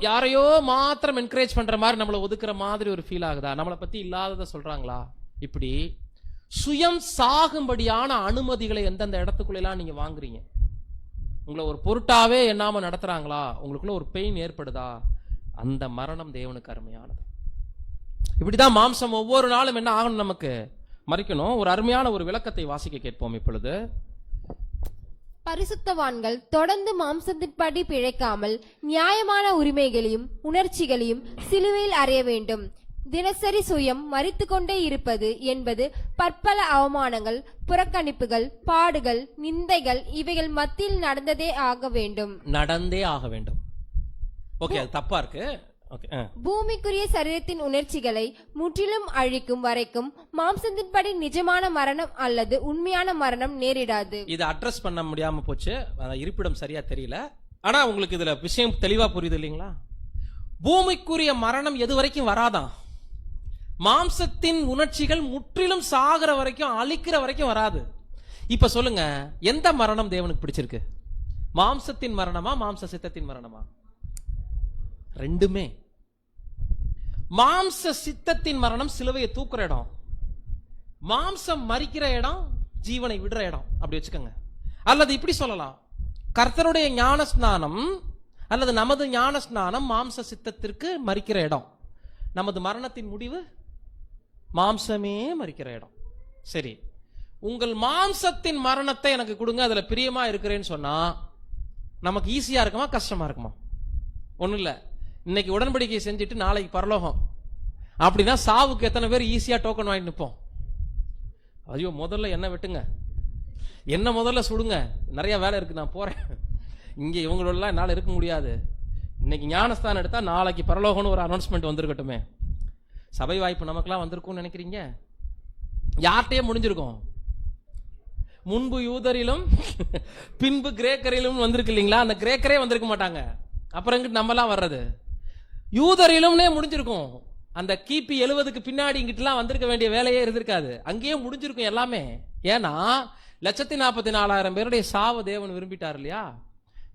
யாரையோ மாத்திரம் என்கரேஜ் பண்ற மாதிரி நம்மளை ஒதுக்குற மாதிரி ஒரு ஃபீல் ஆகுதா? நம்மளை பத்தி இல்லாததை சொல்றாங்களா? இப்படி சுயம் சாகும்படியான அனுமதிகளை எந்தெந்த இடத்துக்குள்ளெல்லாம் நீங்க வாங்குறீங்க? உங்களை ஒரு பொருட்டாவே எண்ணாம நடத்துறாங்களா? உங்களுக்குள்ள ஒரு பெயின் ஏற்படுதா? அந்த மரணம் தேவனுக்கு அருமையானது. இப்படிதான் மாம்சம் ஒவ்வொரு நாளும் என்ன ஆகணும்? நமக்கு மறிக்கணும். ஒரு அருமையான ஒரு விளக்கத்தை வாசிக்க கேட்போம் இப்பொழுது.
பரிசுத்தவான்கள் தொடர்ந்து மாம்சத்தின்படி பிழைக்காமல் நியாயமான உரிமைகளையும் உணர்ச்சிகளையும் சிலுவையில் அறைய வேண்டும். தினசரி சுயம் மரித்து கொண்டே இருப்பது என்பது பற்பல அவமானங்கள், புறக்கணிப்புகள், பாடுகள், நிந்தைகள் இவைகள் மத்தியில் நடந்தே ஆக வேண்டும். ஓகே, அது தப்பா இருக்கு. பூமிக்குரிய சரீரத்தின் உணர்ச்சிகளை முற்றிலும் அழிக்கும் வரைக்கும் மாம்சத்தின்படி நிஜமான மரணம் அல்லது உண்மையான மரணம் நேரிடாது.
இதை அட்ரஸ் பண்ண முடியாம போச்சு, இருப்பிடம் சரியா தெரியல. ஆனா உங்களுக்கு இதுல விஷயம் தெளிவா புரியுது இல்லைங்களா? பூமிக்குரிய மரணம் எது வரைக்கும் வராதான்? மாம்சத்தின் உணர்ச்சிகள் முற்றிலும் சாகிற வரைக்கும், அழிக்கிற வரைக்கும் வராது. இப்ப சொல்லுங்க, எந்த மரணம் தேவனுக்கு பிடிச்சிருக்கு? மாம்சத்தின் மரணமா, மாம்ச சித்தத்தின் மரணமா? ரெண்டுமே. மாம்ச சித்தத்தின் மரணம் சிலுவையை தூக்குற இடம், மாம்சம் மரிக்கிற இடம் ஜீவனை விடுற இடம். அப்படி வச்சுக்கோங்க. அல்லது இப்படி சொல்லலாம், கர்த்தருடைய ஞான ஸ்நானம் அல்லது நமது ஞான ஸ்நானம் மாம்ச சித்தத்திற்கு மரிக்கிற இடம், நமது மரணத்தின் முடிவு மாம்சமே மரிக்கிற இடம். சரி, உங்கள் மாம்சத்தின் மரணத்தை எனக்கு கொடுங்க, அதுல பிரியமா இருக்கிறேன்னு சொன்னா நமக்கு ஈஸியா இருக்குமா கஷ்டமா இருக்குமா? ஒண்ணும் இல்ல. இன்னைக்கு உடன்படிக்கை செஞ்சுட்டு நாளைக்கு பரலோகம் அப்படின்னா சாவுக்கு எத்தனை பேர் ஈஸியா டோக்கன் வாங்கி நிற்போம்? ஐயோ முதல்ல என்ன வெட்டுங்க, என்ன முதல்ல சுடுங்க, நிறைய வேலை இருக்கு, நான் போறேன், இங்க இவங்களோடலாம் என்னால் இருக்க முடியாது. இன்னைக்கு ஞானஸ்தானம் எடுத்தா நாளைக்கு பரலோகம்னு ஒரு அனௌன்ஸ்மெண்ட் வந்திருக்கட்டுமே. சபை வாய்ப்பு நமக்கெல்லாம் வந்திருக்கும்னு நினைக்கிறீங்க? யார்கிட்டயே முடிஞ்சிருக்கும். முன்பு யூதரிலும் பின்பு கிரேக்கரிலும் வந்திருக்கு இல்லைங்களா? அந்த கிரேக்கரே வந்திருக்க மாட்டாங்க, அப்புறம் எங்கிட்டு நம்மலாம் வர்றது? யூதரிலும்னே முடிஞ்சிருக்கும். அந்த கிபி 70க்கு பின்னாடி இங்கிட்டலாம் வந்திருக்க வேண்டிய வேலையே இருந்திருக்காது, அங்கேயே முடிஞ்சிருக்கும் எல்லாமே. ஏன்னா 144,000 பேருடைய சாவு தேவன் விரும்பிட்டார் இல்லையா?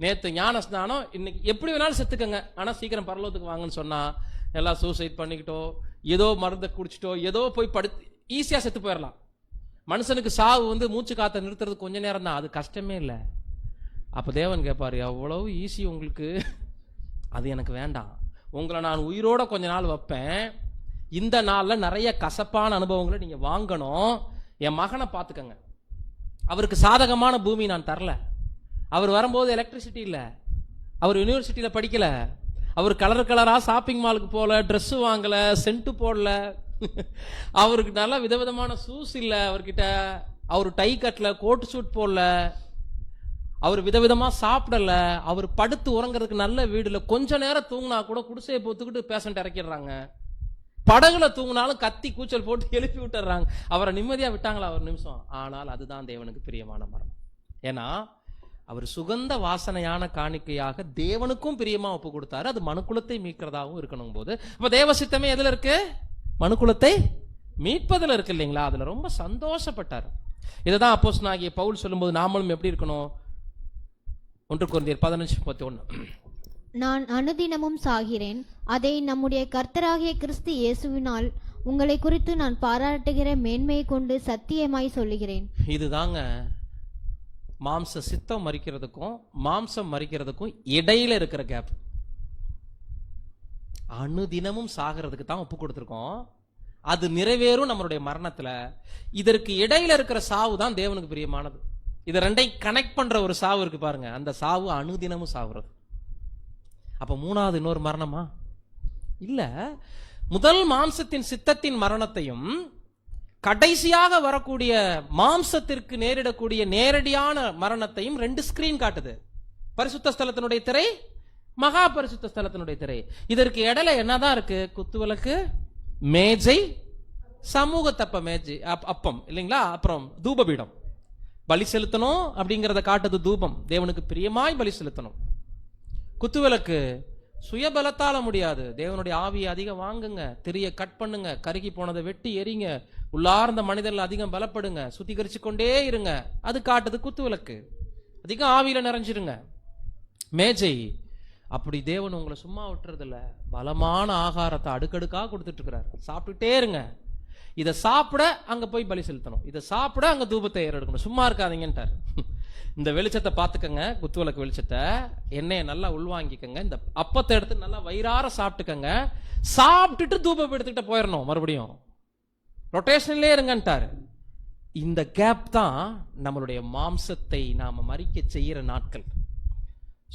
நேத்து ஞான ஸ்நானம், இன்னைக்கு எப்படி வேணாலும் செத்துக்கங்க, ஆனா சீக்கிரம் பரலோகத்துக்கு வாங்கன்னு சொன்னா எல்லாம் சூசைட் பண்ணிக்கிட்டோ, ஏதோ மருந்தை குடிச்சிட்டோ, ஏதோ போய் படுத்து ஈஸியா செத்து போயிடலாம். மனுஷனுக்கு சாவு மூச்சு காத்த நிறுத்துறது கொஞ்ச நேரம் தான், அது கஷ்டமே இல்லை. அப்ப தேவன் கேட்பாரு, எவ்வளவு ஈஸி உங்களுக்கு, அது எனக்கு வேண்டாம். உங்களை நான் உயிரோட கொஞ்ச நாள் வைப்பேன், இந்த நாள்ல நிறைய கசப்பான அனுபவங்களை நீங்க வாங்கணும். என் மகனை பார்த்துக்கங்க, அவருக்கு சாதகமான பூமி நான் தரல. அவர் வரும்போது எலக்ட்ரிசிட்டி இல்லை, அவர் யூனிவர்சிட்டியில படிக்கல, அவர் கலர் கலரா ஷாப்பிங் மாலுக்கு போல, ட்ரெஸ் வாங்கல, சென்ட் போடல, அவருக்கு நல்ல விதவிதமான ஷூஸ் இல்ல அவர்கிட்ட, அவர் டை கட்டல, கோட் சூட் போடல, அவர் விதவிதமா சாப்பிடல, அவர் படுத்து உறங்குறதுக்கு நல்ல வீடுல, கொஞ்ச நேரம் தூங்கினா கூட குடிசையை பொத்துக்கிட்டு பேஷண்ட் இறக்கிடுறாங்க, படகுல தூங்கினாலும் கத்தி கூச்சல் போட்டு எழுப்பி விட்டுறாங்க. அவரை நிம்மதியா விட்டாங்களா ஒரு நிமிஷம்? ஆனால் அதுதான் தேவனுக்கு பிரியமான மரணம். ஏன்னா அவர் சுகந்த வாசனையான காணிக்கையாக தேவனுக்கும் பிரியமா ஒப்பு கொடுத்தாரு. அது மனுக்குலத்தை மீட்கிறதாகவும் இருக்கணும் போது, அப்ப தேவ சித்தமே எதுல இருக்கு? மனுக்குலத்தை மீட்பதில் இருக்கு இல்லைங்களா? அதுல ரொம்ப சந்தோஷப்பட்டார். இதுதான் அப்போஸ்தலனாகிய பவுல் சொல்லும்போது நாமளும் எப்படி இருக்கணும்? 1 கொரிந்தியர் 15:31,
நான் அனுதினமும் சாகிறேன், அதை நம்முடைய கர்த்தராகிய கிறிஸ்து இயேசுவினால் உங்களை குறித்து நான் பாராட்டுகிற மேன்மையை கொண்டு சத்தியமாய் சொல்லுகிறேன்.
இதுதாங்க மாம்ச சித்தம் மரிக்கிறதுக்கும் மாம்சம் மரிக்கிறதுக்கும் இடையில இருக்கிற கேப். அனுதினமும் சாகிறதுக்கு தான் ஒப்பு கொடுத்திருக்கோம், அது நிறைவேறும் நம்மளுடைய மரணத்துல. இதற்கு இடையில இருக்கிற சாவு தான் தேவனுக்கு பிரியமானது. இதை ரெண்டையும் கனெக்ட் பண்ற ஒரு சாவு இருக்கு பாருங்க, அந்த சாவு அனுதினமும் சாவுறது. அப்ப மூணாவது இன்னொரு மரணமா? இல்ல, முதல் மாம்சத்தின் சித்தத்தின் மரணத்தையும் கடைசியாக வரக்கூடிய மாம்சத்திற்கு நேரிடக்கூடிய நேரடியான மரணத்தையும் 2 ஸ்கிரீன் காட்டுது. பரிசுத்த ஸ்தலத்தினுடைய திரை, மகா பரிசுத்த ஸ்தலத்தினுடைய திரை. இதற்கு இடையில என்னதான் இருக்கு? குத்துவிளக்கு, மேஜை, சமூக தப்ப மேஜை, அப்பம் இல்லைங்களா, அப்புறம் தூபபீடம். பலி செலுத்தணும் அப்படிங்கறத காட்டுது தூபம், தேவனுக்கு பிரியமாய் பலி செலுத்தணும். குத்துவிளக்கு சுயபலத்தால முடியாது, தேவனுடைய ஆவியை அதிகம் வாங்குங்க, திரிய கட் பண்ணுங்க, கருகி போனதை வெட்டி எரிங்க, உள்ளார்ந்த மனிதர்கள் அதிகம் பலப்படுங்க, சுத்திகரிச்சு கொண்டே இருங்க, அது காட்டுது குத்துவிளக்கு. அதிகம் ஆவியில நிறைஞ்சிருங்க. மேஜை, அப்படி தேவன் உங்களை சும்மா விட்டுறது இல்ல, பலமான ஆகாரத்தை அடுக்கடுக்கா கொடுத்துட்டு இருக்கிறார். சாப்பிட்டுட்டே இருங்க. இதை சாப்பிட அங்க போய் பலி செலுத்தணும், இதை சாப்பிட அங்க தூபத்தை ஏறெடுக்கணும், சும்மா இருக்காதீங்கன்ட்டார். இந்த வெளிச்சத்தை பார்த்துக்கங்க, குத்துவிளக்கு வெளிச்சத்தை, எண்ணெயை நல்லா உள்வாங்கிக்கங்க, இந்த அப்பத்தை எடுத்து நல்லா வயிறார சாப்பிட்டுக்கங்க, சாப்பிட்டுட்டு தூபம் எடுத்துக்கிட்ட போயிடணும், மறுபடியும் ரொட்டேஷன்லயே இருங்கன்ட்டார். இந்த கேப் தான் நம்மளுடைய மாம்சத்தை நாம மறிக்க செய்யற நாட்கள்.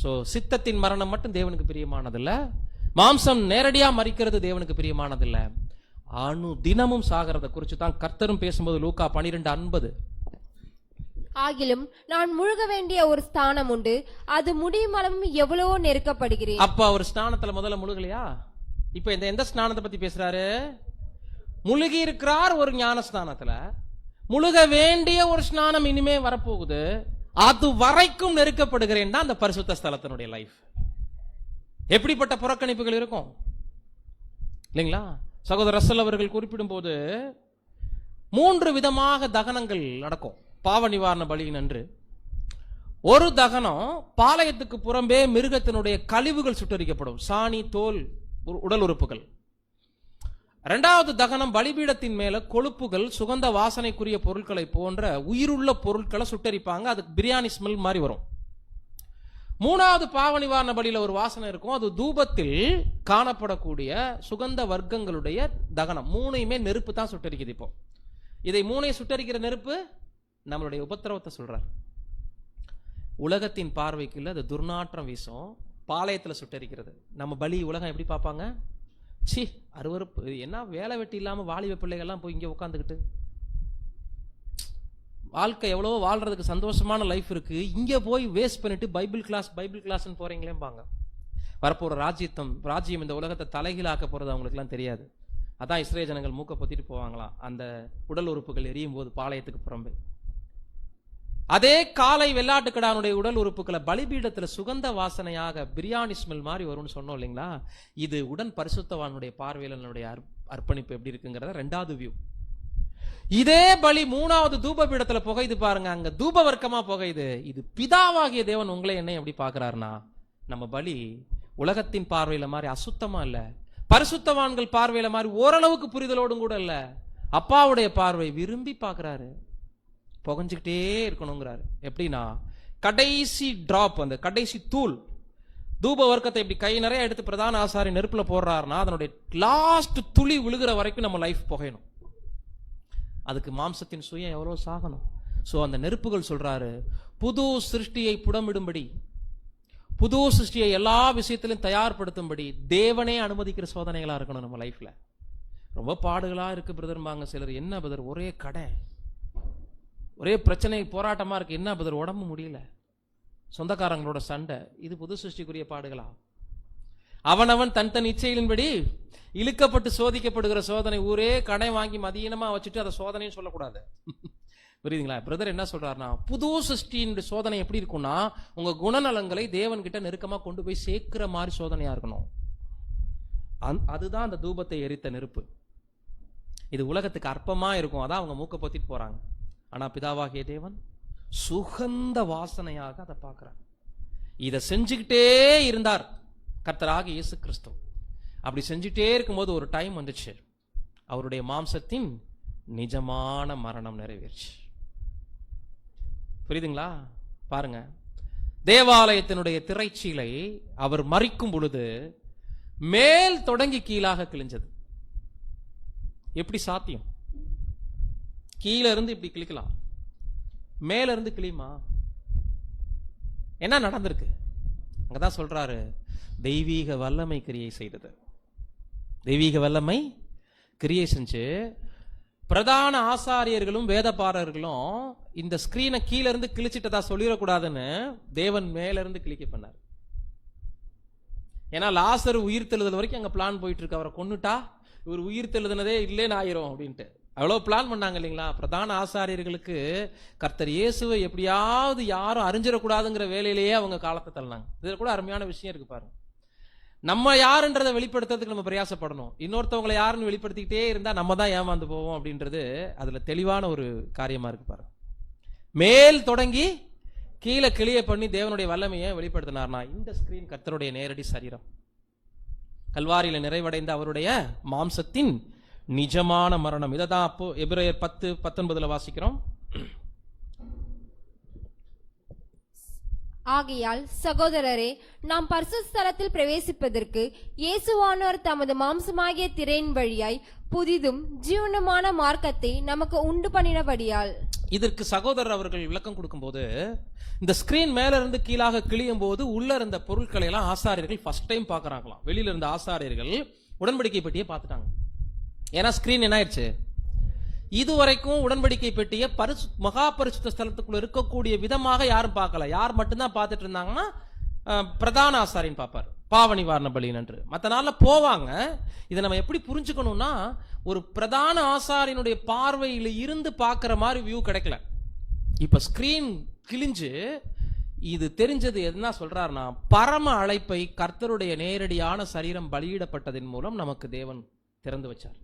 சோ சித்தத்தின் மரணம் மட்டும் தேவனுக்கு பிரியமானதில்ல, மாம்சம் நேரடியா மறிக்கிறது தேவனுக்கு பிரியமானதில்ல, அணு தினமும் சாகிறத குறித்து தான் கர்த்தரும் பேசும்போது லூக்கா 12:50,
ஆகிலும் நான் முழுக வேண்டிய ஒரு ஸ்தானம் உண்டு, அது முடியும் அளவும் எவ்வளவோ நெருக்கப்படுகிறேன்.
அப்ப அவர் ஸ்நானத்துல முதல்ல முழுகலையா? இப்ப இந்த எந்த ஸ்நானத்தை பத்தி பேசுறாரு? முழுகி இருக்கிறார் ஒரு ஞான ஸ்நானத்துல, முழுக வேண்டிய ஒரு ஸ்நானம் இனிமே வரப்போகுது, அது வரைக்கும் நெருக்கப்படுகிறேன் தான் அந்த பரிசுத்த ஸ்தலத்தினுடைய லைஃப். எப்படிப்பட்ட புறக்கணிப்புகள் இருக்கும் இல்லைங்களா? சகோதரர் ரசல் அவர்கள் குறிப்பிடும் போது 3 விதமாக தகனங்கள் நடக்கும் பாவ நிவாரண பலியின் அன்று. ஒரு தகனம் பாளையத்துக்கு புறம்பே மிருகத்தினுடைய கழிவுகள் சுட்டரிக்கப்படும், சாணி, தோல், உடல் உறுப்புகள். 2வது தகனம் பலிபீடத்தின் மேல கொழுப்புகள், சுகந்த வாசனைக்குரிய பொருட்களை போன்ற உயிருள்ள பொருட்களை சுட்டரிப்பாங்க, அதுக்கு பிரியாணி ஸ்மெல் மாதிரி வரும். 3வது பாவ நிவாரண பலியில ஒரு வாசனை இருக்கும், அது தூபத்தில் காணப்படக்கூடிய சுகந்த வர்க்கங்களுடைய தகனம். 3யுமே நெருப்பு தான் சுட்டரிக்குது. இப்போ இதை 3ஐயும் சுட்டரிக்கிற நெருப்பு நம்மளுடைய உபத்திரவத்தை சொல்றார். உலகத்தின் பார்வைக்கு இல்ல, அது துர்நாற்றம் வீசும், பாளையத்துல சுட்டரிக்கிறது. நம்ம பலி உலகம் எப்படி பார்ப்பாங்க? சி, அருவருப்பு, என்ன வேலை வெட்டி இல்லாம வாலிப பிள்ளைகள்லாம் போய் இங்க உட்காந்துக்கிட்டு, வாழ்க்கை எவ்வளவோ வாழ்றதுக்கு சந்தோஷமான லைஃப் இருக்கு, இங்க போய் வேஸ்ட் பண்ணிட்டு பைபிள் கிளாஸ் போறீங்களேம்பாங்க. வரப்போற ராஜ்யம் இந்த உலகத்தை தலைகீழாக்க போறது அவங்களுக்கு எல்லாம் தெரியாது. அதான் இஸ்ரேல் ஜனங்கள் மூக்க பொத்திட்டு போவாங்களாம் அந்த உடல் உறுப்புகள் எரியும் போது பாளையத்துக்கு புறம்பே. அதே காலை வெள்ளாட்டுக்கடானுடைய உடல் உறுப்புகளை பலிபீடத்துல சுகந்த வாசனையாக பிரியாணி ஸ்மெல் மாதிரி வரும்னு சொன்னோம் இல்லைங்களா? இது உடன் பரிசுத்தவானுடைய பார்வையில அர்ப்பணிப்பு எப்படி இருக்குங்கிறத 2வது வியூ. இதே பலி 3வது தூப பீடத்துல புகையுது பாருங்க, அங்க தூப வர்க்கமா புகையுது. இது பிதாவாகிய தேவன் உங்களை என்ன எப்படி பாக்குறாருன்னா, நம்ம பலி உலகத்தின் பார்வையில மாதிரி அசுத்தமா இல்ல, பரிசுத்தவான்கள் பார்வையில மாதிரி ஓரளவுக்கு புரிதலோடும் கூட இல்ல, அப்பாவுடைய பார்வை விரும்பி பாக்குறாரு, புகஞ்சுக்கிட்டே இருக்கணுங்கிறாரு. எப்படின்னா, கடைசி டிராப், அந்த கடைசி தூள் தூப வர்க்கத்தை இப்படி கை நிறைய எடுத்து பிரதான ஆசாரி நெருப்புல போடுறாருன்னா அதனுடைய லாஸ்ட் துளி விழுகிற வரைக்கும் நம்ம லைஃப் புகையணும். அதுக்கு மாம்சத்தின் சுயம் எவ்வளவு சாகணும். சோ அந்த நெருப்புகள் சொல்றாரு, புது சிருஷ்டியை புடமிடும்படி, புது சிருஷ்டியை எல்லா விஷயத்திலும் தயார்படுத்தும்படி தேவனே அனுமதிக்கிற சோதனைகளா இருக்கணும் நம்ம லைஃப்ல. ரொம்ப பாடுகளா இருக்கு பிரதர்பாங்க சிலர். என்ன பிரதர், ஒரே கடை, ஒரே பிரச்சனை, போராட்டமா இருக்கு. என்ன பிரதர், உடம்பு முடியல, சொந்தக்காரங்களோட சண்டை. இது புது சிருஷ்டிக்குரிய பாடுகளா? அவனவன் தன் இச்சையின்படி இழுக்கப்பட்டு சோதிக்கப்படுகிற சோதனை. ஊரே கடை வாங்கி மதியனமா வச்சுட்டு அதை சோதனைன்னு சொல்லக்கூடாது. புரியுதுங்களா? பிரதர் என்ன சொல்றாருன்னா, புது சிருஷ்டியின் சோதனை எப்படி இருக்கும்னா, உங்க குணநலங்களை தேவன் கிட்ட நெருக்கமா கொண்டு போய் சேர்க்கிற மாதிரி சோதனையா இருக்கணும். அதுதான் அந்த தூபத்தை எரித்த நெருப்பு. இது உலகத்துக்கு அற்பமா இருக்கும், அதான் அவங்க மூக்க பொத்திட்டு போறாங்க. ஆனா பிதாவாகிய தேவன் சுகந்த வாசனையாக அதை பார்க்கிறார். இதை செஞ்சுக்கிட்டே இருந்தார் கர்த்தராகிய இயேசு கிறிஸ்து. அப்படி செஞ்சுட்டே இருக்கும்போது ஒரு டைம் வந்துச்சு, அவருடைய மாம்சத்தின் நிஜமான மரணம் நிறைவேறுச்சு. புரியுதுங்களா? பாருங்க, தேவாலயத்தினுடைய திரைச்சீலை அவர் மறிக்கும் பொழுது மேல் தொடங்கி கீழாக கிழிஞ்சது. எப்படி சாத்தியம்? கீழே இருந்து இப்படி கிழிக்கலாம், மேல இருந்து கிளியுமா? என்ன நடந்திருக்கு? அங்கதான் சொல்றாரு, தெய்வீக வல்லமை கிரியை செய்தது. தெய்வீக வல்லமை கிரியை செஞ்சு பிரதான ஆசாரியர்களும் வேதபாரர்களும் இந்த ஸ்கிரீனை கீழ இருந்து கிழிச்சிட்டதா சொல்லிடக்கூடாதுன்னு தேவன் மேல இருந்து கிழிக்க பண்ணார். ஏன்னா லாசர் உயிர் தெழுதல் வரைக்கும் அங்க பிளான் போயிட்டு இருக்கு. அவரை கொன்னுட்டா இவர் உயிர் தெழுதுனதே இல்லைன்னு ஆயிரும் அப்படின்ட்டு அவ்வளவு பிளான் பண்ணாங்க இல்லைங்களா. பிரதான ஆசாரியர்களுக்கு கர்த்தர் இயேசுவை எப்படியாவது யாரும் அறிஞ்சிடக்கூடாதுங்கிற வேலையிலேயே அவங்க காலத்தை தள்ளினாங்க. இதுல கூட அருமையான விஷயம் இருக்கு பாருங்க. நம்ம யாருன்றதை வெளிப்படுத்துறதுக்கு நம்ம பிரயாசப்படணும். இன்னொருத்தவங்களை யாருன்னு வெளிப்படுத்திக்கிட்டே இருந்தா நம்ம தான் ஏமாந்து போவோம் அப்படின்றது அதுல தெளிவான ஒரு காரியமா இருக்கு பாருங்க. மேல் தொடங்கி கீழே கிளிய பண்ணி தேவனுடைய வல்லமையை வெளிப்படுத்தினார்னா இந்த ஸ்கிரீன் கர்த்தருடைய நேரடி சரீரம். கல்வாரியில நிறைவடைந்த அவருடைய மாம்சத்தின் நிஜமான மரணம். இதைதான் அப்போ எபிரேயர் 10:19 வாசிக்கிறோம்.
ஆகையால் சகோதரரே, நாம் பரிசுத்த ஸ்தலத்தில் பிரவேசிப்பதற்கு இயேசுவானவர் தமது மாம்சமாகிய திரையின் வழியாய் புதிதும் ஜீவனமான மார்க்கத்தை நமக்கு உண்டு பண்ணினபடியால்.
இதற்கு சகோதரர் அவர்கள் விளக்கம் கொடுக்கும்போது, இந்த ஸ்கிரீன் மேல இருந்து கீழாக கிளியும் போது உள்ள இருந்த பொருட்களை எல்லாம் ஆசாரியர்கள் ஃபர்ஸ்ட் டைம் பாக்குறாங்களாம். வெளியில இருந்த ஆசாரியர்கள் உடன்படிக்கை பெட்டியை பார்த்துட்டாங்க. ஏன்னா ஸ்கிரீன் என்ன ஆயிடுச்சு, இதுவரைக்கும் உடன்படிக்கை பெட்டிய மகா பரிசுத்த ஸ்தலத்துக்குள்ள இருக்கக்கூடிய விதமாக யாரும் பார்க்கல. யார் மட்டும்தான் பார்த்துட்டு இருந்தாங்கன்னா பிரதான ஆசாரியன் பார்ப்பார், பாவ நிவாரண பலி என்று. மற்ற நாள்ல போவாங்க. இதை நம்ம எப்படி புரிஞ்சுக்கணும்னா, ஒரு பிரதான ஆசாரியனுடைய பார்வையில இருந்து பார்க்கிற மாதிரி வியூ கிடைக்கல. இப்ப ஸ்கிரீன் கிழிஞ்சு இது தெரிஞ்சது என்ன சொல்றாருன்னா, பரம அழைப்பை கர்த்தருடைய நேரடியான சரீரம் பலியிடப்பட்டதன் மூலம் நமக்கு தேவன் திறந்து வச்சார்.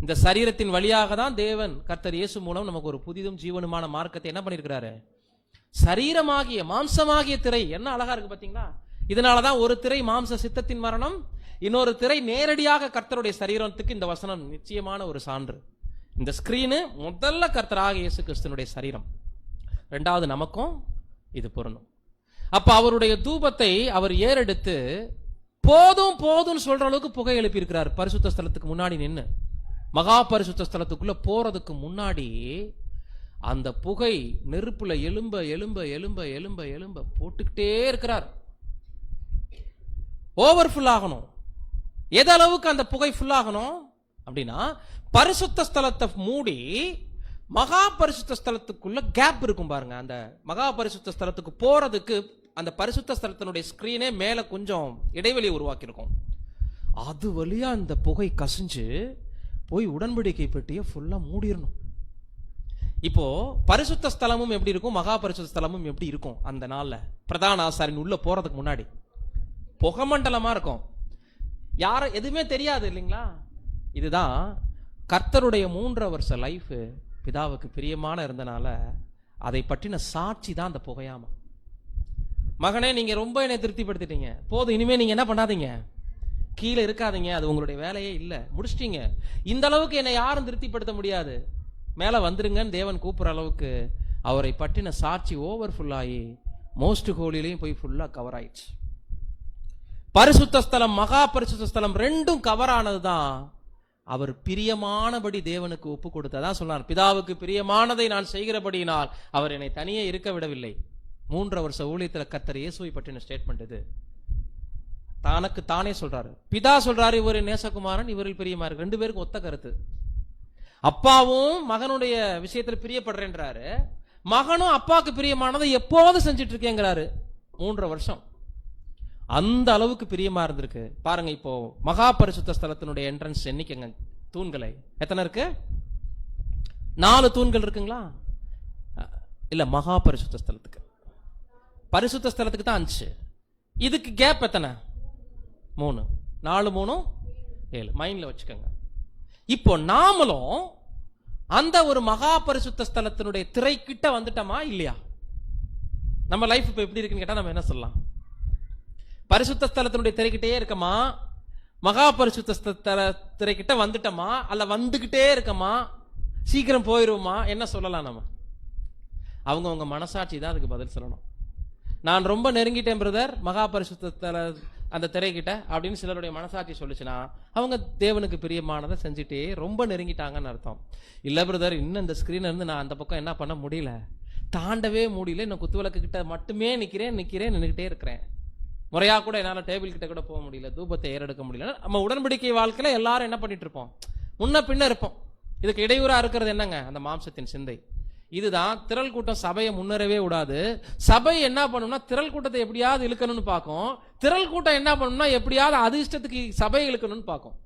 இந்த சரீரத்தின் வழியாக தான் தேவன் கர்த்தர் இயேசு மூலம் நமக்கு ஒரு புதிதும் ஜீவனுமான மார்க்கத்தை என்ன பண்ணிருக்கிறாரு. சரீரமாகிய மாம்சமாகிய திரை என்ன அழகா இருக்கு பாத்தீங்களா. இதனாலதான் ஒரு திரை மாம்ச சித்தத்தின் மரணம், இன்னொரு திரை நேரடியாக கர்த்தருடைய சரீரத்துக்கு இந்த வசனம் நிச்சயமான ஒரு சான்று. இந்த ஸ்கிரீனு முதல்ல கர்த்தராக இயேசு கிறிஸ்துனுடைய சரீரம், ரெண்டாவது நமக்கும் இது பொருந்தும். அப்ப அவருடைய தூபத்தை அவர் ஏறெடுத்து போதும் போதும் சொல்ற அளவுக்கு புகை எழுப்பி இருக்கிறார். பரிசுத்த ஸ்தலத்துக்கு முன்னாடி நின்று மகா பரிசுத்த ஸ்தலத்துக்குள்ள போறதுக்கு முன்னாடி அந்த புகை நெருப்புல எலும்ப எலும்ப எலும்ப எலும்ப எலும்ப போட்டுக்கிட்டே இருக்கிறார். ஓவர் ஃபுல் ஆகணும். எது அளவுக்கு அந்த புகை ஃபுல் ஆகணும் அப்படின்னா, பரிசுத்த ஸ்தலத்தை மூடி மகா பரிசுத்த ஸ்தலத்துக்குள்ள கேப் இருக்கும் பாருங்க. அந்த மகா பரிசுத்த ஸ்தலத்துக்கு போறதுக்கு அந்த பரிசுத்த ஸ்தலத்தினுடைய ஸ்கிரீனே மேல கொஞ்சம் இடைவெளி உருவாக்கி இருக்கும். அது வழியா அந்த புகை கசிஞ்சு போய் உடன்படிக்கை பெட்டியை ஃபுல்லா மூடிடணும். இப்போ பரிசுத்த ஸ்தலமும் எப்படி இருக்கும், மகா பரிசுத்த ஸ்தலமும் எப்படி இருக்கும். அந்த நாள்ல பிரதான ஆசாரியன் உள்ள போறதுக்கு முன்னாடி புகமண்டலமா இருக்கும். யாரும் எதுவுமே தெரியாது இல்லைங்களா. இதுதான் கர்த்தருடைய 3 வருஷ லைஃப் பிதாவுக்கு பிரியமான இருந்தனால அதை பற்றின சாட்சி தான் அந்த புகையாம. மகனே, நீங்க ரொம்ப என்னை திருப்திப்படுத்திட்டீங்க, போதும், இனிமே நீங்க என்ன பண்ணாதீங்க, கீழே இருக்காதீங்க, அது உங்களுடைய வேலையே இல்லை, முடிச்சிட்டீங்க. இந்த அளவுக்கு என்னை யாரும் திருப்திப்படுத்த முடியாது, மேல வந்துருங்கன்னு தேவன் கூப்பிடுற அளவுக்கு அவரை பற்றின சாட்சி ஓவர் ஃபுல்லாகி மோஸ்ட் ஹோலிலையும் போய் ஃபுல்லா கவர் ஆயிடுச்சு. பரிசுத்த ஸ்தலம் மகா பரிசுத்த ஸ்தலம் ரெண்டும் கவர் ஆனதுதான் அவர் பிரியமானபடி தேவனுக்கு ஒப்பு கொடுத்ததான் சொன்னார். பிதாவுக்கு பிரியமானதை நான் செய்கிறபடியினால் அவர் என்னை தனியே இருக்க விடவில்லை. 3 வருஷ ஊழியத்தில் கர்த்தர் இயேசுவை பற்றின ஸ்டேட்மெண்ட் இது. தனக்கு தானே சொல்றாரு. பிதா சொல்றாரு, இவர் நேசகுமாரன், இவரில் பிரியமா இருக்கு. 2 பேருக்கு ஒத்த கருத்து. அப்பாவும் மகனுடைய விஷயத்துல பிரியப்படுறேன்றாரு, மகனும் அப்பாவுக்கு பிரியமானதை எப்போது செஞ்சுட்டு இருக்கேங்கிறாரு. 3 வருஷம் அந்த அளவுக்கு பிரியமா இருந்திருக்கு பாருங்க. இப்போ மகா பரிசுத்த ஸ்தலத்தினுடைய என்ட்ரன்ஸ் எண்ணிக்கைங்க தூண்களை எத்தனை இருக்கு? 4 தூண்கள் இருக்குங்களா? இல்ல, மகா பரிசுத்த ஸ்தலத்துக்கு, பரிசுத்த ஸ்தலத்துக்கு தான் 5. இதுக்கு கேப் எத்தனை? 3. 4 3 7. மைண்ட்ல வச்சுக்கோங்க. இப்போ நாமளும் அந்த ஒரு மகா பரிசுத்த ஸ்தலத்தினுடைய திரை கிட்ட வந்துட்டோமா இல்லையா? நம்ம லைஃப் இப்ப எப்படி இருக்குன்னு கேட்டா நம்ம என்ன சொல்லலாம்? பரிசுத்த ஸ்தலத்தினுடைய திரைக்கிட்டே இருக்கமா, மகா பரிசுத்த திரைக்கிட்ட வந்துட்டோமா, அல்ல வந்துகிட்டே இருக்கமா, சீக்கிரம் போயிருவோமா, என்ன சொல்லலாம் நம்ம? அவங்க மனசாட்சி தான் அதுக்கு பதில் சொல்லணும். நான் ரொம்ப நெருங்கிட்டேன் பிரதர் மகா பரிசுத்த அந்த திரைக்கிட்ட அப்படின்னு சிலருடைய மனசாட்சி சொல்லுச்சுன்னா அவங்க தேவனுக்கு பிரியமானதை செஞ்சுட்டே ரொம்ப நெருங்கிட்டாங்கன்னு அர்த்தம். இல்ல பிரதர், இன்னும் இந்த ஸ்கிரீன்ல இருந்து நான் அந்த பக்கம் என்ன பண்ண முடியல, தாண்டவே முடியல, இன்னும் குத்துவிளக்கு கிட்ட மட்டுமே நின்னுக்கிட்டே இருக்கிறேன், முறையா கூட என்னால டேபிள் கிட்ட கூட போக முடியல, தூபத்தை ஏறெடுக்க முடியல. நம்ம உடன்படிக்கை வாழ்க்கையில எல்லாரும் என்ன பண்ணிட்டு இருப்போம், முன்ன பின்ன இருப்போம். இதுக்கு இடையூறா இருக்கிறது என்னங்க? அந்த மாம்சத்தின் சிந்தை. இதுதான் திரள் கூட்டம் சபையை முன்னேறவே விடாது. சபை என்ன பண்ணும்னா திரள் கூட்டத்தை எப்படியாவது இழுக்கணும்னு பார்க்கும். திரள் கூட்டம் என்ன பண்ணும்னா எப்படியாவது அது இஷ்டத்துக்கு சபையை இழுக்கணும்னு பார்க்கும்.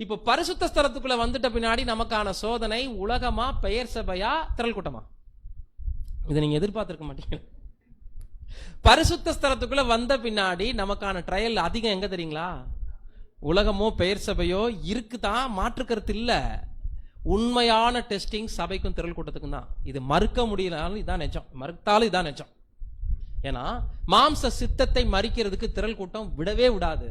இப்ப பரிசுத்த ஸ்தலத்துக்குள்ள வந்துட்ட பின்னாடி நமக்கான சோதனை உலகமா, பெயர் சபையா, திரள் கூட்டமா? இதை நீங்க எதிர்பார்த்திருக்க மாட்டீங்க. பரிசுத்த ஸ்தலத்துக்குள்ள வந்த பின்னாடி நமக்கான ட்ரையல் அதிகம் எங்க தெரியுங்களா? உலகமோ பெயர் சபையோ இருக்குதான், மாற்று கருத்து இல்ல. உண்மையான டெஸ்டிங் சபைக்கும் திரள் கூட்டத்துக்கும் தான். இது மறுக்க முடியலனாலும் இதான் நிஜம், மறுத்தாலும் இதான் நிஜம். ஏன்னா மாம்ச சித்தத்தை மறிக்கிறதுக்கு திரள் கூட்டம் விடவே விடாது.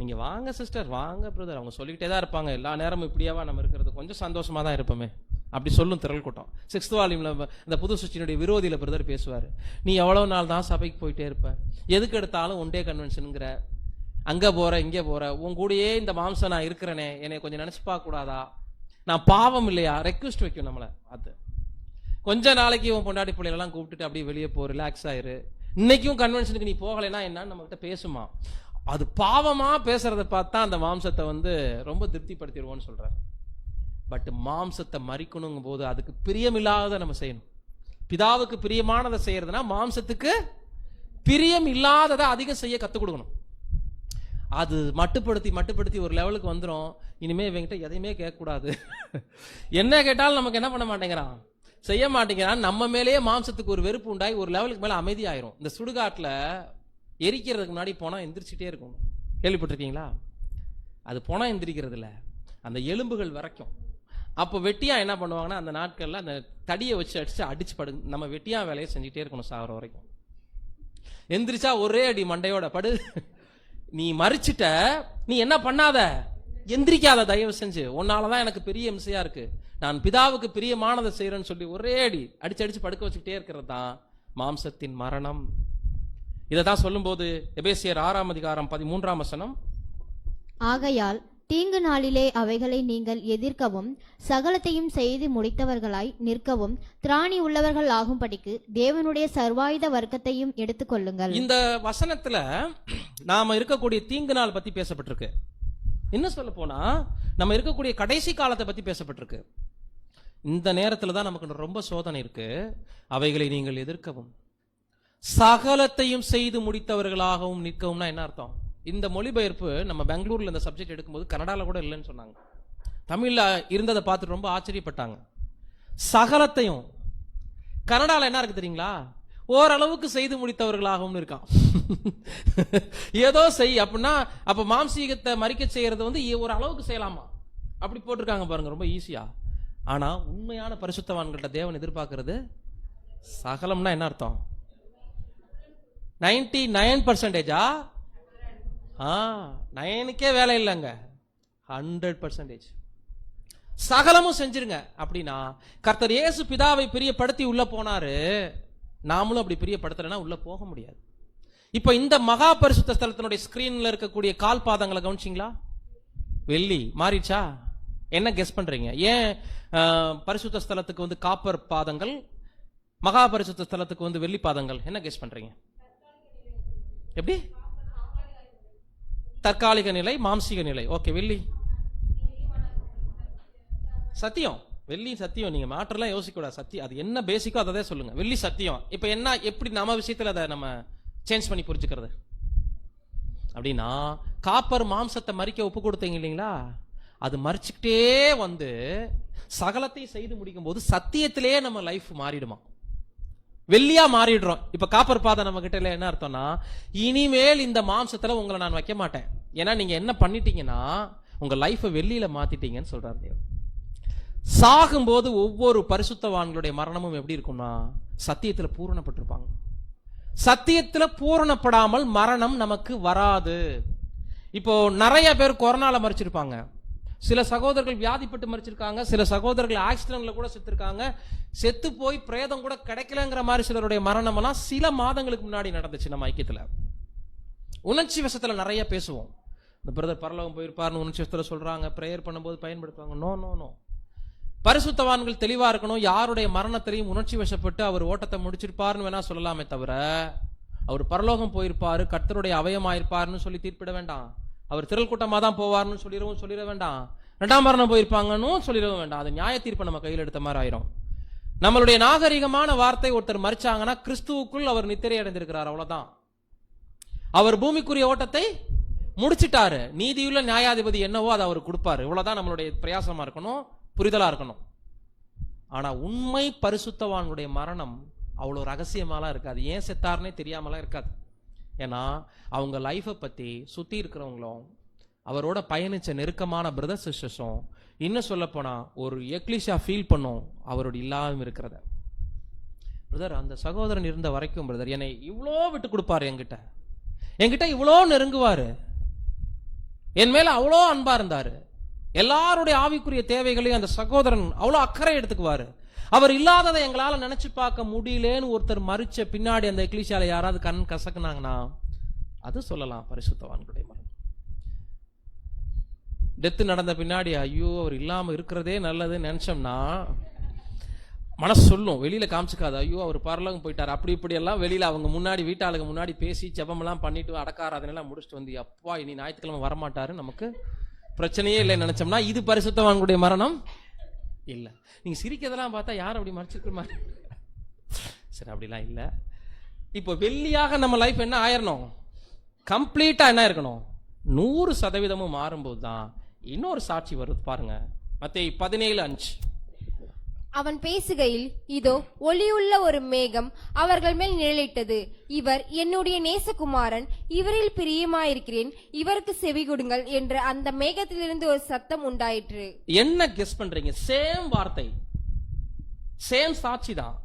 நீங்க வாங்க சிஸ்டர், வாங்க பிரதர், அவங்க சொல்லிக்கிட்டே தான் இருப்பாங்க. எல்லா நேரமும் இப்படியாவா நம்ம இருக்கிறது, கொஞ்சம் சந்தோஷமா தான் இருப்போமே அப்படி சொல்லும் திரள் கூட்டம். 6th வால்யூம்ல இந்த புது சிருஷ்டியினுடைய விரோதியில பிரதர் பேசுவாரு. நீ எவ்வளவு நாள் தான் சபைக்கு போயிட்டே இருப்ப, எதுக்கு எடுத்தாலும் ஒன் டே கன்வென்ஷனுங்கிற, அங்க போற இங்க போற, உன் கூடயே இந்த மாம்சம் நான் இருக்கிறனே, என்னை கொஞ்சம் நினைச்சு பார்க்க கூடாதா, நான் பாவம் இல்லையா, ரெக்வெஸ்ட் வைக்கும் நம்மள. அது கொஞ்ச நாளைக்கு உன் பொண்டாட்டி பிள்ளைகளெல்லாம் கூப்பிட்டுட்டு அப்படியே வெளியே போ, ரிலாக்ஸ் ஆயிரு, இன்னைக்கும் கன்வென்ஷனுக்கு நீ போகலைன்னா என்னன்னு நம்ம கிட்ட பேசுமா. அது பாவமா பேசுறத பார்த்தா அந்த மாம்சத்தை ரொம்ப திருப்திப்படுத்திடுவோம்னு சொல்றாரு. பட் மாம்சத்தை மறிக்கணுங்கும் போது அதுக்கு பிரியமில்லாத நம்ம செய்யணும். பிதாவுக்கு பிரியமானதை செய்யறதுனா மாம்சத்துக்கு பிரியம் இல்லாததை அதிகம் செய்ய கத்துக் கொடுக்கணும். அது மட்டுப்படுத்தி ஒரு லெவலுக்கு வந்துடும். இனிமே இவங்கிட்ட எதையுமே கேட்கக்கூடாது, என்ன கேட்டாலும் நமக்கு என்ன பண்ண மாட்டேங்கிறான், செய்ய மாட்டேங்கிறான். நம்ம மேலேயே மாம்சத்துக்கு ஒரு வெறுப்பு உண்டாகி ஒரு லெவலுக்கு மேல அமைதியாயிரும். இந்த சுடுகாட்டுல எரிக்கிறதுக்கு முன்னாடி போனா எந்திரிச்சிட்டே இருக்கும், கேள்விப்பட்டிருக்கீங்களா? அது போனா எந்திரிக்கிறது இல்ல, அந்த எலும்புகள் வரைக்கும். அப்போ வெட்டியா என்ன பண்ணுவாங்கன்னா அந்த நாட்கள்ல அந்த தடியை வச்சு அடிச்சு படு, நம்ம வெட்டியா வேலையை செஞ்சுட்டே இருக்கணும் சாகிற வரைக்கும். எந்திரிச்சா ஒரே அடி மண்டையோட படு. நீ மறிச்சிட்ட, நீ என்ன பண்ணாத, எந்திரிக்காத தயவு செஞ்சு, உன்னாலதான் எனக்கு பெரிய இம்சையா இருக்கு, நான் பிதாவுக்கு பிரியமானதை செய்யறேன்னு சொல்லி ஒரே அடி அடிச்சு படுக்க வச்சுக்கிட்டே இருக்கிறது தான் மாம்சத்தின் மரணம். இதைதான் சொல்லும் போது எபேசியர் 6ஆம் அதிகாரம் 13ஆம் வசனம்,
ஆகையால் தீங்கு நாளிலே அவைகளை நீங்கள் எதிர்க்கவும் சகலத்தையும் செய்து முடித்தவர்களாய் நிற்கவும் திராணி உள்ளவர்கள் ஆகும்படிக்கு தேவனுடைய சர்வாயுத வர்க்கத்தையும் எடுத்துக்கொள்ளுங்கள்.
இந்த வசனத்துல நாம இருக்கக்கூடிய தீங்கு நாள் பத்தி பேசப்பட்டிருக்கு. என்ன சொல்ல போனா நம்ம இருக்கக்கூடிய கடைசி காலத்தை பத்தி பேசப்பட்டிருக்கு. இந்த நேரத்துல தான் நமக்கு ரொம்ப சோதனை இருக்கு. அவைகளை நீங்கள் எதிர்க்கவும் சகலத்தையும் செய்து முடித்தவர்களாகவும் நிற்கவும்னா என்ன அர்த்தம்? இந்த மொழிபெயர்ப்பு நம்ம பெங்களூர்ல இந்த சப்ஜெக்ட் எடுக்கும்போது கனடால கூட இல்லைன்னு சொன்னாங்க. தமிழ்ல இருந்ததை பார்த்துட்டு ரொம்ப ஆச்சரியப்பட்டாங்க. சகலத்தையும் கனடால என்ன இருக்கு தெரியுங்களா? ஓரளவுக்கு செய்து முடித்தவர்களாகவும் இருக்கான். ஏதோ செய் அப்படின்னா அப்ப மாம்சீகத்தை மறிக்க செய்யறது ஒரு அளவுக்கு செய்யலாமா அப்படி போட்டிருக்காங்க பாருங்க, ரொம்ப ஈஸியா. ஆனா உண்மையான பரிசுத்தவான்கள்ட்ட தேவன் எதிர்பார்க்கிறது சகலம்னா என்ன அர்த்தம்? 99%. 9க்கே வேலை இல்லைங்க, 100%. சகலமும் செஞ்சிருங்க அப்படின்னா கர்த்தர் இயேசு பிதாவை பிரியப்படுத்தி உள்ள போனாரு, நாமளும் அப்படி பிரியப்படுத்தலைன்னா உள்ள போக முடியாது. இப்ப இந்த மகா பரிசுத்த ஸ்தலத்தினுடைய ஸ்கிரீன்ல இருக்கக்கூடிய கால் பாதங்களை கவனிச்சிங்களா? வெள்ளி மாறிச்சா? என்ன கெஸ் பண்றீங்க? ஏன் பரிசுத்த ஸ்தலத்துக்கு காப்பர் பாதங்கள், மகா பரிசுத்த ஸ்தலத்துக்கு வெள்ளி பாதங்கள்? என்ன கெஸ் பண்றீங்க? எப்படி? தற்காலிக நிலை, மாம்சீக நிலை. ஓகே, வெள்ளி சத்தியம். வெள்ளி சத்தியம், நீங்க மாற்றலாம் யோசிக்க கூடாது. சத்தியம் அது என்ன பேசிக்கோ அதை சொல்லுங்க. வெள்ளி சத்தியம். இப்ப என்ன, எப்படி நம்ம விஷயத்துல அதை நம்ம சேஞ்ச் பண்ணி புரிஞ்சுக்கிறது அப்படின்னா, காப்பர் மாம்சத்தை மறிக்க ஒப்பு கொடுத்தீங்க இல்லைங்களா, அது மறிச்சுக்கிட்டே சகலத்தையும் செய்து முடிக்கும் போது சத்தியத்திலேயே நம்ம லைஃப் மாறிடுமா, வெள்ளியா மாறிடுறோம். இப்ப காப்பர் பாதை நம்ம கிட்ட என்ன அர்த்தம்னா, இனிமேல் இந்த மாம்சத்துல உங்களை நான் வைக்க மாட்டேன், ஏன்னா நீங்க என்ன பண்ணிட்டீங்கன்னா உங்க லைஃப வெள்ளியில மாத்திட்டீங்கன்னு சொல்றாரு தேவன். சாகும்போது ஒவ்வொரு பரிசுத்தவான்களுடைய மரணமும் எப்படி இருக்கும்னா சத்தியத்துல பூரணப்பட்டிருப்பாங்க. சத்தியத்துல பூரணப்படாமல் மரணம் நமக்கு வராது. இப்போ நிறைய பேர் கொரோனால மறிச்சிருப்பாங்க, சில சகோதரர்கள் வியாதிப்பட்டு மறிச்சிருக்காங்க, சில சகோதரர்கள் ஆக்சிடென்ட்ல கூட செத்துருக்காங்க, செத்து போய் பிரேதம் கூட கிடைக்கலங்கிற மாதிரி சிலருடைய மரணம் எல்லாம் சில மாதங்களுக்கு முன்னாடி நடந்துச்சு. நம்ம ஐக்கியத்துல உணர்ச்சி வசத்துல நிறைய பேசுவோம். இந்த பிரதர் பரலோகம் போயிருப்பாருன்னு உணர்ச்சி வசத்துல சொல்றாங்க, பிரேயர் பண்ணும்போது பயன்படுத்துவாங்க. நோ நோ நோ, பரிசுத்தவான்கள் தெளிவா இருக்கணும். யாருடைய மரணத்திலையும் உணர்ச்சி வசப்பட்டு அவர் ஓட்டத்தை முடிச்சிருப்பாருன்னு வேணா சொல்லலாமே தவிர அவர் பரலோகம் போயிருப்பாரு, கர்த்தருடைய அவயமாயிருப்பாருன்னு சொல்லி தீர்ப்பிட வேண்டாம். அவர் திரள் கூட்டமாக தான் போவார்னு சொல்லிட வேண்டாம். 2ஆம் மரணம் போயிருப்பாங்கன்னு சொல்லிடவும் வேண்டாம். அது நியாய தீர்ப்பை நம்ம கையில் எடுத்த மாதிரி ஆயிரும். நம்மளுடைய நாகரிகமான வார்த்தை ஒருத்தர் மறிச்சாங்கன்னா கிறிஸ்துவுக்குள் அவர் நித்திரை அடைந்திருக்கிறார், அவ்வளவுதான். அவர் பூமிக்குரிய ஓட்டத்தை முடிச்சிட்டாரு. நீதியுள்ள நியாயாதிபதி என்னவோ அதை அவர் கொடுப்பாரு. இவ்வளவுதான் நம்மளுடைய பிரயாசமா இருக்கணும், புரிதலா இருக்கணும். ஆனா உண்மை பரிசுத்தவானுடைய மரணம் அவ்வளவு ரகசியமாலாம் இருக்காது. ஏன் செத்தாருன்னே தெரியாமலாம் இருக்காது. ஏன்னா அவங்க லைஃபை பத்தி சுத்தி இருக்கிறவங்களும் அவரோட பயணிச்ச நெருக்கமான பிரதர் சிஸ்டர்ஸும் இன்னும் சொல்ல போனா ஒரு எக்லிஷா ஃபீல் பண்ணும் அவரோட இல்லாம இருக்கிறத. பிரதர், அந்த சகோதரன் இருந்த வரைக்கும் பிரதர் என்னை இவ்வளோ விட்டு கொடுப்பாரு, என்கிட்ட இவ்வளோ நெருங்குவாரு, என் மேல அவ்வளோ அன்பா இருந்தாரு, எல்லாருடைய ஆவிக்குரிய தேவைகளையும் அந்த சகோதரன் அவ்வளோ அக்கறை எடுத்துக்குவாரு. அவர் இல்லாததை எங்களால நினைச்சு பார்க்க முடியலேன்னு ஒருத்தர் மறிச்ச பின்னாடி அந்த எக்லிஷால யாராவது கண் கசக்குனாங்கன்னா அது சொல்லலாம் பரிசுத்தவான்களுடைய மரணம். டெத்து நடந்த பின்னாடி ஐயோ அவர் இல்லாம இருக்கிறதே நல்லதுன்னு நினைச்சோம்னா மனசு சொல்லும், வெளியில காமிச்சுக்காது. ஐயோ அவர் பரலோகம் போயிட்டார், அப்படி இப்படி எல்லாம் வெளியில அவங்க முன்னாடி வீட்டாளுங்க முன்னாடி பேசி ஜெபமெல்லாம் பண்ணிட்டு அடக்காராதனெல்லாம் முடிச்சுட்டு வந்து அப்பா இனி ஞாயிற்றுக்கிழமை வரமாட்டாரு, நமக்கு பிரச்சனையே இல்லைன்னு நினைச்சோம்னா இது பரிசுத்தவான்களுடைய மரணம் இல்லை. நீங்க சிரிக்கிறதெல்லாம் பார்த்தா யாரும் அப்படி மறைச்சிருக்க மாதிரி. சரி, அப்படிலாம் இல்லை. இப்போ வெள்ளியாக நம்ம லைஃப் என்ன ஆயிரணும், கம்ப்ளீட்டா என்ன இருக்கணும், 100% மாறும்போது தான் இன்னொரு சாட்சி வருது பாருங்க. மத்தேயு 17:5.
அவன் பேசுகையில், இதோ ஒளியுள்ள ஒரு மேகம் அவர்கள் மேல் நிழலிட்டது. இவர் என்னுடைய நேசகுமாரன், இவரில் பிரியமாயிருக்கிறேன், இவருக்கு செவி கொடுங்கள் என்ற அந்த மேகத்திலிருந்து ஒரு சத்தம் உண்டாயிற்று.
என்ன கெஸ் பண்றீங்க? சேம் வார்த்தை, சேம் சாட்சி தான்.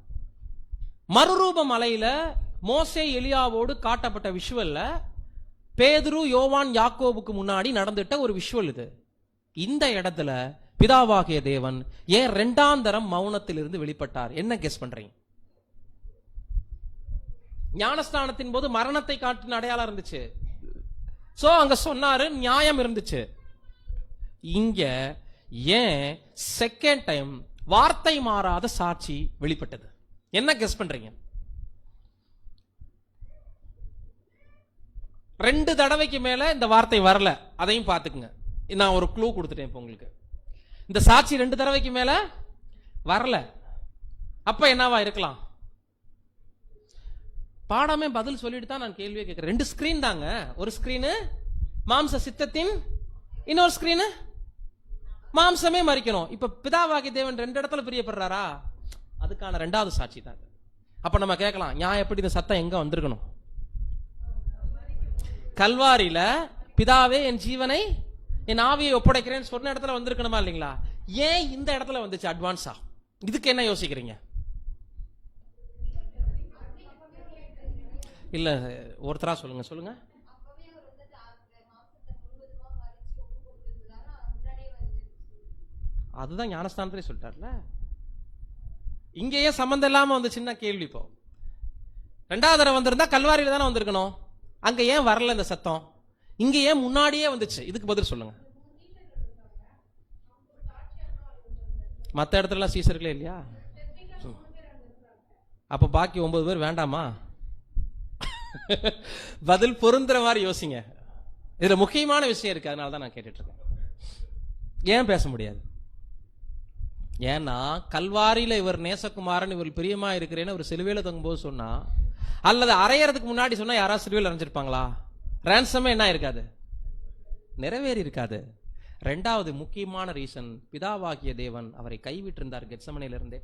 மறுரூப மலையில மோசே எலியாவோடு காட்டப்பட்ட விஷுவல்ல பேதுரு யோவான் யாக்கோபுக்கு முன்னாடி நடந்துட்ட ஒரு விஷுவல் இது. இந்த இடத்துல பிதாவாகிய தேவன் ஏன் 2ஆம் தரம் மௌனத்திலிருந்து வெளிப்பட்டார்? என்ன கெஸ் பண்றீங்க? ஞானஸ்தானத்தின் போது மரணத்தை காட்டின அடையாளம் இருந்துச்சு, சோ அங்க சொன்னாரு, நியாயம் இருந்துச்சு. இங்க ஏன் செகண்ட் டைம் வார்த்தை மாறாத சாட்சி வெளிப்பட்டது? என்ன கெஸ் பண்றீங்க? 2 தடவைக்கு மேல இந்த வார்த்தை வரல, அதையும் பார்த்துக்குங்க. நான் ஒரு க்ளூ கொடுத்துட்டேன் இப்போ உங்களுக்கு. இந்த சாட்சி 2 தடவைக்கு மேல வரல, அப்ப என்னவா இருக்கலாம்? பாடமே பதில் சொல்லிட்டு தான் நான் கேள்வியே கேட்கிறேன். 2 ஸ்கிரீன் தாங்க. ஒரு ஸ்கிரீனு மாம்ச சித்தத்தின், இன்னொரு ஸ்கிரீனு மாம்சமே மறிக்கணும். இப்ப பிதாவாகிய தேவன் 2 இடத்துல பிரியப்படுறாரா? அதுக்கான 2வது சாட்சி தான். அப்ப நம்ம கேட்கலாம், ஞான் எப்படி இந்த சத்தம் எங்க வந்திருக்கணும்? கல்வாரியில பிதாவே என் ஜீவனை என் ஆவியை ஒப்படைக்கிறேன்னு சொன்ன இடத்துல வந்திருக்கணுமா இல்லைங்களா? ஏன் இந்த இடத்துல வந்துச்சு அட்வான்ஸா? இதுக்கு என்ன யோசிக்கிறீங்க? இல்ல ஒருத்தரா சொல்லுங்க. அதுதான் ஞானஸ்தானத்திலே சொல்லிட்டார்ல. இங்க ஏன் சம்பந்தம் இல்லாம வந்து சின்ன கேள்வி. இப்போ 2வது தடவை வந்திருந்தா கல்வாரியில தானே வந்திருக்கணும், அங்க ஏன் வரல இந்த சத்தம்? இங்க ஏன் முன்னாடியே வந்துச்சு? இதுக்கு பதில் சொல்லுங்க. மற்ற இடத்துல சீசர்களே இல்லையா? அப்ப பாக்கி 9 பேர் வேண்டாமா? பதில் பொருந்துற மாதிரி யோசிங்க. இதுல முக்கியமான விஷயம் இருக்கு, அதனால தான் நான் கேட்டுட்டு இருக்கேன். ஏன் பேச முடியாது? ஏன்னா கல்வாரியில இவர் நேசகுமாரன், இவர் பிரியமா இருக்கிறேன்னு ஒரு சிலுவையில தொங்கும்போது சொன்னா, அல்லது அரையறதுக்கு முன்னாடி சொன்னா யாராவது சிலுவையில் அரைஞ்சிருப்பாங்களா? ரான்சமே என்ன இருக்காது, நிறைவேறி இருக்காது. 2வது முக்கியமான ரீசன், பிதாவாகிய தேவன் அவரை கைவிட்டிருந்தார் கெத்சமனையிலிருந்தே.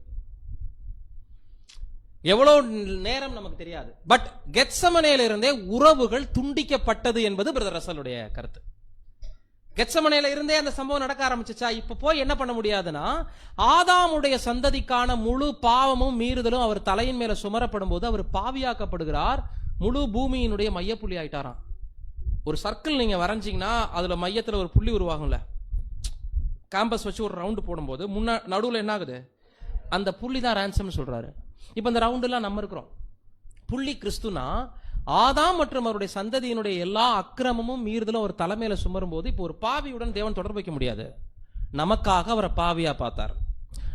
எவ்வளவு நேரம் நமக்கு தெரியாது, பட் கெத்சமனையிலிருந்தே உறவுகள் துண்டிக்கப்பட்டது என்பது பிரதர் ரசலுடைய கருத்து. கெத்சமனையில இருந்தே அந்த சம்பவம் நடக்க ஆரம்பிச்சுச்சா? இப்ப போய் என்ன பண்ண முடியாதுன்னா, ஆதாமுடைய சந்ததிக்கான முழு பாவமும் மீறுதலும் அவர் தலையின் மேல சுமரப்படும் போது அவர் பாவியாக்கப்படுகிறார். முழு பூமியினுடைய மையப்புள்ளி ஆயிட்டாராம். ஒரு சர்க்கிள் நீங்க வரைஞ்சீங்கன்னா அதுல மையத்துல ஒரு புள்ளி உருவாகும்ல, கேம்பஸ் வச்சு ஒரு ரவுண்டு போடும்போது நடுவுல என்ன ஆகுது? அந்த புள்ளி தான் ரான்சம் சொல்றாரு. இப்ப இந்த ரவுண்ட் எல்லாம் நம்ம இருக்கிறோம். புள்ளி கிறிஸ்துனா ஆதாம் மற்றும் அவருடைய சந்ததியினுடைய எல்லா அக்கிரமமும் மீறுதலும் ஒரு தலைமையில சுமரும் போது இப்போ ஒரு பாவியுடன் தேவன் தொடர்பு வைக்க முடியாது. நமக்காக அவரை பாவியா பார்த்தார்.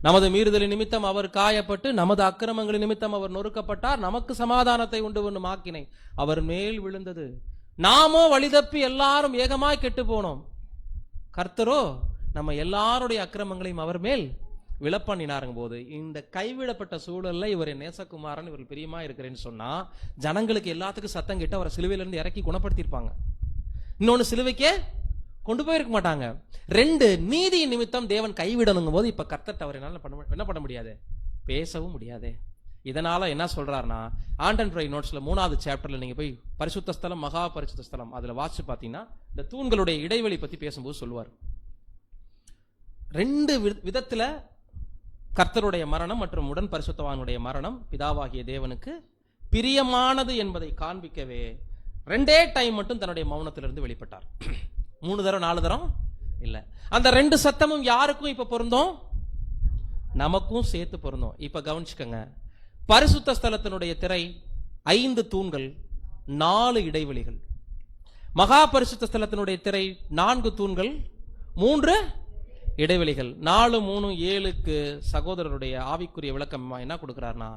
நமது மீறுதலின் நிமித்தம் அவர் காயப்பட்டு, நமது அக்கிரமங்களின் நிமித்தம் அவர் நொறுக்கப்பட்டார். நமக்கு சமாதானத்தை உண்டு பண்ணும் ஆக்கினை அவர் மேல் விழுந்தது. நாமோ வழிதப்பி எல்லாரும் ஏகமாய் கெட்டு போனோம், கர்த்தரோ நம்ம எல்லாருடைய அக்கிரமங்களையும் அவர் மேல் விழப்பண்ணினாருங்க போது, இந்த கைவிடப்பட்ட சூழல்ல இவர் நேசகுமாரன், இவர் பிரியமா இருக்கிறேன்னு சொன்னா ஜனங்களுக்கு எல்லாத்துக்கும் சத்தம் கேட்டு அவரை சிலுவையிலிருந்து இறக்கி குணப்படுத்தியிருப்பாங்க. இன்னொன்னு, சிலுவைக்கே கொண்டு போயிருக்க மாட்டாங்க. 2, நீதி நிமித்தம் தேவன் கைவிடணுங்கும் போது இப்ப கர்த்தர் அவர் என்ன பண்ண முடியாது, பேசவும் முடியாது. இதனால என்ன சொல்றாருன்னா, ஆண்டன் ப்ரை நோட்ஸ்ல 3வது சாப்டர்ல நீங்க போய் பரிசுத்த ஸ்தலம், மகா பரிசுத்த ஸ்தலம் அதுல வாசிச்சு பாத்தீங்கன்னா இந்த தூண்களுடைய இடைவெளி பத்தி பேசும்போது சொல்லுவார். 2 விதத்துல கர்த்தருடைய மரணம் மற்றும் உடன் பரிசுத்தவானுடைய மரணம் பிதாவாகிய தேவனுக்கு பிரியமானது என்பதை காண்பிக்கவே 2 டைம் மட்டும் தன்னுடைய மௌனத்திலிருந்து வெளிப்பட்டார். 3 தரம் 4 தரம் இல்ல. அந்த 2 சத்தமும் யாருக்கும் இப்ப பொருந்தும், நமக்கும் சேர்த்து பொருந்தும். இப்ப கவனிச்சுக்கங்க, பரிசுத்த ஸ்தலத்தினுடைய திரை 5 தூண்கள் 4 இடைவெளிகள், மகா பரிசுத்த ஸ்தலத்தினுடைய திரை 4 தூண்கள் 3 இடைவெளிகள். 4, 3, 7க்கு சகோதரருடைய ஆவிக்குரிய விளக்கம் என்ன கொடுக்கிறார்னா,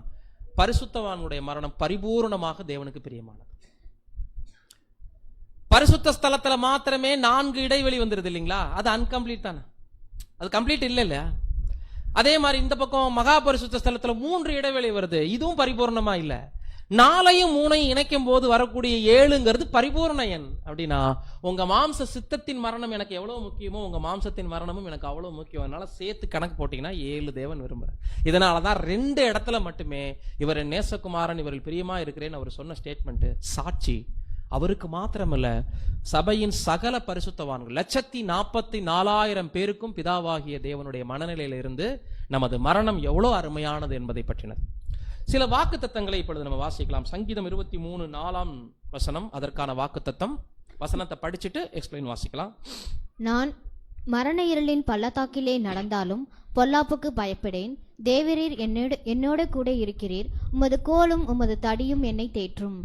பரிசுத்தவானுடைய மரணம் பரிபூர்ணமாக தேவனுக்கு பிரியமானது. பரிசுத்த ஸ்தலத்துல மாத்திரமே 4 இடைவெளி வந்துருது இல்லைங்களா, அது அன்கம்ப்ளீட் தானே, அது கம்ப்ளீட் இல்ல இல்லையா? அதே மாதிரி இந்த பக்கம் மகா பரிசுத்த ஸ்தலத்துல 3 இடைவெளி வருது, இதுவும் பரிபூர்ணமா இல்ல. 4ஐயும் 3ஐயும் இணைக்கும் போது வரக்கூடிய 7ங்கிறது பரிபூர்ண எண். அப்படின்னா உங்க மாம்ச சித்தத்தின் மரணம் எனக்கு எவ்வளவு முக்கியமோ உங்க மாம்சத்தின் மரணமும் எனக்கு அவ்வளவு முக்கியம். அதனால சேர்த்து கணக்கு போட்டீங்கன்னா 7 தேவன் விரும்புறார். இதனாலதான் 2 இடத்துல மட்டுமே இவர் நேசகுமாரன், இவரில் பிரியமா இருக்கிறேன்னு அவர் சொன்ன ஸ்டேட்மெண்ட் சாட்சி அவருக்கு மாத்திரமல்ல, சபையின் சகல பரிசுத்தவான்கள் 144,000 பேருக்கும் பிதாவாகிய தேவனுடைய மனநிலையில இருந்து நமது மரணம் எவ்வளவு அருமையானது என்பதை பற்றினது. சில வாக்கு தத்தங்களை இப்பொழுது நம்ம வாசிக்கலாம். சங்கீதம் 23:4 வசனம் அதற்கான வாக்கு தத்தம். வசனத்தை படிச்சுட்டு எக்ஸ்பிளைன் வாசிக்கலாம்.
நான் மரண இருளின் பள்ளத்தாக்கிலே நடந்தாலும் பொல்லாப்புக்கு பயப்படேன். தேவரீர் என்னோட கூட இருக்கிறீர். உமது கோலும் உமது தடியும் என்னை தேற்றும்.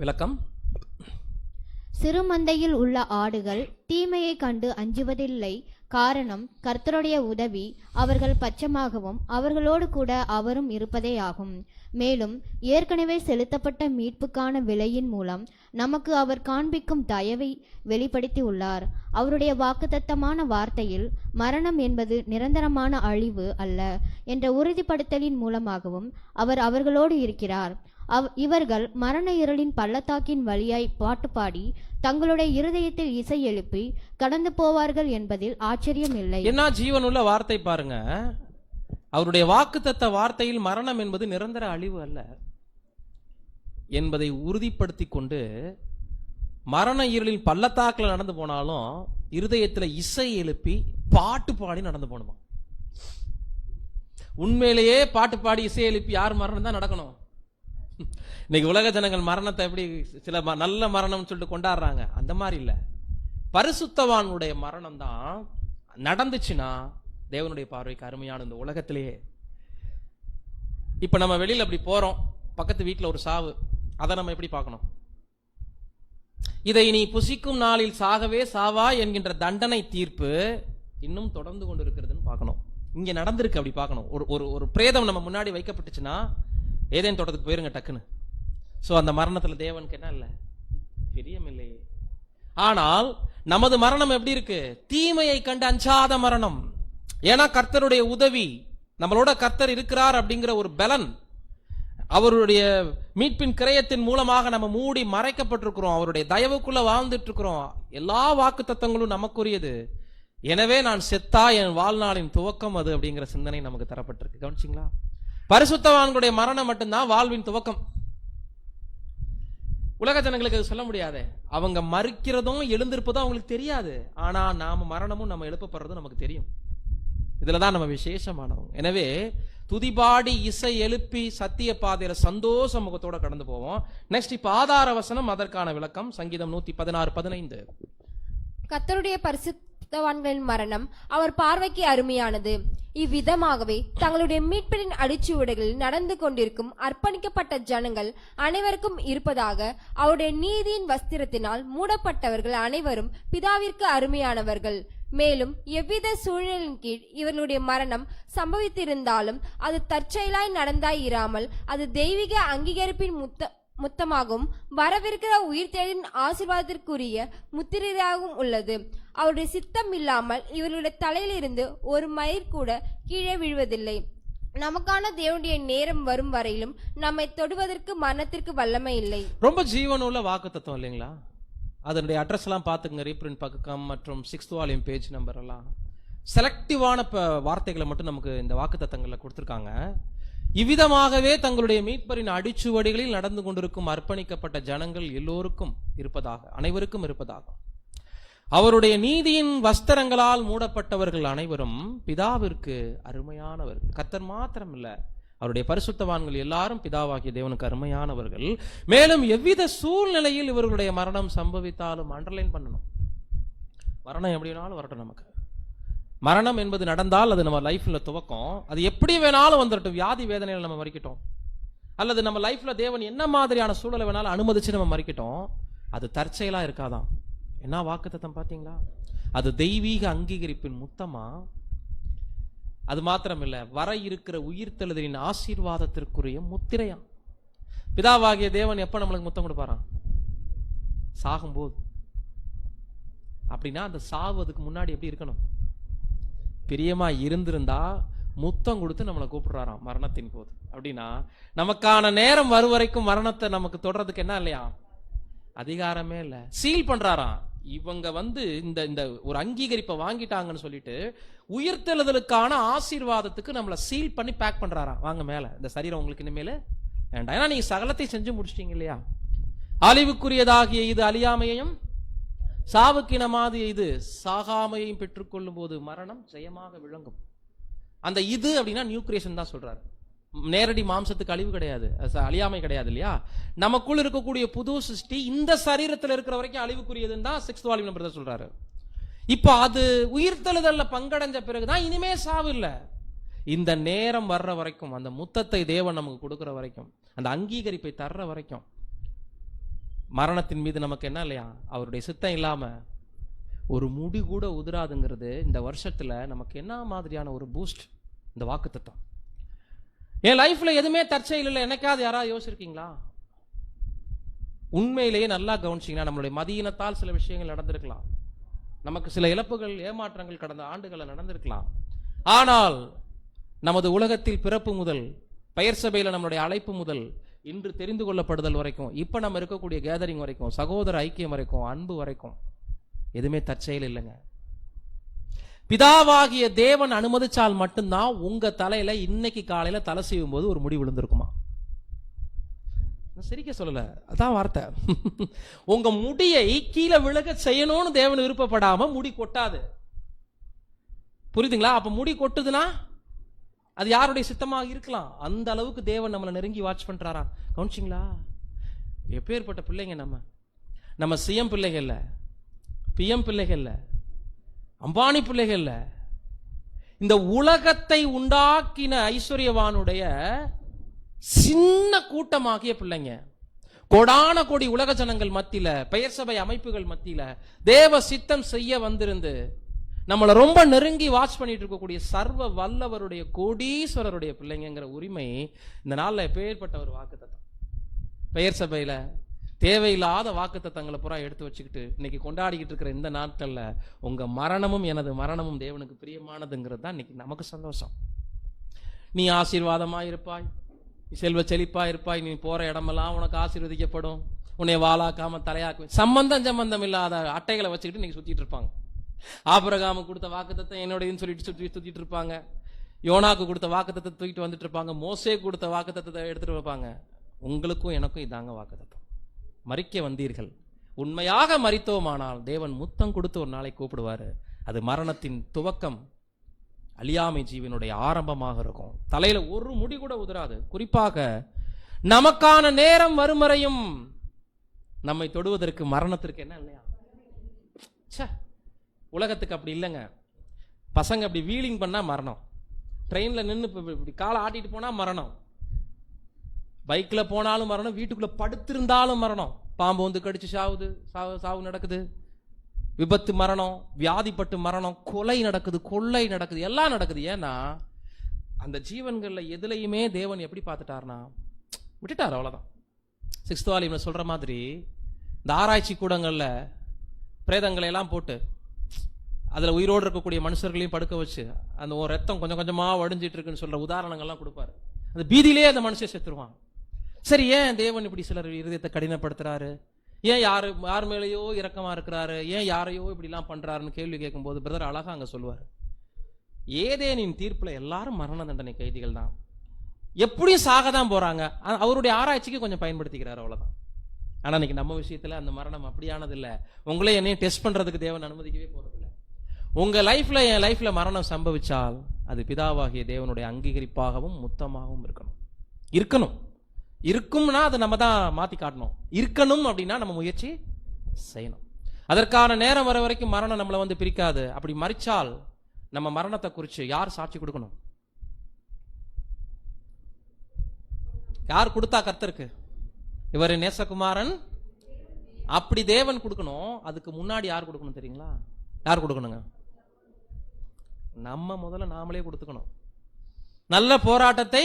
விளக்கம்.
சிறு மந்தையில் உள்ள ஆடுகள் தீமையை கண்டு அஞ்சுவதில்லை. காரணம், கர்த்தருடைய உதவி அவர்கள் பட்சமாகவும் அவர்களோடு கூட அவரும் இருப்பதே ஆகும். மேலும் ஏற்கனவே செலுத்தப்பட்ட மீட்புக்கான விலையின் மூலம் நமக்கு அவர் காண்பிக்கும் தயவை வெளிப்படுத்தி உள்ளார். அவருடைய வாக்குத்தத்தமான வார்த்தையில் மரணம் என்பது நிரந்தரமான அழிவு அல்ல என்ற உறுதிப்படுத்தலின் மூலமாகவும் அவர் அவர்களோடு இருக்கிறார். இவர்கள் மரண இருளின் பள்ளத்தாக்கின் வழியாய் பாட்டு பாடி தங்களுடைய இருதயத்தில் இசை எழுப்பி கடந்து போவார்கள் என்பதில் ஆச்சரியம் இல்லை.
என்ன ஜீவனுள்ள வார்த்தை பாருங்க. அவருடைய வாக்குத்தத்த வார்த்தையில் மரணம் என்பது நிரந்தர அழிவு அல்ல என்பதை உறுதிப்படுத்தி கொண்டு மரண இருளின் பள்ளத்தாக்கில் நடந்து போனாலும் இருதயத்தில் இசை எழுப்பி பாட்டு பாடி நடந்து போகணுமா? உண்மையிலேயே பாட்டு பாடி இசை எழுப்பி யார் மரணம் தான் நடக்கணும்? இன்னைக்கு உலக ஜனங்கள் மரணத்தை எப்படி சில நல்ல மரணம் சொல்லிட்டு கொண்டாடுறாங்க, அந்த மாதிரி இல்ல. பரிசுத்தவானுடைய மரணம் தான் நடந்துச்சுன்னா தேவனுடைய பார்வைக்கு அருமையான இந்த உலகத்திலேயே. இப்ப நம்ம வெளியில அப்படி போறோம், பக்கத்து வீட்டுல ஒரு சாவு, அதை நம்ம எப்படி பார்க்கணும்? இதை நீ புசிக்கும் நாளில் சாகவே சாவா என்கின்ற தண்டனை தீர்ப்பு இன்னும் தொடர்ந்து கொண்டு இருக்கிறதுன்னு பார்க்கணும். இங்க நடந்திருக்கு அப்படி பார்க்கணும். ஒரு பிரேதம் நம்ம முன்னாடி வைக்கப்பட்டுச்சுன்னா ஏதேன் தோட்டத்துக்கு போயிருங்க டக்குன்னு. சோ அந்த மரணத்துல தேவனுக்கு என்ன இல்ல, பிரியம் இல்லையே. ஆனால் நமது மரணம் எப்படி இருக்கு? தீமையை கண்டு அஞ்சாத மரணம். ஏன்னா கர்த்தருடைய உதவி, நம்மளோட கர்த்தர் இருக்கிறார் அப்படிங்கிற ஒரு பலன், அவருடைய மீட்பின் கிரயத்தின் மூலமாக நம்ம மூடி மறைக்கப்பட்டிருக்கிறோம், அவருடைய தயவுக்குள்ள வாழ்ந்துட்டு இருக்கிறோம். எல்லா வாக்கு தத்தங்களும் நமக்குரியது. எனவே நான் செத்தா என் வாழ்நாளின் துவக்கம் அது அப்படிங்கிற சிந்தனை நமக்கு தரப்பட்டிருக்கு. கவனிச்சிங்களா? பரிசுத்தவான்களுடைய மரணம் மட்டும்தான் வாழ்வின் துவக்கம். உலக ஜனங்களுக்கு அது சொல்ல முடியாது. அவங்க மறிக்கிறதும் எழுந்திருப்பதும் அவங்களுக்கு தெரியாது. ஆனா நாம மரணமும் நம்ம எழுப்பப்படுறதும் நமக்கு தெரியும். இதுலதான் நம்ம விசேஷமானவங்க. எனவே துதிபாடி இசை எழுப்பி சத்திய பாதையில சந்தோஷ முகத்தோட கடந்து போவோம். நெக்ஸ்ட் இப்ப ஆதார வசனம், அதற்கான விளக்கம். சங்கீதம் 116:15.
கர்த்தருடைய பரிசுத்தவான்களின் மரணம் அவர் பார்வைக்கு அருமையானது. இவ்விதமாகவே தங்களுடைய மீட்பின் அடிச்சுவடுகளில் நடந்து கொண்டிருக்கும் அர்ப்பணிக்கப்பட்ட ஜனங்கள் அனைவருக்கும் இருப்பதாக அவருடைய நீதியின் வஸ்திரத்தினால் மூடப்பட்டவர்கள் அனைவரும் பிதாவிற்கு அருமையானவர்கள். மேலும் எவ்வித சூழ்நிலையின் கீழ் இவர்களுடைய மரணம் சம்பவித்திருந்தாலும் அது தற்செயலாய் நடந்தாய் இராமல் அது தெய்வீக அங்கீகரிப்பின் முத்தமாகவும் வரவிருக்கிற உயிர்த்தெழுதலின் ஆசீர்வாதத்திற்குரிய முத்திரையாகவும் உள்ளது. அவருடைய சித்தம் இல்லாமல் இவர்களுடைய தலையிலிருந்து ஒரு மயிர் கூட கீழே விழுவதில்லை. நமக்கான தேவனுடைய நேரம் வரும் வரையிலும் நம்மை தொடுவதற்கு மரணத்திற்கு வல்லமை இல்லை.
ரொம்ப ஜீவனுள்ள வாக்குத்தத்தம் இல்லைங்களா? அதனுடைய அட்ரஸ் எல்லாம் பார்த்துக்கங்க. ரீப்ரிண்ட் பக்கம் மற்றும் 6th வால்யூம் பேஜ் நம்பர் எல்லாம் செலக்டிவான வார்த்தைகளை மட்டும் நமக்கு இந்த வாக்குத்தத்தங்களில் கொடுத்துருக்காங்க. இவ்விதமாகவே தங்களுடைய மீட்பரின் அடிச்சுவடிகளில் நடந்து கொண்டிருக்கும் அர்ப்பணிக்கப்பட்ட ஜனங்கள் எல்லோருக்கும் இருப்பதாக, அனைவருக்கும் இருப்பதாக. அவருடைய நீதியின் வஸ்திரங்களால் மூடப்பட்டவர்கள் அனைவரும் பிதாவிற்கு அருமையானவர்கள். கர்த்தர் மாத்திரம் இல்ல, அவருடைய பரிசுத்தவான்கள் எல்லாரும் பிதாவாகிய தேவனுக்கு அருமையானவர்கள். மேலும் எவ்வித சூழ்நிலையில் இவர்களுடைய மரணம் சம்பவித்தாலும் அண்டர்லைன் பண்ணணும். மரணம் எப்படி வேணாலும் வரட்டும். நமக்கு மரணம் என்பது நடந்தால் அது நம்ம லைஃப்ல துவக்கம். அது எப்படி வேணாலும் வந்துடட்டும். வியாதி வேதனையில் நம்ம மறிக்கட்டும், அல்லது நம்ம லைஃப்ல தேவன் என்ன மாதிரியான சூழலை வேணாலும் அனுமதிச்சு நம்ம மறிக்கட்டும், அது தற்செயலா இருக்காதான். என்ன வாக்குத்தத்தம் பாத்தீங்களா? அது தெய்வீக அங்கீகரிப்பின் முத்தமா. அது மாத்திரமில்ல, வர இருக்கிற உயிர்த்தெழுதலின் ஆசீர்வாதத்திற்குரிய முத்திரையா. பிதாவாகிய தேவன் எப்ப நம்மளுக்கு முத்தம் கொடுப்பாராம்? சாகும்போது. அப்படின்னா அந்த சாவு அதுக்கு முன்னாடி எப்படி இருக்கணும்? பிரியமா இருந்திருந்தா முத்தம் கொடுத்து நம்மளை கூப்பிடுறாராம் மரணத்தின் போது. அப்படின்னா நமக்கான நேரம் வரும் வரைக்கும் மரணத்தை நமக்கு தொடர்றதுக்கு என்ன இல்லையா? அதிகாரமே இல்ல. சீல் பண்றாராம். இவங்க இந்த இந்த ஒரு அங்கீகரிப்பை வாங்கிட்டாங்கன்னு சொல்லிட்டு உயிர்த்தெழுதலுக்கான ஆசீர்வாதத்துக்கு நம்மளை சீல் பண்ணி பேக் பண்றாராம். வாங்க மேல, இந்த சரீரம் உங்களுக்கு இனிமேல வேண்டாம். ஏன்னா நீங்க சகலத்தை செஞ்சு முடிச்சிட்டீங்க இல்லையா? அழிவுக்குரியதாகிய இது அழியாமையையும் சாவுக்கினமாதிய இது சாகாமையையும் பெற்றுக்கொள்ளும் போது மரணம் ஜெயமாக விளங்கும். அந்த இது அப்படின்னா நியூ கிரியேஷன் தான் சொல்றாரு. நேரடி மாம்சத்துக்கு அழிவு கிடையாது, அழியாமை கிடையாது இல்லையா? நமக்குள் இருக்கக்கூடிய புது சிருஷ்டி இந்த சரீரத்தில் இருக்கிற வரைக்கும் அழிவுக்குரியதுன்னு தான் 6th வால்யூம் நம்பர் தான் சொல்றாரு. இப்போ அது உயிர்த்தெழுதல்ல பங்கடைஞ்ச பிறகுதான் இனிமே சாவு இல்ல. இந்த நேரம் வர்ற வரைக்கும், அந்த முத்தத்தை தேவன் நமக்கு கொடுக்கிற வரைக்கும், அந்த அங்கீகரிப்பை தர்ற வரைக்கும் மரணத்தின் மீது நமக்கு என்ன இல்லையா? அவருடைய சித்தம் இல்லாம ஒரு முடி கூட உதிராதுங்கிறது இந்த வருஷத்துல நமக்கு என்ன மாதிரியான ஒரு பூஸ்ட் இந்த வாக்குத்தத்தம். என் லைஃப்ல எதுவுமே தற்செயல் இல்லை. என்னைக்காவது யாராவது யோசிச்சிருக்கீங்களா? உண்மையிலேயே நல்லா கவனிச்சிங்கன்னா நம்மளுடைய மதியினத்தால் சில விஷயங்கள் நடந்திருக்கலாம். நமக்கு சில இழப்புகள், ஏமாற்றங்கள் கடந்த ஆண்டுகளில் நடந்திருக்கலாம். ஆனால் நமது உலகத்தில் பிறப்பு முதல், பெயர் சபையில் நம்மளுடைய அழைப்பு முதல், இன்று தெரிந்து கொள்ளப்படுதல் வரைக்கும், இப்ப நம்ம இருக்கக்கூடிய கேதரிங் வரைக்கும், சகோதர ஐக்கியம் வரைக்கும், அன்பு வரைக்கும் எதுவுமே தற்செயல் இல்லைங்க. பிதாவாகிய தேவன் அனுமதிச்சால் மட்டும்தான் உங்க தலையில இன்னைக்கு காலையில தலை செய்யும் போது ஒரு முடி விழுந்திருக்குமா? சிரிக்க சொல்லல, அதான் வார்த்தை. உங்க முடியை கீழே விழுக செய்யணும்னு தேவன் விருப்பப்படாம முடி கொட்டாது. புரியுதுங்களா? அப்ப முடி கொட்டுதுன்னா அது யாருடைய சித்தமாக இருக்கலாம். அந்த அளவுக்கு தேவன் நம்மளை நெருங்கி வாட்ச் பண்றாரா? கவனிச்சிங்களா? எப்பேற்பட்ட பிள்ளைங்க நம்ம சிஎம் பிள்ளைகள்ல, பிஎம் பிள்ளைகள்ல, அம்பானி பிள்ளைகள்ல, இந்த உலகத்தை உண்டாக்கின ஐஸ்வர்யவானுடைய சின்ன கூட்டமாகிய பிள்ளைங்க. கோடான கோடி உலக ஜனங்கள் மத்தியில, பெயர் சபை அமைப்புகள் மத்தியில தேவ சித்தம் செய்ய வந்திருந்து நம்மளை ரொம்ப நெருங்கி வாட்ச் பண்ணிட்டு இருக்கக்கூடிய சர்வ வல்லவருடைய கோடீஸ்வரருடைய பிள்ளைங்கிற உரிமை இந்த நாள்ல எப்பேற்பட்ட ஒரு வாக்குத்தத்தம். பெயர் சபையில தேவையில்லாத வாக்குத்தத்தங்களை பூரா எடுத்து வச்சுக்கிட்டு இன்னைக்கு கொண்டாடிக்கிட்டு இருக்கிற இந்த நாட்கள்ல உங்க மரணமும் எனது மரணமும் தேவனுக்கு பிரியமானதுங்கிறது தான் இன்னைக்கு நமக்கு சந்தோஷம். நீ ஆசீர்வாதமா இருப்பாய், செல்வ செழிப்பா இருப்பாய், நீ போற இடமெல்லாம் உனக்கு ஆசீர்வதிக்கப்படும், உன்னை வாளாக்காம தலையாக்கு. சம்பந்தம் இல்லாத அட்டைகளை வச்சுக்கிட்டு இன்னைக்கு சுத்திட்டு இருப்பாங்க. ஆபிரகாமு கொடுத்த வாக்குத்தத்தம் என்னோடதுன்னு சொல்லிட்டு சுத்திட்டு இருப்பாங்க. யோனாக்கு கொடுத்த வாக்குத்தத்தை தூக்கிட்டு வந்துட்டு இருப்பாங்க. மோசே கொடுத்த வாக்குத்தத்தை எடுத்துட்டு வைப்பாங்க. உங்களுக்கும் எனக்கும் இதாங்க வாக்குத்தத்தம். மரிக்க வந்தீர்கள், உண்மையாக மரித்தோமானால் தேவன் முத்தம் கொடுத்து ஒரு நாளை கூப்பிடுவாரு. அது மரணத்தின் துவக்கம், அழியாமை ஜீவனுடைய ஆரம்பமாக இருக்கும். தலையில ஒரு முடி கூட உதிராது. குறிப்பாக நமக்கான நேரம் வரும் வரையும் நம்மை தொடுவதற்கு மரணத்திற்கு என்ன இல்லையா? உலகத்துக்கு அப்படி இல்லைங்க. பசங்க அப்படி வீலிங் பண்ணா மரணம், ட்ரெயின்ல நின்று இப்படி காலை ஆட்டிட்டு போனா மரணம், பைக்ல போனாலும் மரணம், வீட்டுக்குள்ள படுத்திருந்தாலும் மரணம். பாம்பு வந்து கடிச்சு சாவு நடக்குது, விபத்து மரணம், வியாதிப்பட்டு மரணம், கொலை நடக்குது, கொள்ளை நடக்குது, எல்லாம் நடக்குது. ஏன்னா அந்த ஜீவன்கள்ல எதுலையுமே தேவன் எப்படி பார்த்துட்டாருன்னா விட்டுட்டார், அவ்வளவுதான். 6th வால்யூமில் சொல்கிற மாதிரி இந்த ஆராய்ச்சி கூடங்களில் பிரேதங்களை எல்லாம் போட்டு அதில் உயிரோடு இருக்கக்கூடிய மனுஷர்களையும் படுக்க வச்சு அந்த ரத்தம் கொஞ்சம் கொஞ்சமாக வடிஞ்சிட்டு இருக்குன்னு சொல்கிற உதாரணங்கள்லாம் கொடுப்பாரு. அந்த பீதியிலே அந்த மனுஷன் செத்துருவான். சரி, ஏன் தேவன் இப்படி சிலர் இருதயத்தை கடினப்படுத்துறாரு? ஏன் யார் மேலேயோ இரக்கமா இருக்கிறாரு? ஏன் யாரையோ இப்படிலாம் பண்றாருன்னு கேள்வி கேட்கும்போது பிரதர் அழகா அங்க சொல்லுவார், ஏதேனின் தீர்ப்புல எல்லாரும் மரண தண்டனை கைதிகள் தான், எப்படியும் சாக தான் போறாங்க. அவருடைய ஆராய்ச்சிக்கு கொஞ்சம் பயன்படுத்திக்கிறார், அவ்வளவுதான். ஆனா இன்னைக்கு நம்ம விஷயத்துல அந்த மரணம் அப்படியானது இல்லை. உங்களே என்னையும் டெஸ்ட் பண்றதுக்கு தேவன் அனுமதிக்கவே போறதில்லை. உங்க லைஃப்ல என் லைஃப்ல மரணம் சம்பவிச்சால் அது பிதாவாகிய தேவனுடைய அங்கீகரிப்பாகவும் முத்தமாகவும் இருக்கணும். இருக்கும்னா அதை நம்ம தான் மாத்தி காட்டணும். இருக்கணும் அப்படின்னா நம்ம முயற்சி செய்யணும். அதற்கான நேரம் வர வரைக்கும் மரணம் நம்மளை வந்து பிரிக்காது. அப்படி மறிச்சால் நம்ம மரணத்தை குறித்து யார் சாட்சி கொடுக்கணும்? யார் கொடுத்தா? கர்த்தருக்கு. இவர் நேசகுமாரன் அப்படி தேவன் கொடுக்கணும். அதுக்கு முன்னாடி யார் கொடுக்கணும் தெரியுங்களா? யார் கொடுக்கணுங்க? நம்ம முதல்ல நாமளே கொடுத்துக்கணும். நல்ல போராட்டத்தை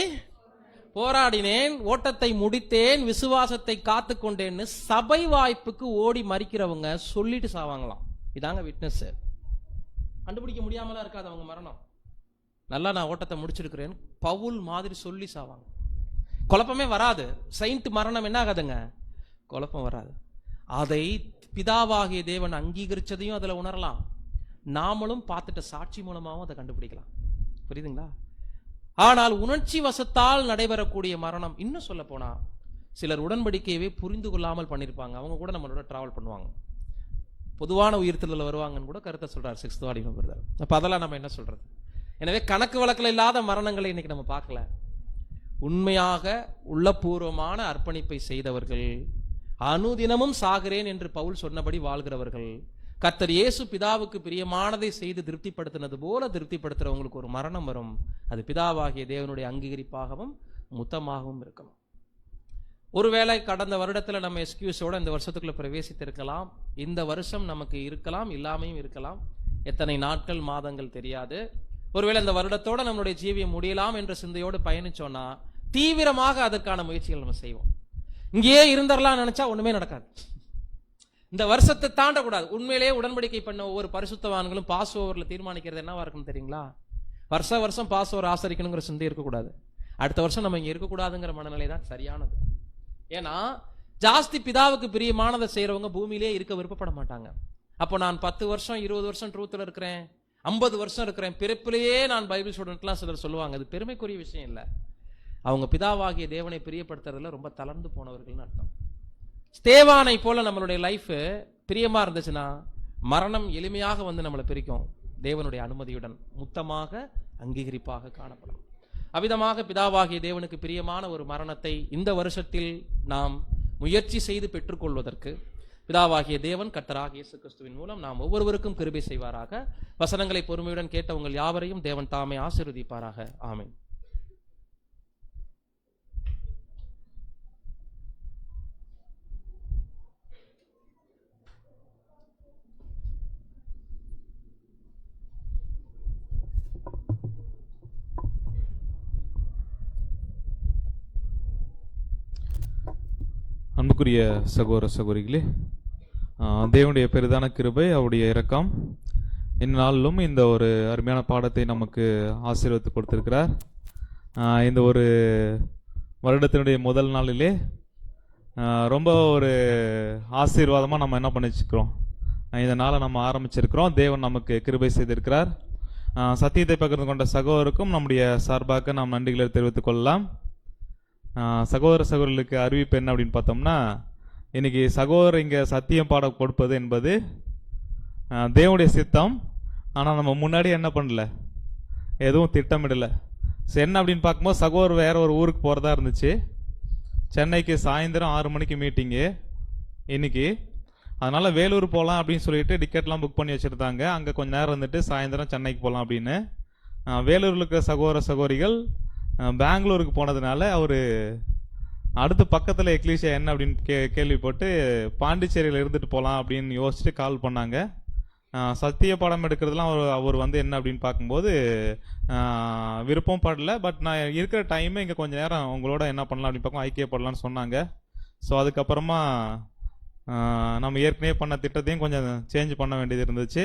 போராடினேன், ஓட்டத்தை முடித்தேன், விசுவாசத்தை காத்து கொண்டேன்னு சபை வாய்ப்புக்கு ஓடி மறிக்கிறவங்க சொல்லிட்டு சாவாங்களாம். இதாங்க விட்னஸ். கண்டுபிடிக்க முடியாமலாம் இருக்காது அவங்க மரணம். நல்லா நான் ஓட்டத்தை முடிச்சிருக்கிறேன் பவுல் மாதிரி சொல்லி சாவாங்க. குழப்பமே வராது. செயின்ட் மரணம் என்ன ஆகாதுங்க? குழப்பம் வராது. அதை பிதாவாகிய தேவன் அங்கீகரிச்சதையும் அதுல உணரலாம். நாமளும் பார்த்துட்ட சாட்சி மூலமாகவும் அதை கண்டுபிடிக்கலாம். புரியுதுங்களா? ஆனால் உணர்ச்சி வசத்தால் நடைபெறக்கூடிய மரணம், இன்னும் சொல்ல போனா சிலர் உடன்படிக்கையவே புரிந்து கொள்ளாமல் பண்ணியிருப்பாங்க. அவங்க கூட நம்மளோட டிராவல் பண்ணுவாங்க, பொதுவான உயிர்த்தலில் வருவாங்கன்னு கூட கருத்தை சொல்றாரு 6th வால்யூம் பிரதர். அப்ப அதெல்லாம் நம்ம என்ன சொல்றது? எனவே கணக்கு வழக்கில் இல்லாத மரணங்களை இன்னைக்கு நம்ம பார்க்கல. உண்மையாக உள்ளபூர்வமான அர்ப்பணிப்பை செய்தவர்கள், அனுதினமும் சாகிறேன் என்று பவுல் சொன்னபடி வாழ்கிறவர்கள், கர்த்தர் இயேசு பிதாவுக்கு பிரியமானதை செய்து திருப்திப்படுத்தினது போல திருப்திப்படுத்துறவங்களுக்கு ஒரு மரணம் வரும். அது பிதாவாகிய தேவனுடைய அங்கீகரிப்பாகவும் முத்தமாகவும் இருக்கணும். ஒருவேளை கடந்த வருடத்துல நம்ம எக்ஸ்கியூஸோட இந்த வருஷத்துக்குள்ள பிரவேசித்திருக்கலாம். இந்த வருஷம் நமக்கு இருக்கலாம், இல்லாமையும் இருக்கலாம். எத்தனை நாட்கள் மாதங்கள் தெரியாது. ஒருவேளை இந்த வருடத்தோட நம்மளுடைய ஜீவியம் முடியலாம் என்ற சிந்தையோடு பயணிச்சோம்னா தீவிரமாக அதற்கான முயற்சிகள் நம்ம செய்வோம். இங்கேயே இருந்தரலாம் நினைச்சா ஒண்ணுமே நடக்காது. இந்த வருஷத்தை தாண்டக்கூடாது. உண்மையிலேயே உடன்படிக்கை பண்ண ஒவ்வொரு பரிசுத்தவான்களும் பாஸ் ஓவர்ல தீர்மானிக்கிறது என்னவா இருக்குன்னு தெரியுங்களா? வருஷம் பாஸ் ஓவர் ஆசரிக்கணுங்கிற சிந்தை இருக்கக்கூடாது. அடுத்த வருஷம் நம்ம இங்க இருக்கக்கூடாதுங்கிற மனநிலை தான் சரியானது. ஏன்னா ஜாஸ்தி பிதாவுக்கு பிரியமானதை செய்யறவங்க பூமியிலே இருக்க விருப்பப்பட மாட்டாங்க. அப்போ நான் 10 வருஷம் 20 வருஷம் ட்ரூத்ல இருக்கிறேன், 50 வருஷம் இருக்கிறேன், பிறப்பிலேயே நான் பைபிள் ஸ்டூடெண்ட்லாம் சிலர் சொல்லுவாங்க. அது பெருமைக்குரிய விஷயம் இல்லை. அவங்க பிதாவாகிய தேவனை பிரியப்படுத்துறதுல ரொம்ப தளர்ந்து போனவர்கள்னு அர்த்தம். ஸ்தேவானை போல நம்மளுடைய லைஃப் பிரியமா இருந்துச்சுன்னா மரணம் எளிமையாக வந்து நம்மளை பிரிக்கும். தேவனுடைய அனுமதியுடன் முத்தமாக அங்கீகரிப்பாக காணப்படும். அவ்விதமாக பிதாவாகிய தேவனுக்கு பிரியமான ஒரு மரணத்தை இந்த வருஷத்தில் நாம் முயற்சி செய்து பெற்றுக்கொள்வதற்கு பிதாவாகிய தேவன் கர்த்தராகிய இயேசு கிறிஸ்துவின் மூலம் நாம் ஒவ்வொருவருக்கும் கிருபை செய்வாராக. வசனங்களை பொறுமையுடன் கேட்ட உங்கள் யாவரையும் தேவன் தாமே ஆசீர்வதிப்பாராக. ஆமென்.
அன்புக்குரிய சகோதர சகோதரிகளே, தேவனுடைய பெரிதான கிருபை, அவருடைய இரக்கம் இந்நாளிலும் இந்த ஒரு அருமையான பாடத்தை நமக்கு ஆசீர்வதித்து கொடுத்திருக்கிறார். இந்த ஒரு வருடத்தினுடைய முதல் நாளிலே ரொம்ப ஒரு ஆசீர்வாதமாக நம்ம என்ன பண்ணிச்சிருக்கிறோம், இந்த நாளை நம்ம ஆரம்பிச்சிருக்கிறோம். தேவன் நமக்கு கிருபை செய்திருக்கிறார். சத்தியத்தை பகிர்ந்து கொண்ட சகோதரருக்கும் நம்முடைய சார்பாக நாம் நன்றிகளை தெரிவித்துக் கொள்ளலாம். சகோதர சகோதரர்களுக்கு அறிவிப்பு என்ன அப்படின்னு பார்த்தோம்னா, இன்னைக்கு சகோதரர் இங்கே சத்தியம் பாடம் கொடுப்பது என்பது தேவனுடைய சித்தம். ஆனால் நம்ம முன்னாடி என்ன பண்ணல, எதுவும் திட்டமிடலை. என்ன அப்படின்னு பார்க்கும்போது சகோதரர் வேற ஒரு ஊருக்கு போகிறதா இருந்துச்சு. சென்னைக்கு சாயந்தரம் 6 மணிக்கு மீட்டிங்கு இன்னைக்கு. அதனால் வேலூர் போகலாம் அப்படின்னு சொல்லிட்டு டிக்கெட்லாம் புக் பண்ணி வச்சுருந்தாங்க. அங்கே கொஞ்சம் நேரம் இருந்துட்டு சாயந்தரம் சென்னைக்கு போகலாம் அப்படின்னு. வேலூரில் இருக்கிற சகோதர சகோதரிகள் பெங்களூருக்கு போனதுனால அவர் அடுத்து பக்கத்தில் எக்லீஷியா என்ன அப்படின்னு கேள்விப்பட்டு பாண்டிச்சேரியில் இருந்துட்டு போகலாம் அப்படின்னு யோசிச்சுட்டு கால் பண்ணாங்க. சத்திய பாடம் எடுக்கிறதுலாம் அவர் வந்து என்ன அப்படின்னு பார்க்கும்போது விருப்பம் படல. பட் நான் இருக்கிற டைமே இங்கே கொஞ்சம் நேரம் உங்களோட என்ன பண்ணலாம் அப்படின்னு பார்க்கும் ஐக்கியப்படலான்னு சொன்னாங்க. ஸோ அதுக்கப்புறமா நம்ம ஏற்கனவே பண்ண திட்டத்தையும் கொஞ்சம் சேஞ்ச் பண்ண வேண்டியது இருந்துச்சு.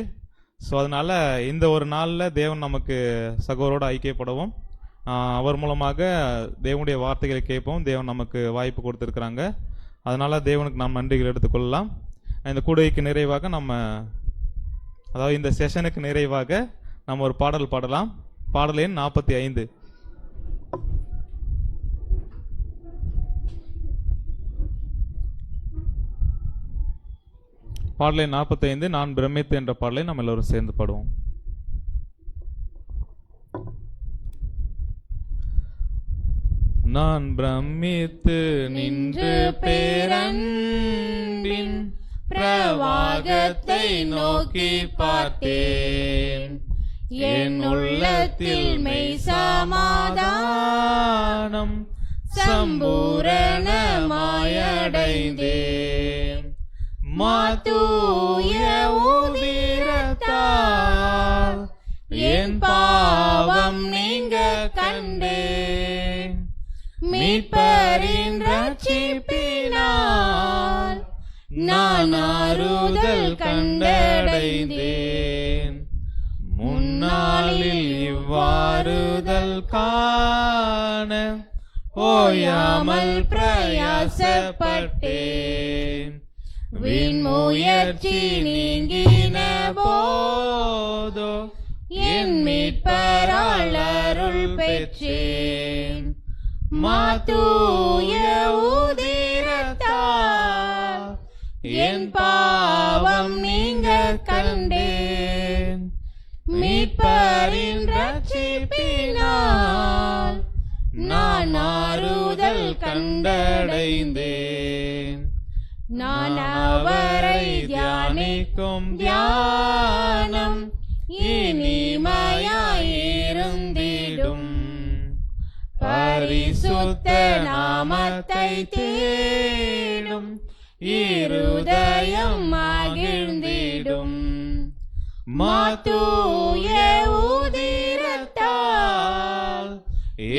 ஸோ அதனால் இந்த ஒரு நாளில் தேவன் நமக்கு சகோதரோடு ஐக்கியப்படவும் அவர் மூலமாக தேவனுடைய வார்த்தைகளை கேட்போம் தேவன் நமக்கு வாய்ப்பு கொடுத்துருக்குறாங்க. அதனால் தேவனுக்கு நாம் நன்றிகள் எடுத்துக்கொள்ளலாம். இந்த கூடுகைக்கு நிறைவாக அதாவது இந்த செஷனுக்கு நிறைவாக நம்ம ஒரு பாடல் பாடலாம். பாடல் எண் 45. பாடல் எண் 45 நான் பிரமித்து என்ற பாடலை நம்ம எல்லோரும் சேர்ந்து பாடுவோம். நான் பிரமித்து நின்று பேரன்பின் பிரவாகத்தை நோக்கி பார்த்தேன். என் உள்ளத்தில் மெய் சமாதானம் சம்பூரணமாயடைந்தேன். மாதூய உதிரத்தால் என் பாவம் நீங்க கண்டேன். மீட்பரின் ரட்சிப்பினால் நான் ஆறுதல் கண்டடைந்தேன். முன்னாளில் இவ்வாறுதல் காண ஓயாமல் பிரயாசப்பட்டேன். விண்முயற்சி நீங்கின போதோ என் மீட்பரால் அருள் பெற்றேன். மாதூய உதிரத்தால் என் பாவம் நீங்க கண்டேன். மீட்பரின் ரட்சிப்பினால் நான் ஆறுதல் கண்டடைந்தேன். நான் அவரை தியானிக்கும் தியானம் இனிமையாயிருந்திடும். பரிசுத்த நாமத்தை தேடும் இருதயம் மகிழ்ந்திடும். மாதூய உதிரத்தால்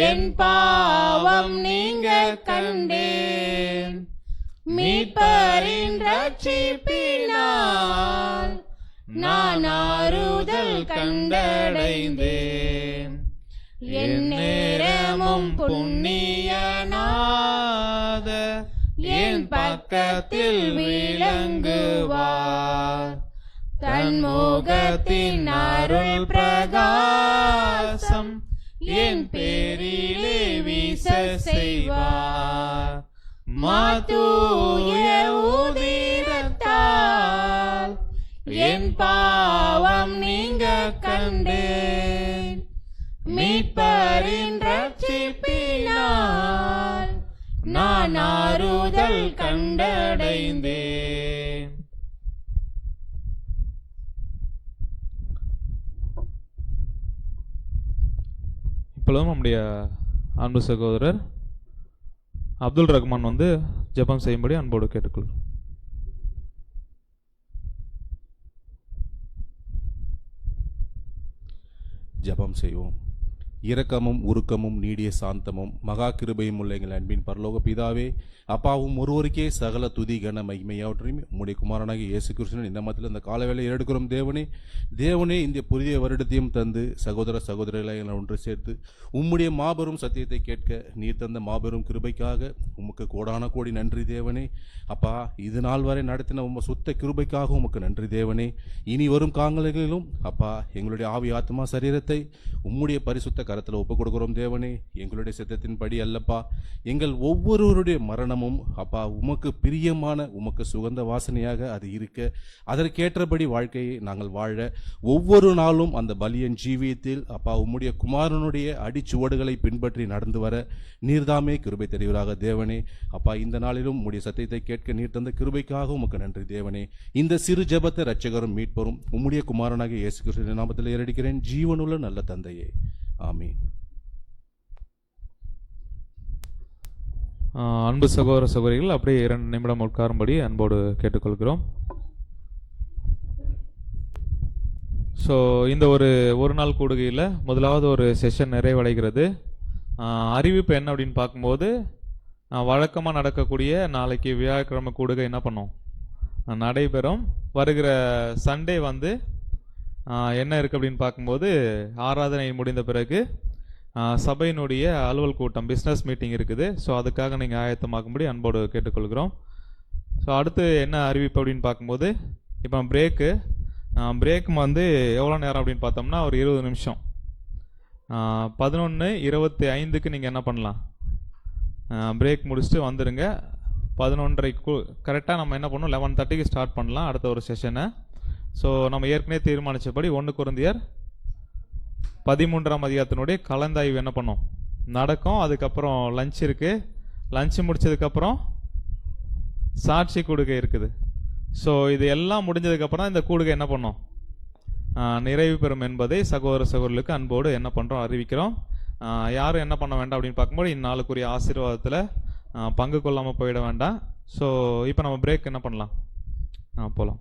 என் பாவம் நீங்க கண்டேன். மீட்பரின் ரட்சிப்பினால் நான் ஆறுதல் கண்டடைந்தேன். என் நேரமும் புண்ணியநாத என் பக்கத்தில் விளங்குவார். தன்முகத்தின் அருள் பிரகாசம் என் பேரிலே வீச செய்வார். மாதூய உதிரத்தால் என் பாவம் நீங்க கண்டேன். மீட்பரின் ரட்சிப்பினால் நான் ஆறுதல் கண்டடைந்தேன். இப்பொழுதும் நம்முடைய அன்பு சகோதரர் அப்துல் ரஹ்மான் ஜெபம் செய்யும்படி அன்போடு கேட்டுக்கொள்கிறோம்.
ஜெபம் செய்வோம். இரக்கமும் உருக்கமும் நீடிய சாந்தமும் மகா கிருபையும் உள்ள எங்கள் அன்பின் பரலோக பிதாவே, அப்பாவும் ஒருவருக்கே சகல துதி கன மகிமையாவற்றையும் உம்முடைய குமாரனாகிய இயேசு கிறிஸ்துவின் இந்த மத்தியில் இந்த காலவேளை எடுக்கிறோம். தேவனே இந்த புதிய வருடத்தையும் தந்து சகோதர சகோதரிகளை ஒன்று சேர்த்து உம்முடைய மாபெரும் சத்தியத்தை கேட்க நீர் தந்த மாபெரும் கிருபைக்காக உமக்கு கோடான கோடி நன்றி தேவனே. அப்பா, இது நாள் வரை நடத்தின உம்ம சுத்த கிருபைக்காக உமக்கு நன்றி தேவனே. இனி வரும் காலங்களிலும் அப்பா எங்களுடைய ஆவி ஆத்மா சரீரத்தை உம்முடைய பரிசுத்த கரத்தில் ஒப்புக் கொடுக்கிறோம் தேவனே. எங்களுடைய சித்தத்தின் படி அல்லப்பா, எங்கள் ஒவ்வொருவருடைய மரணமும் அப்பா உமக்கு பிரியமான உமக்கு சுகந்த வாசனையாக அது இருக்க அதற்கேற்றபடி வாழ்க்கையை நாங்கள் வாழ ஒவ்வொரு நாளும் அந்த பலியன் ஜீவியத்தில் அப்பா உம்முடைய குமாரனுடைய அடிச்சுவடுகளை பின்பற்றி நடந்து வர நீர்தாமே கிருபை தெரிவராக தேவனே. அப்பா, இந்த நாளிலும் உம்முடைய சத்தியத்தை கேட்க நீர் தந்த கிருபைக்காக உமக்கு நன்றி தேவனே. இந்த சிறு ஜெபத்தை இரட்சகரும் மீட்பரும் உம்முடைய குமாரனாக இயேசு கிறிஸ்துவின் நாமத்தில் ஏறடிக்கிறேன் ஜீவனுள்ள நல்ல தந்தையே, ஆமீன்.
அன்பு சகோதர சகோதரிகள் அப்படியே 2 நிமிடம் உட்காரும்படி அன்போடு கேட்டுக்கொள்கிறோம். ஸோ இந்த ஒரு நாள் கூடுகையில் முதலாவது ஒரு செஷன் நிறைவடைகிறது. அறிவிப்பு என்ன அப்படின்னு பார்க்கும்போது வழக்கமாக நடக்கக்கூடிய நாளைக்கு வியாழக்கிழமை கூடுகை என்ன பண்ணோம் நடைபெறும். வருகிற சண்டே வந்து என்ன இருக்குது அப்படின்னு பார்க்கும்போது ஆராதனை முடிந்த பிறகு சபையினுடைய அலுவல் கூட்டம் பிஸ்னஸ் மீட்டிங் இருக்குது. ஸோ அதுக்காக நீங்கள் ஆயத்தமாகும்படி அன்போடு கேட்டுக்கொள்கிறோம். ஸோ அடுத்து என்ன அறிவிப்பு அப்படின்னு பார்க்கும்போது இப்போ பிரேக் வந்து எவ்வளோ நேரம் அப்படின்னு பார்த்தோம்னா ஒரு 20 நிமிஷம். 11:25க்கு நீங்கள் என்ன பண்ணலாம், பிரேக் முடிச்சுட்டு வந்துடுங்க. 11:30க்கு கரெக்டாக நம்ம என்ன பண்ணணும் 11:30க்கு ஸ்டார்ட் பண்ணலாம் அடுத்த ஒரு செஷனை. ஸோ நம்ம ஏற்கனவே தீர்மானித்தபடி 1 கொரிந்தியர் 13ஆம் அதிகாரத்தினுடைய கலந்தாய்வு என்ன பண்ணோம் நடக்கும். அதுக்கப்புறம் லஞ்ச் இருக்குது. லஞ்சு முடிச்சதுக்கப்புறம் சாட்சி கூடுகை இருக்குது. ஸோ இது எல்லாம் முடிஞ்சதுக்கப்புறம் இந்த கூடுகை என்ன பண்ணோம் நிறைவு பெறும் என்பதை சகோதர சகோதரர்களுக்கு அன்போடு என்ன பண்ணுறோம் அறிவிக்கிறோம். யாரும் என்ன பண்ண வேண்டாம் அப்படின்னு பார்க்கும்போது இந்நாளுக்குரிய ஆசீர்வாதத்தில் பங்கு கொள்ளாமல் போயிட வேண்டாம். ஸோ இப்போ நம்ம பிரேக் என்ன பண்ணலாம் போகலாம்.